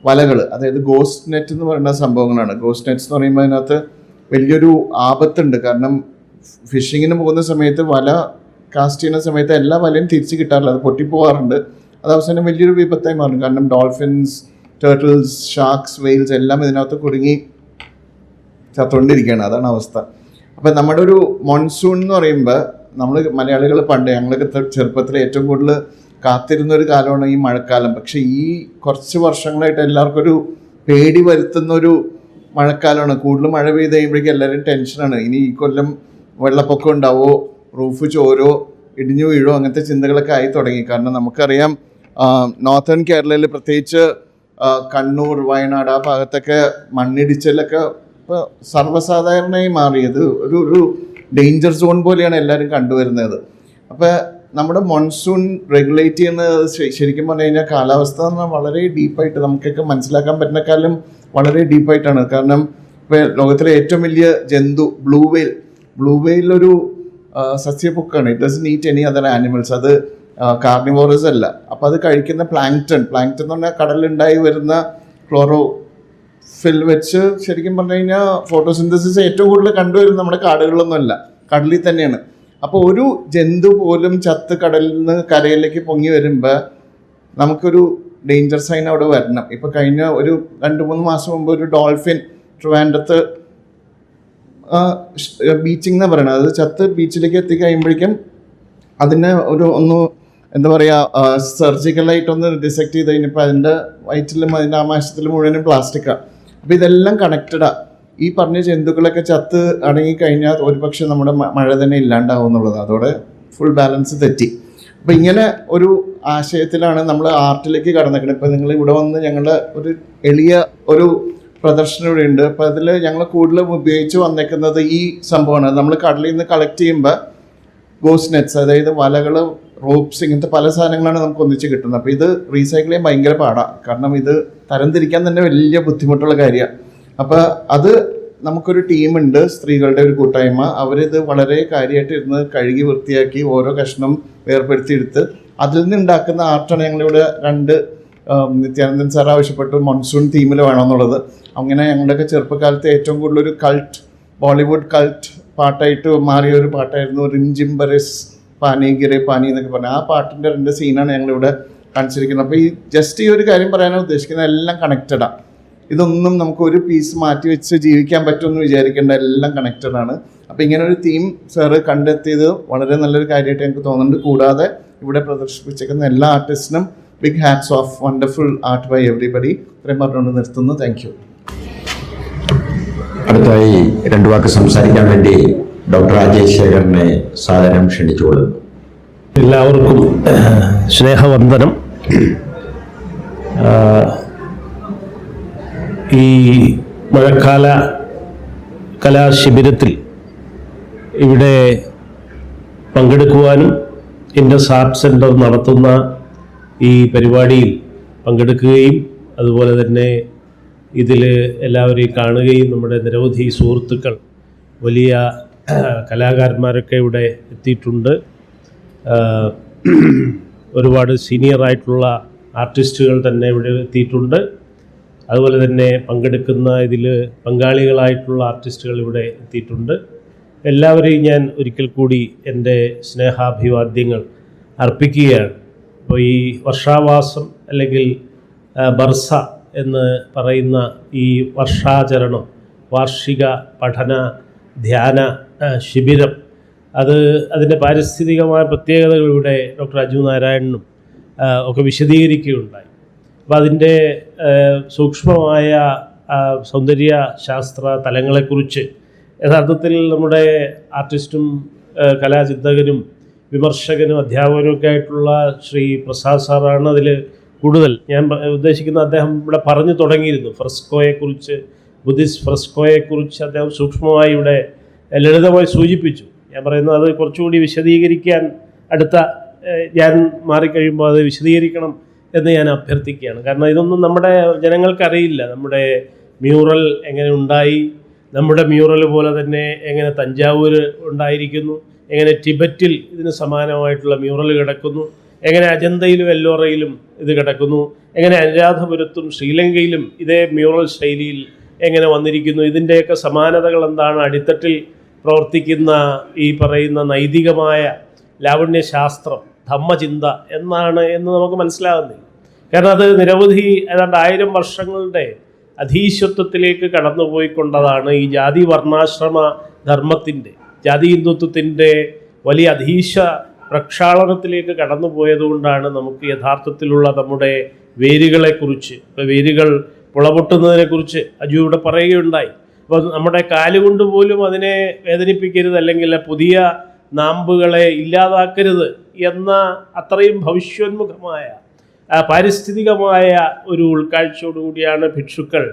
വലകൾ, അതായത് ഗോസ്റ്റ് നെറ്റ് എന്ന് പറയുന്ന സംഭവങ്ങളാണ്. ഗോസ്റ്റ് നെറ്റ്സ് എന്ന് പറയുമ്പോൾ അതിനകത്ത് വലിയൊരു ആപത്തുണ്ട്. കാരണം ഫിഷിങ്ങിന് പോകുന്ന സമയത്ത് വല കാസ്റ്റ് ചെയ്യുന്ന സമയത്ത് എല്ലാ വലയും തിരിച്ച് കിട്ടാറില്ല, അത് പൊട്ടിപ്പോകാറുണ്ട്. അത് അവസാനം വലിയൊരു വിപത്തായി മാറും. കാരണം ഡോൾഫിൻസ്, ടേർട്ടിൽസ്, ഷാർക്സ്, വെയിൽസ് എല്ലാം ഇതിനകത്ത് കുടുങ്ങി ചത്തുകൊണ്ടിരിക്കുകയാണ്. അതാണ് അവസ്ഥ. അപ്പം നമ്മുടെ ഒരു മോൺസൂൺ എന്ന് പറയുമ്പോൾ നമ്മൾ മലയാളികൾ പണ്ട് ഞങ്ങളൊക്കെ ചെറുപ്പത്തിൽ ഏറ്റവും കൂടുതൽ കാത്തിരുന്നൊരു കാലമാണ് ഈ മഴക്കാലം. പക്ഷേ ഈ കുറച്ച് വർഷങ്ങളായിട്ട് എല്ലാവർക്കും ഒരു പേടി വരുത്തുന്നൊരു മഴക്കാലമാണ്. കൂടുതൽ മഴ പെയ്ത് കഴിയുമ്പോഴേക്കും എല്ലാവരും ടെൻഷനാണ്. ഇനി ഈ കൊല്ലം വെള്ളപ്പൊക്കം ഉണ്ടാവോ, റൂഫ് ചോരോ, ഇടിഞ്ഞു വീഴോ, അങ്ങനത്തെ ചിന്തകളൊക്കെ ആയി തുടങ്ങി. കാരണം നമുക്കറിയാം നോർത്തേൺ കേരളയിൽ പ്രത്യേകിച്ച് കണ്ണൂർ, വയനാട് ആ ഭാഗത്തൊക്കെ മണ്ണിടിച്ചിലൊക്കെ ഇപ്പോൾ സർവ്വസാധാരണമായി മാറിയത് ഒരു ഡേഞ്ചർ സോൺ പോലെയാണ് എല്ലാവരും കണ്ടുവരുന്നത്. അപ്പോൾ നമ്മുടെ മൺസൂൺ റെഗുലേറ്റ് ചെയ്യുന്നത് ശരിക്കും പറഞ്ഞു കഴിഞ്ഞാൽ കാലാവസ്ഥ എന്ന് പറഞ്ഞാൽ വളരെ ഡീപ്പായിട്ട് നമുക്കൊക്കെ മനസ്സിലാക്കാൻ പറ്റുന്നേക്കാളും വളരെ ഡീപ്പായിട്ടാണ്. കാരണം ഇപ്പോൾ ലോകത്തിലെ ഏറ്റവും വലിയ ജന്തു ബ്ലൂ വെയിൽ ഒരു സസ്യപുക്കാണ്. It doesn't eat any other animals. അത് കാർണിവോറസ് അല്ല. അപ്പോൾ അത് കഴിക്കുന്ന പ്ലാങ്ക്ടൺ എന്ന് പറഞ്ഞാൽ കടലിലുണ്ടായി വരുന്ന ക്ലോറോഫിൽ വെച്ച് ശരിക്കും പറഞ്ഞു കഴിഞ്ഞാൽ ഫോട്ടോസിന്തസിസ് ഏറ്റവും കൂടുതൽ കണ്ടുവരുന്നത് നമ്മുടെ കാടുകളിലൊന്നുമല്ല, കടലിൽ തന്നെയാണ്. അപ്പോൾ ഒരു ജന്തു പോലും ചത്ത് കടലിൽ നിന്ന് കരയിലേക്ക് പൊങ്ങി വരുമ്പോൾ നമുക്കൊരു ഡേഞ്ചർ സൈൻ അവിടെ വരണം. ഇപ്പോൾ കഴിഞ്ഞ ഒരു 2-3 മാസം മുമ്പ് ഒരു ഡോൾഫിൻ ട്രിവാൻഡ്രത്ത് ബീച്ചിങ് എന്ന് പറയുന്നത്, അത് ചത്ത് ബീച്ചിലേക്ക് എത്തിക്കഴിയുമ്പോഴേക്കും അതിനെ എന്താ പറയുക, സർജിക്കലായിട്ടൊന്ന് ഡിസെക്ട് ചെയ്ത് കഴിഞ്ഞപ്പോൾ അതിൻ്റെ വയറ്റിലും അതിൻ്റെ ആമാശയത്തിലും മുഴുവനും പ്ലാസ്റ്റിക്കാണ്. അപ്പോൾ ഇതെല്ലാം കണക്റ്റഡാണ്. ഈ പറഞ്ഞ ജന്തുക്കളൊക്കെ ചത്ത് അടങ്ങിക്കഴിഞ്ഞാൽ ഒരുപക്ഷെ നമ്മുടെ മഴ തന്നെ ഇല്ലാണ്ടാവും എന്നുള്ളത്. അതോടെ ഫുൾ ബാലൻസ് തെറ്റി. അപ്പോൾ ഇങ്ങനെ ഒരു ആശയത്തിലാണ് നമ്മൾ ആർട്ടിലേക്ക് കടന്നിരിക്കുന്നത്. ഇപ്പോൾ നിങ്ങൾ ഇവിടെ വന്ന് ഞങ്ങളുടെ ഒരു എളിയ ഒരു പ്രദർശനം ഇവിടെ ഉണ്ട്. അപ്പോൾ അതിൽ ഞങ്ങൾ കൂടുതലും ഉപയോഗിച്ച് വന്നേക്കുന്നത് ഈ സംഭവമാണ്. നമ്മൾ കടലിൽ നിന്ന് കളക്ട് ചെയ്യുമ്പോൾ ഗോസ് നെറ്റ്സ്, അതായത് വലകൾ, റോപ്സ്, ഇങ്ങനത്തെ പല സാധനങ്ങളാണ് നമുക്ക് ഒന്നിച്ച് കിട്ടുന്നത്. അപ്പോൾ ഇത് റീസൈക്കിൾ ചെയ്യാൻ ഭയങ്കര പാടാണ്, കാരണം ഇത് തരംതിരിക്കാൻ തന്നെ വലിയ ബുദ്ധിമുട്ടുള്ള കാര്യമാണ്. അപ്പോൾ അത് നമുക്കൊരു ടീമുണ്ട്, സ്ത്രീകളുടെ ഒരു കൂട്ടായ്മ. അവരിത് വളരെ കാര്യമായിട്ട് ഇരുന്ന് കഴുകി വൃത്തിയാക്കി ഓരോ കഷ്ണം വേർപെടുത്തിയെടുത്ത് അതിൽ നിന്നുണ്ടാക്കുന്ന ആർട്ടാണ് ഞങ്ങളിവിടെ നിത്യാനന്ദൻ സാർ ആവശ്യപ്പെട്ടു മൺസൂൺ തീമിൽ വേണമെന്നുള്ളത്. അങ്ങനെ ഞങ്ങളുടെയൊക്കെ ചെറുപ്പകാലത്ത് ഏറ്റവും കൂടുതലൊരു ബോളിവുഡ് കൾട്ട് പാട്ടായിട്ട് മാറിയ ഒരു പാട്ടായിരുന്നു റിംജിംബറിസ് പാനി ഗിരെ പാനി എന്നൊക്കെ പറഞ്ഞാൽ ആ പാട്ടിൻ്റെ 2 സീനാണ് ഞങ്ങളിവിടെ കാണിച്ചിരിക്കുന്നത്. അപ്പോൾ ഈ ജസ്റ്റ് ഈ ഒരു കാര്യം പറയാനാണ് ഉദ്ദേശിക്കുന്നത്, എല്ലാം കണക്റ്റഡാണ്. ഇതൊന്നും നമുക്ക് ഒരു പീസ് മാറ്റി വെച്ച് ജീവിക്കാൻ പറ്റുമെന്ന് വിചാരിക്കേണ്ട, എല്ലാം കണക്റ്റഡാണ്. അപ്പോൾ ഇങ്ങനെ ഒരു തീം സാറ് കണ്ടെത്തിയത് വളരെ നല്ലൊരു കാര്യമായിട്ട് എനിക്ക് തോന്നുന്നുണ്ട്. കൂടാതെ ഇവിടെ പ്രദർശിപ്പിച്ചിരിക്കുന്ന എല്ലാ ആർട്ടിസ്റ്റിനും big hats off, wonderful art by everybody. ഇത്രയും പറഞ്ഞുകൊണ്ട് നിർത്തുന്നു. Thank you. അടുത്തായി 2 വാക്ക് സംസാരിക്കാൻ വേണ്ടി ഡോക്ടർ അജയ് ശേഖറിനെ സാദരം ക്ഷണിച്ചുകൊള്ളുന്നു. എല്ലാവർക്കും സ്നേഹവന്ദനം. ഈ മഴക്കാല കലാശിബിരത്തിൽ ഇവിടെ പങ്കെടുക്കുവാനും ഇൻഡസ് ആർട്ട് സെൻറ്റർ നടത്തുന്ന ഈ പരിപാടിയിൽ പങ്കെടുക്കുകയും അതുപോലെ തന്നെ ഇതിൽ എല്ലാവരെയും കാണുകയും നമ്മുടെ നിരവധി സുഹൃത്തുക്കൾ, വലിയ കലാകാരന്മാരൊക്കെ ഇവിടെ എത്തിയിട്ടുണ്ട്. ഒരുപാട് സീനിയറായിട്ടുള്ള ആർട്ടിസ്റ്റുകൾ തന്നെ ഇവിടെ എത്തിയിട്ടുണ്ട്. അതുപോലെ തന്നെ പങ്കെടുക്കുന്ന ഇതിൽ പങ്കാളികളായിട്ടുള്ള ആർട്ടിസ്റ്റുകൾ ഇവിടെ എത്തിയിട്ടുണ്ട്. എല്ലാവരെയും ഞാൻ ഒരിക്കൽ കൂടി എൻ്റെ സ്നേഹാഭിവാദ്യങ്ങൾ അർപ്പിക്കുകയാണ്. അപ്പോൾ ഈ വർഷാവാസം അല്ലെങ്കിൽ ബർസ എന്ന് പറയുന്ന ഈ വർഷാചരണം, വാർഷിക പഠന ധ്യാന ശിബിരം, അതിൻ്റെ പാരിസ്ഥിതികമായ പ്രത്യേകതകൾ ഇവിടെ ഡോക്ടർ അജു നാരായണനും ഒക്കെ വിശദീകരിക്കുകയുണ്ടായി. അപ്പോൾ അതിൻ്റെ സൂക്ഷ്മമായ സൗന്ദര്യ ശാസ്ത്ര തലങ്ങളെക്കുറിച്ച് യഥാർത്ഥത്തിൽ നമ്മുടെ ആർട്ടിസ്റ്റും കലാചിന്തകനും വിമർശകനും അധ്യാപകനും ഒക്കെ ആയിട്ടുള്ള ശ്രീ പ്രസാദ് സാറാണ് അതിൽ കൂടുതൽ ഞാൻ ഉദ്ദേശിക്കുന്ന. അദ്ദേഹം ഇവിടെ പറഞ്ഞു തുടങ്ങിയിരുന്നു ഫ്രെസ്കോയെക്കുറിച്ച്, ബുദ്ധിസ്റ്റ് ഫ്രെസ്കോയെക്കുറിച്ച് അദ്ദേഹം സൂക്ഷ്മമായി ഇവിടെ ലളിതമായി സൂചിപ്പിച്ചു. ഞാൻ പറയുന്നത് അത് കുറച്ചുകൂടി വിശദീകരിക്കാൻ ഞാൻ മാറിക്കഴിയുമ്പോൾ അത് വിശദീകരിക്കണം എന്ന് ഞാൻ അഭ്യർത്ഥിക്കുകയാണ്. കാരണം ഇതൊന്നും നമ്മുടെ ജനങ്ങൾക്കറിയില്ല. നമ്മുടെ മ്യൂറൽ എങ്ങനെ ഉണ്ടായി, നമ്മുടെ മ്യൂറൽ പോലെ തന്നെ എങ്ങനെ തഞ്ചാവൂർ ഉണ്ടായിരിക്കുന്നു, എങ്ങനെ ടിബറ്റിൽ ഇതിന് സമാനമായിട്ടുള്ള മ്യൂറൽ കിടക്കുന്നു, എങ്ങനെ അജന്തയിലും എല്ലോറയിലും ഇത് കിടക്കുന്നു, എങ്ങനെ അനുരാധപുരത്തും ശ്രീലങ്കയിലും ഇതേ മ്യൂറൽ ശൈലിയിൽ എങ്ങനെ വന്നിരിക്കുന്നു, ഇതിൻ്റെയൊക്കെ സമാനതകൾ എന്താണ്, അടിത്തട്ടിൽ പ്രവർത്തിക്കുന്ന ഈ പറയുന്ന നൈതികമായ ലാവണ്യശാസ്ത്രം, ധമ്മചിന്ത എന്ന് നമുക്ക് മനസ്സിലാകുന്നില്ല. കാരണം അത് നിരവധി ഏതാണ്ട് 1000 വർഷങ്ങളുടെ അധീശത്വത്തിലേക്ക് കടന്നുപോയിക്കൊണ്ടതാണ് ഈ ജാതി വർണ്ണാശ്രമ ധർമ്മത്തിൻ്റെ, ജാതി ഹിന്ദുത്വത്തിൻ്റെ വലിയ അധീശ പ്രക്ഷാളനത്തിലേക്ക് കടന്നു പോയതുകൊണ്ടാണ് നമുക്ക് യഥാർത്ഥത്തിലുള്ള നമ്മുടെ വേരുകളെക്കുറിച്ച്, ഇപ്പോൾ വേരുകൾ പുളപൊട്ടുന്നതിനെക്കുറിച്ച് അജു ഇവിടെ പറയുകയുണ്ടായി. അപ്പോൾ നമ്മുടെ കാലുകൊണ്ട് പോലും അതിനെ വേദനിപ്പിക്കരുത്, അല്ലെങ്കിൽ പുതിയ നാമ്പുകളെ ഇല്ലാതാക്കരുത് എന്ന അത്രയും ഭവിഷ്യോന്മുഖമായ പാരിസ്ഥിതികമായ ഒരു ഉൾക്കാഴ്ചയോടുകൂടിയാണ് ഭിക്ഷുക്കൾ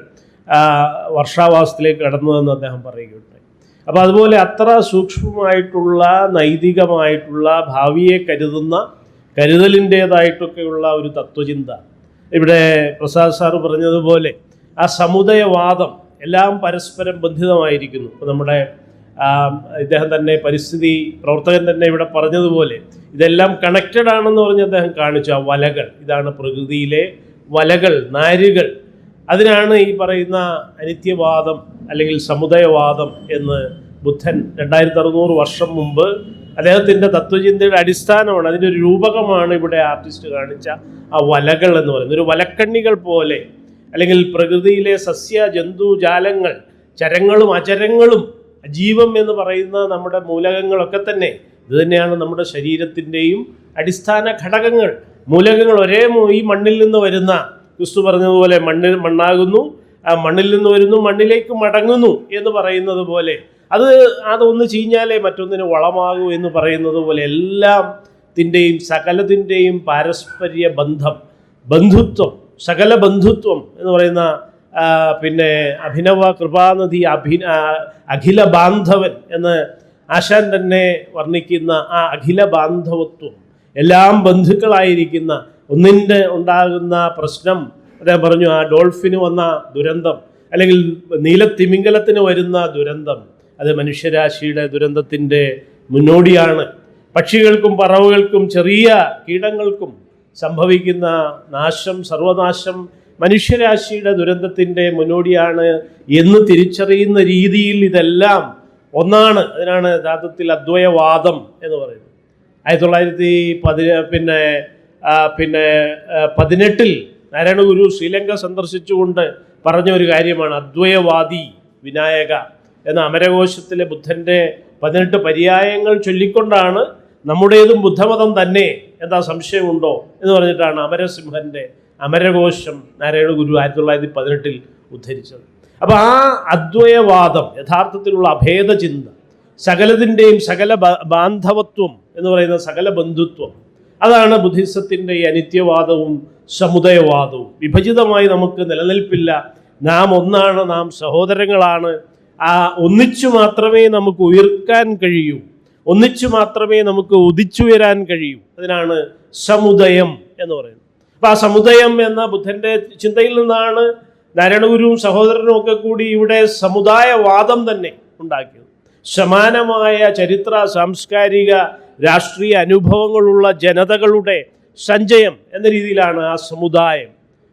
വർഷാവാസത്തിലേക്ക് കടന്നതെന്ന് അദ്ദേഹം പറയുകയുണ്ടായി. അപ്പോൾ അതുപോലെ അത്ര സൂക്ഷ്മമായിട്ടുള്ള നൈതികമായിട്ടുള്ള ഭാവിയെ കരുതലിൻ്റേതായിട്ടൊക്കെയുള്ള ഒരു തത്വചിന്ത ഇവിടെ പ്രസാദ് സാറ് പറഞ്ഞതുപോലെ ആ സമുദയവാദം എല്ലാം പരസ്പരം ബന്ധിതമായിരിക്കുന്നു. ഇപ്പോൾ നമ്മുടെ ഇദ്ദേഹം തന്നെ പരിസ്ഥിതി പ്രവർത്തകൻ തന്നെ ഇവിടെ പറഞ്ഞതുപോലെ ഇതെല്ലാം കണക്റ്റഡ് ആണെന്ന് പറഞ്ഞ് അദ്ദേഹം കാണിച്ചു. ആ വലകൾ, ഇതാണ് പ്രകൃതിയിലെ വലകൾ, നാരുകൾ. അതിനാണ് ഈ പറയുന്ന അനിത്യവാദം അല്ലെങ്കിൽ സമുദയവാദം എന്ന് ബുദ്ധൻ 2600 വർഷം മുമ്പ് അദ്ദേഹത്തിൻ്റെ തത്വചിന്തയുടെ അടിസ്ഥാനമാണ്, അതിൻ്റെ ഒരു രൂപകമാണ് ഇവിടെ ആർട്ടിസ്റ്റ് കാണിച്ച ആ വലകൾ എന്ന് പറയുന്നത്. ഒരു വലക്കണ്ണികൾ പോലെ, അല്ലെങ്കിൽ പ്രകൃതിയിലെ സസ്യ ജന്തുജാലങ്ങൾ, ചരങ്ങളും അചരങ്ങളും ജീവം എന്ന് പറയുന്ന നമ്മുടെ മൂലകങ്ങളൊക്കെ തന്നെ ഇത് തന്നെയാണ് നമ്മുടെ ശരീരത്തിൻ്റെയും അടിസ്ഥാന ഘടകങ്ങൾ. മൂലകങ്ങൾ ഈ മണ്ണിൽ നിന്ന് വരുന്ന, ക്രിസ്തു പറഞ്ഞതുപോലെ മണ്ണാകുന്നു, ആ മണ്ണിൽ നിന്ന് വരുന്നു, മണ്ണിലേക്ക് മടങ്ങുന്നു എന്ന് പറയുന്നത് പോലെ, അതൊന്ന് ചീഞ്ഞാലേ മറ്റൊന്നിന് വളമാകൂ എന്ന് പറയുന്നത് പോലെ എല്ലാത്തിൻ്റെയും സകലത്തിൻ്റെയും പാരസ്പര്യ ബന്ധുത്വം, സകല ബന്ധുത്വം എന്ന് പറയുന്ന പിന്നെ അഭിനവ കൃപാനിധി അഖില ബാന്ധവൻ എന്ന് ആശാൻ തന്നെ വർണ്ണിക്കുന്ന ആ അഖില ബാന്ധവത്വം, എല്ലാം ബന്ധുക്കളായിരിക്കുന്ന ഒന്നിൻ്റെ ഉണ്ടാകുന്ന പ്രശ്നം, അദ്ദേഹം പറഞ്ഞു ആ ഡോൾഫിന് വന്ന ദുരന്തം അല്ലെങ്കിൽ നീലത്തിമിംഗലത്തിന് വരുന്ന ദുരന്തം, അത് മനുഷ്യരാശിയുടെ ദുരന്തത്തിൻ്റെ മുന്നോടിയാണ്. പക്ഷികൾക്കും പറവകൾക്കും ചെറിയ കീടങ്ങൾക്കും സംഭവിക്കുന്ന നാശം, സർവനാശം മനുഷ്യരാശിയുടെ ദുരന്തത്തിൻ്റെ മുന്നോടിയാണ് എന്ന് തിരിച്ചറിയുന്ന രീതിയിൽ ഇതെല്ലാം ഒന്നാണ്. അതിനാണ് യഥാർത്ഥത്തിൽ അദ്വൈതവാദം എന്ന് പറയുന്നത്. 1918 നാരായണ ഗുരു ശ്രീലങ്ക സന്ദർശിച്ചുകൊണ്ട് പറഞ്ഞ ഒരു കാര്യമാണ് അദ്വൈതവാദി വിനായക എന്ന അമരകോശത്തിലെ ബുദ്ധൻ്റെ 18 പര്യായങ്ങൾ ചൊല്ലിക്കൊണ്ടാണ് നമ്മുടേതും ബുദ്ധമതം തന്നെ, എന്താ സംശയമുണ്ടോ എന്ന് പറഞ്ഞിട്ടാണ് അമരസിംഹൻ്റെ അമരകോശം നാരായണ ഗുരു 1918 ഉദ്ധരിച്ചത്. അപ്പോൾ ആ അദ്വൈതവാദം, യഥാർത്ഥത്തിലുള്ള അഭേദ ചിന്ത, സകലതിൻ്റെയും സകല ബാന്ധവത്വം എന്ന് പറയുന്ന സകല ബന്ധുത്വം, അതാണ് ബുദ്ധിസത്തിൻ്റെ ഈ അനിത്യവാദവും സമുദയവാദവും. വിഭജിതമായി നമുക്ക് നിലനിൽപ്പില്ല, നാം ഒന്നാണ്, നാം സഹോദരങ്ങളാണ്, ആ ഒന്നിച്ചു മാത്രമേ നമുക്ക് ഉയർക്കാൻ കഴിയൂ, ഒന്നിച്ചു മാത്രമേ നമുക്ക് ഉദിച്ചുയരാൻ കഴിയൂ. അതിനാണ് സമുദയം എന്ന് പറയുന്നത്. അപ്പോൾ ആ സമുദയം എന്ന ബുദ്ധൻ്റെ ചിന്തയിൽ നിന്നാണ് നാരായണ ഗുരുവും സഹോദരനും ഒക്കെ കൂടി ഇവിടെ സമുദായവാദം തന്നെ ഉണ്ടാക്കിയത്. സമാനമായ ചരിത്ര, സാംസ്കാരിക, രാഷ്ട്രീയ അനുഭവങ്ങളുള്ള ജനതകളുടെ സഞ്ചയം എന്ന രീതിയിലാണ് ആ സമുദായം.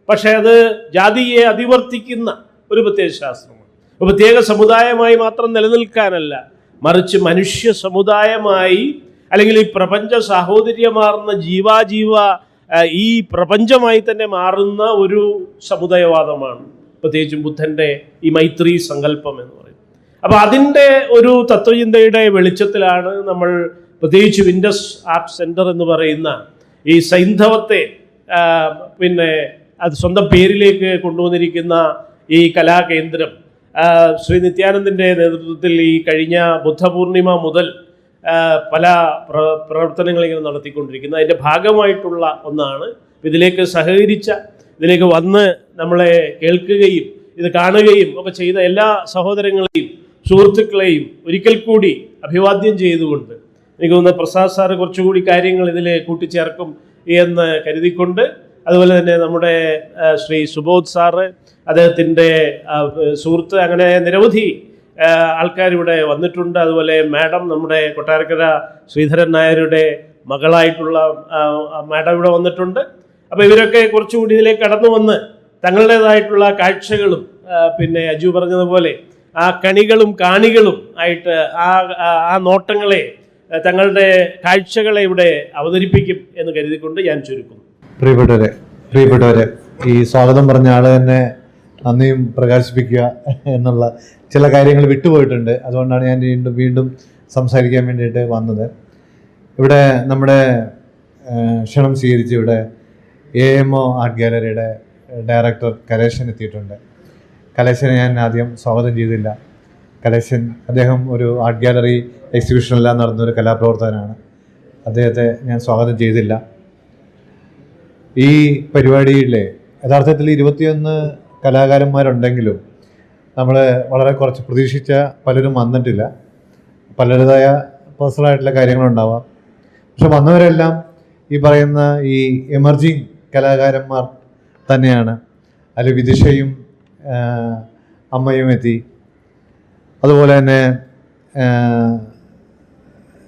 പക്ഷേ അത് ജാതിയെ അതിവർത്തിക്കുന്ന ഒരു പ്രത്യയശാസ്ത്രമാണ്. പ്രത്യേക സമുദായമായി മാത്രം നിലനിൽക്കാനല്ല, മറിച്ച് മനുഷ്യ സമുദായമായി, അല്ലെങ്കിൽ ഈ പ്രപഞ്ച സാഹോദര്യമാർന്ന ജീവാജീവ ഈ പ്രപഞ്ചമായി തന്നെ മാറുന്ന ഒരു സമുദായവാദമാണ് പ്രത്യേകിച്ചും ബുദ്ധൻ്റെ ഈ മൈത്രി സങ്കല്പം എന്ന് പറയുന്നത്. അപ്പോൾ അതിൻ്റെ ഒരു തത്വചിന്തയുടെ വെളിച്ചത്തിലാണ് നമ്മൾ പ്രത്യേകിച്ച് വിൻഡസ് ആർട്ട് സെൻറ്റർ എന്ന് പറയുന്ന ഈ സൈന്ധവത്തെ അത് സ്വന്തം പേരിലേക്ക് കൊണ്ടുവന്നിരിക്കുന്ന ഈ കലാകേന്ദ്രം ശ്രീ നിത്യാനന്ദൻ്റെ നേതൃത്വത്തിൽ ഈ കഴിഞ്ഞ ബുദ്ധപൂർണിമ മുതൽ പല പ്രവർത്തനങ്ങൾ ഇങ്ങനെ നടത്തിക്കൊണ്ടിരിക്കുന്നത്. അതിൻ്റെ ഭാഗമായിട്ടുള്ള ഒന്നാണ്. ഇതിലേക്ക് സഹകരിച്ച, ഇതിലേക്ക് വന്ന് നമ്മളെ കേൾക്കുകയും ഇത് കാണുകയും ഒക്കെ ചെയ്ത എല്ലാ സഹോദരങ്ങളെയും സുഹൃത്തുക്കളെയും ഒരിക്കൽ കൂടി അഭിവാദ്യം ചെയ്തുകൊണ്ട്, എനിക്ക് തോന്നുന്ന പ്രസാദ് സാറ് കുറച്ചുകൂടി കാര്യങ്ങൾ ഇതിൽ കൂട്ടിച്ചേർക്കും എന്ന് കരുതിക്കൊണ്ട്, അതുപോലെ തന്നെ നമ്മുടെ ശ്രീ സുബോധ് സാറ്, അദ്ദേഹത്തിൻ്റെ സുഹൃത്ത്, അങ്ങനെ നിരവധി ആൾക്കാരിവിടെ വന്നിട്ടുണ്ട്. അതുപോലെ മാഡം, നമ്മുടെ കൊട്ടാരക്കര ശ്രീധരൻ നായരുടെ മകളായിട്ടുള്ള മാഡം ഇവിടെ വന്നിട്ടുണ്ട്. അപ്പോൾ ഇവരൊക്കെ കുറച്ചുകൂടി ഇതിലേക്ക് കടന്നു വന്ന് തങ്ങളുടേതായിട്ടുള്ള കാഴ്ചകളും അജു പറഞ്ഞതുപോലെ ആ കണികളും കാണികളും ആയിട്ട് ആ നോട്ടങ്ങളെ, തങ്ങളുടെ കാഴ്ചകളെ ഇവിടെ അവതരിപ്പിക്കും എന്ന് കരുതിക്കൊണ്ട് ഞാൻ ചുരുക്കുന്നു. പ്രിയപ്പെട്ടവരെ, ഈ സ്വാഗതം പറഞ്ഞ ആൾ തന്നെ നന്ദിയും പ്രകാശിപ്പിക്കുക എന്നുള്ള ചില കാര്യങ്ങൾ വിട്ടുപോയിട്ടുണ്ട്. അതുകൊണ്ടാണ് ഞാൻ വീണ്ടും സംസാരിക്കാൻ വേണ്ടിയിട്ട് വന്നത്. ഇവിടെ നമ്മുടെ ക്ഷണം സ്വീകരിച്ച് ഇവിടെ AMO ആർട്ട് ഗാലറിയുടെ ഡയറക്ടർ കലേശൻ എത്തിയിട്ടുണ്ട്. കലേശനെ ഞാൻ ആദ്യം സ്വാഗതം ചെയ്തില്ല. അദ്ദേഹം ഒരു ആർട്ട് ഗാലറി എക്സിബിഷനെല്ലാം നടന്നൊരു കലാപ്രവർത്തകനാണ്. അദ്ദേഹത്തെ ഞാൻ സ്വാഗതം ചെയ്തില്ല. ഈ പരിപാടിയിലെ യഥാർത്ഥത്തിൽ 21 കലാകാരന്മാരുണ്ടെങ്കിലും നമ്മൾ വളരെ കുറച്ച് പ്രതീക്ഷിച്ച പലരും വന്നിട്ടില്ല. പലരുടേതായ പേഴ്സണലായിട്ടുള്ള കാര്യങ്ങളുണ്ടാവാം. പക്ഷെ വന്നവരെല്ലാം ഈ പറയുന്ന ഈ എമർജിങ് കലാകാരന്മാർ തന്നെയാണ്. അതിൽ വിദിഷയും അമ്മയും എത്തി. അതുപോലെ തന്നെ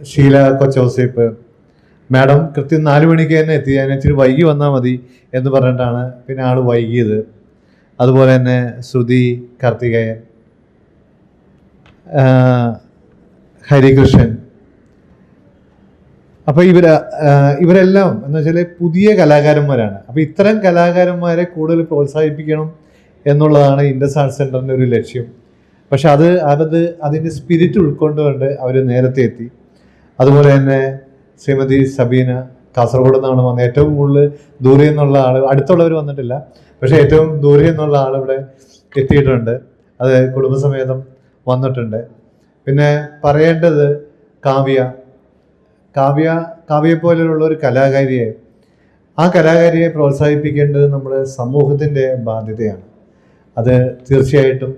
ഷീല കൊച്ചോസേപ്പ് മാഡം കൃത്യം 4 മണിക്ക് തന്നെ എത്തി. ഞാൻ ഇച്ചിരി വൈകി വന്നാൽ മതി എന്ന് പറഞ്ഞിട്ടാണ് പിന്നെ ആൾ വൈകിയത്. അതുപോലെ തന്നെ ശ്രുതി കാർത്തികേയൻ, ഹരികൃഷ്ണൻ. അപ്പോൾ ഇവരെല്ലാം എന്ന് വെച്ചാൽ പുതിയ കലാകാരന്മാരാണ്. അപ്പോൾ ഇത്തരം കലാകാരന്മാരെ കൂടുതൽ പ്രോത്സാഹിപ്പിക്കണം എന്നുള്ളതാണ് ഇൻഡസ് ആർട്ട് സെൻറ്ററിൻ്റെ ഒരു ലക്ഷ്യം. പക്ഷെ അതിൻ്റെ സ്പിരിറ്റ് ഉൾക്കൊണ്ടുകൊണ്ട് അവർ നേരത്തെ എത്തി. അതുപോലെ തന്നെ ശ്രീമതി സബീന കാസർഗോഡ് നിന്നാണ് വന്നത്. ഏറ്റവും കൂടുതൽ ദൂരെ നിന്നുള്ള ആൾ, അടുത്തുള്ളവർ വന്നിട്ടില്ല, പക്ഷേ ഏറ്റവും ദൂരെ നിന്നുള്ള ആൾ ഇവിടെ എത്തിയിട്ടുണ്ട്. അത് കുടുംബസമേതം വന്നിട്ടുണ്ട്. പിന്നെ പറയേണ്ടത് കാവ്യയെപ്പോലുള്ള ഒരു കലാകാരിയെ, ആ കലാകാരിയെ പ്രോത്സാഹിപ്പിക്കേണ്ടത് നമ്മുടെ സമൂഹത്തിൻ്റെ ബാധ്യതയാണ്. അത് തീർച്ചയായിട്ടും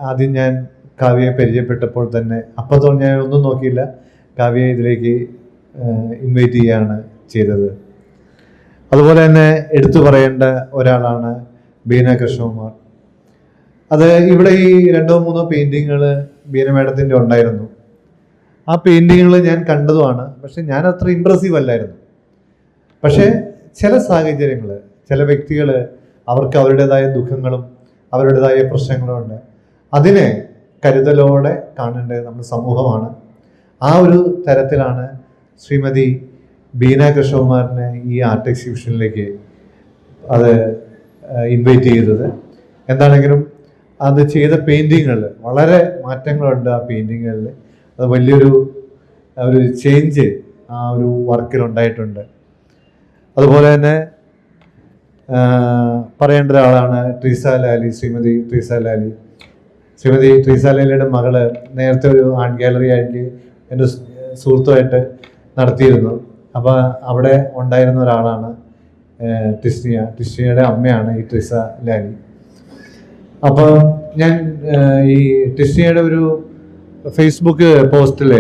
ആദ്യം ഞാൻ കാവ്യയെ പരിചയപ്പെട്ടപ്പോൾ തന്നെ അപ്പോൾ ഞാൻ ഒന്നും നോക്കിയില്ല, കാവ്യയെ ഇതിലേക്ക് ഇൻവൈറ്റ് ചെയ്യുകയാണ് ചെയ്തത്. അതുപോലെ തന്നെ എടുത്തു പറയേണ്ട ഒരാളാണ് ബീന കൃഷ്ണകുമാർ. അത് ഇവിടെ ഈ 2-3 പെയിൻറ്റിങ്ങുകൾ ബീന മേഡത്തിൻ്റെ ഉണ്ടായിരുന്നു. ആ പെയിൻറ്റിങ്ങുകൾ ഞാൻ കണ്ടതുമാണ്, പക്ഷെ ഞാൻ അത്ര ഇമ്പ്രസീവ് അല്ലായിരുന്നു. പക്ഷേ ചില സാഹചര്യങ്ങൾ, ചില വ്യക്തികൾ അവർക്ക് അവരുടേതായ ദുഃഖങ്ങളും അവരുടേതായ പ്രശ്നങ്ങളും ഉണ്ട്. അതിനെ കരുതലോടെ കാണേണ്ടത് നമ്മുടെ സമൂഹമാണ്. ആ ഒരു തരത്തിലാണ് ശ്രീമതി ബീന കൃഷ്ണകുമാറിനെ ഈ ആർട്ട് എക്സിബിഷനിലേക്ക് അത് ഇൻവൈറ്റ് ചെയ്തത്. എന്താണെങ്കിലും അത് ചെയ്ത പെയിൻറ്റിങ്ങുകൾ വളരെ മാറ്റങ്ങളുണ്ട്. ആ പെയിൻറ്റിങ്ങുകളിൽ അത് വലിയൊരു ചേഞ്ച് ആ ഒരു വർക്കിലുണ്ടായിട്ടുണ്ട്. അതുപോലെ തന്നെ പറയേണ്ട ഒരാളാണ് ട്രീസ ലാലി, ശ്രീമതി ട്രീസ ലാലി. ശ്രീമതി ട്രീസ ലാലിയുടെ മകള് നേരത്തെ ഒരു ആർട്ട് ഗാലറി ആയിട്ട് എൻ്റെ സുഹൃത്തുമായിട്ട് നടത്തിയിരുന്നു. അപ്പോൾ അവിടെ ഉണ്ടായിരുന്ന ഒരാളാണ് ടിസ്നിയയുടെ അമ്മയാണ് ഈ ട്രീസ ലാലി. അപ്പോൾ ഞാൻ ഈ ടിസ്നിയയുടെ ഒരു ഫേസ്ബുക്ക് പോസ്റ്റിൽ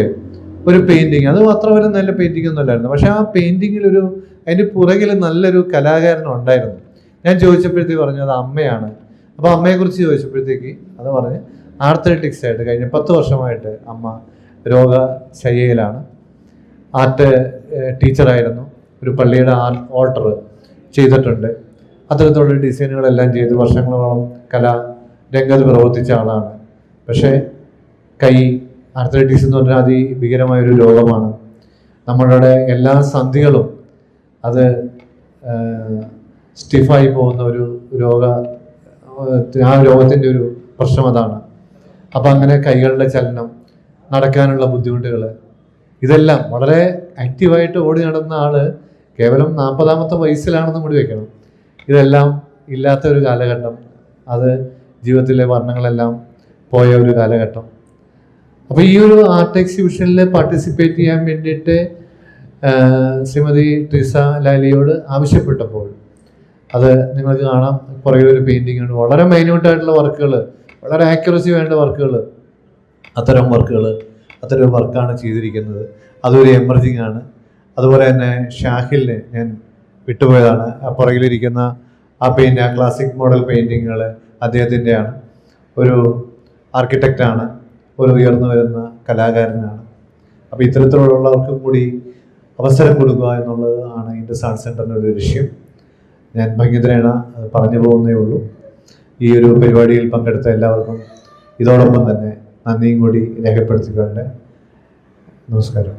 ഒരു പെയിൻറ്റിങ്, അത് അത്ര വരെ നല്ല പെയിൻറ്റിംഗ് ഒന്നും അല്ലായിരുന്നു, പക്ഷെ ആ പെയിൻറ്റിങ്ങിലൊരു അതിൻ്റെ പുറകിൽ നല്ലൊരു കലാകാരൻ ഉണ്ടായിരുന്നു. ഞാൻ ചോദിച്ചപ്പോഴത്തേക്ക് പറഞ്ഞു അത് അമ്മയാണ്. അപ്പോൾ അമ്മയെക്കുറിച്ച് ചോദിച്ചപ്പോഴത്തേക്ക് അത് പറഞ്ഞ് ആർത്തലറ്റിക്സ് ആയിട്ട് കഴിഞ്ഞ 10 വർഷമായിട്ട് അമ്മ രോഗശയ്യയിലാണ്. ആർട്ട് ടീച്ചറായിരുന്നു, ഒരു പള്ളിയുടെ ഓൾട്ടർ ചെയ്തിട്ടുണ്ട്. അത്തരത്തിലുള്ള ഡിസൈനുകളെല്ലാം ചെയ്ത് വർഷങ്ങളോളം കലാ രംഗത്ത് പ്രവർത്തിച്ച ആളാണ്. പക്ഷേ ആർത്തലൈറ്റിസ് എന്ന് പറഞ്ഞാൽ അതിഭീകരമായൊരു രോഗമാണ്. നമ്മളുടെ എല്ലാ സന്ധികളും അത് സ്റ്റിഫായി പോകുന്ന ഒരു ആ രോഗത്തിൻ്റെ ഒരു പ്രശ്നം അതാണ്. അപ്പം അങ്ങനെ കൈകളുടെ ചലനം, നടക്കാനുള്ള ബുദ്ധിമുട്ടുകൾ, ഇതെല്ലാം വളരെ ആക്റ്റീവായിട്ട് ഓടി നടന്ന ആള് കേവലം 40-ാമത്തെ വയസ്സിലാണെന്ന് കൂടി വെക്കണം. ഇതെല്ലാം ഇല്ലാത്ത ഒരു കാലഘട്ടം, അത് ജീവിതത്തിലെ വർണ്ണങ്ങളെല്ലാം പോയ ഒരു കാലഘട്ടം. അപ്പോൾ ഈ ഒരു ആർട്ട് എക്സിബിഷനിൽ പാർട്ടിസിപ്പേറ്റ് ചെയ്യാൻ വേണ്ടിയിട്ട് ശ്രീമതി ട്രീസ ലാലിയോട് ആവശ്യപ്പെട്ടപ്പോൾ അത് നിങ്ങൾക്ക് കാണാം, പുറകിലൊരു പെയിൻറ്റിംഗ് ഉണ്ട്. വളരെ മൈന്യൂട്ടായിട്ടുള്ള വർക്കുകൾ, വളരെ ആക്യുറസി വേണ്ട വർക്കുകൾ, അത്തരം വർക്കാണ് ചെയ്തിരിക്കുന്നത്. അതൊരു എമർജിങ് ആണ്. അതുപോലെ തന്നെ ഷാഹിലിനെ ഞാൻ വിട്ടുപോയതാണ്. ആ പുറകിലിരിക്കുന്ന ആ ക്ലാസിക് മോഡൽ പെയിൻറ്റിങ്ങുകൾ അദ്ദേഹത്തിൻ്റെയാണ്. ഒരു ആർക്കിടെക്റ്റാണ്, ഒരു ഉയർന്നു വരുന്ന കലാകാരനാണ്. അപ്പോൾ ഇത്തരത്തിലുള്ളവർക്ക് കൂടി അവസരം കൊടുക്കുക എന്നുള്ളതാണ് ഇൻഡസ് ആർട്ട് സെൻറ്ററിൻ്റെ ഒരു ലക്ഷ്യം. ഞാൻ ഭംഗിതരേണ പറഞ്ഞു പോകുന്നേ ഉള്ളൂ. ഈ ഒരു പരിപാടിയിൽ പങ്കെടുത്ത എല്ലാവർക്കും ഇതോടൊപ്പം തന്നെ നന്ദിയും കൂടി രേഖപ്പെടുത്തിക്കൊണ്ട് നമസ്കാരം.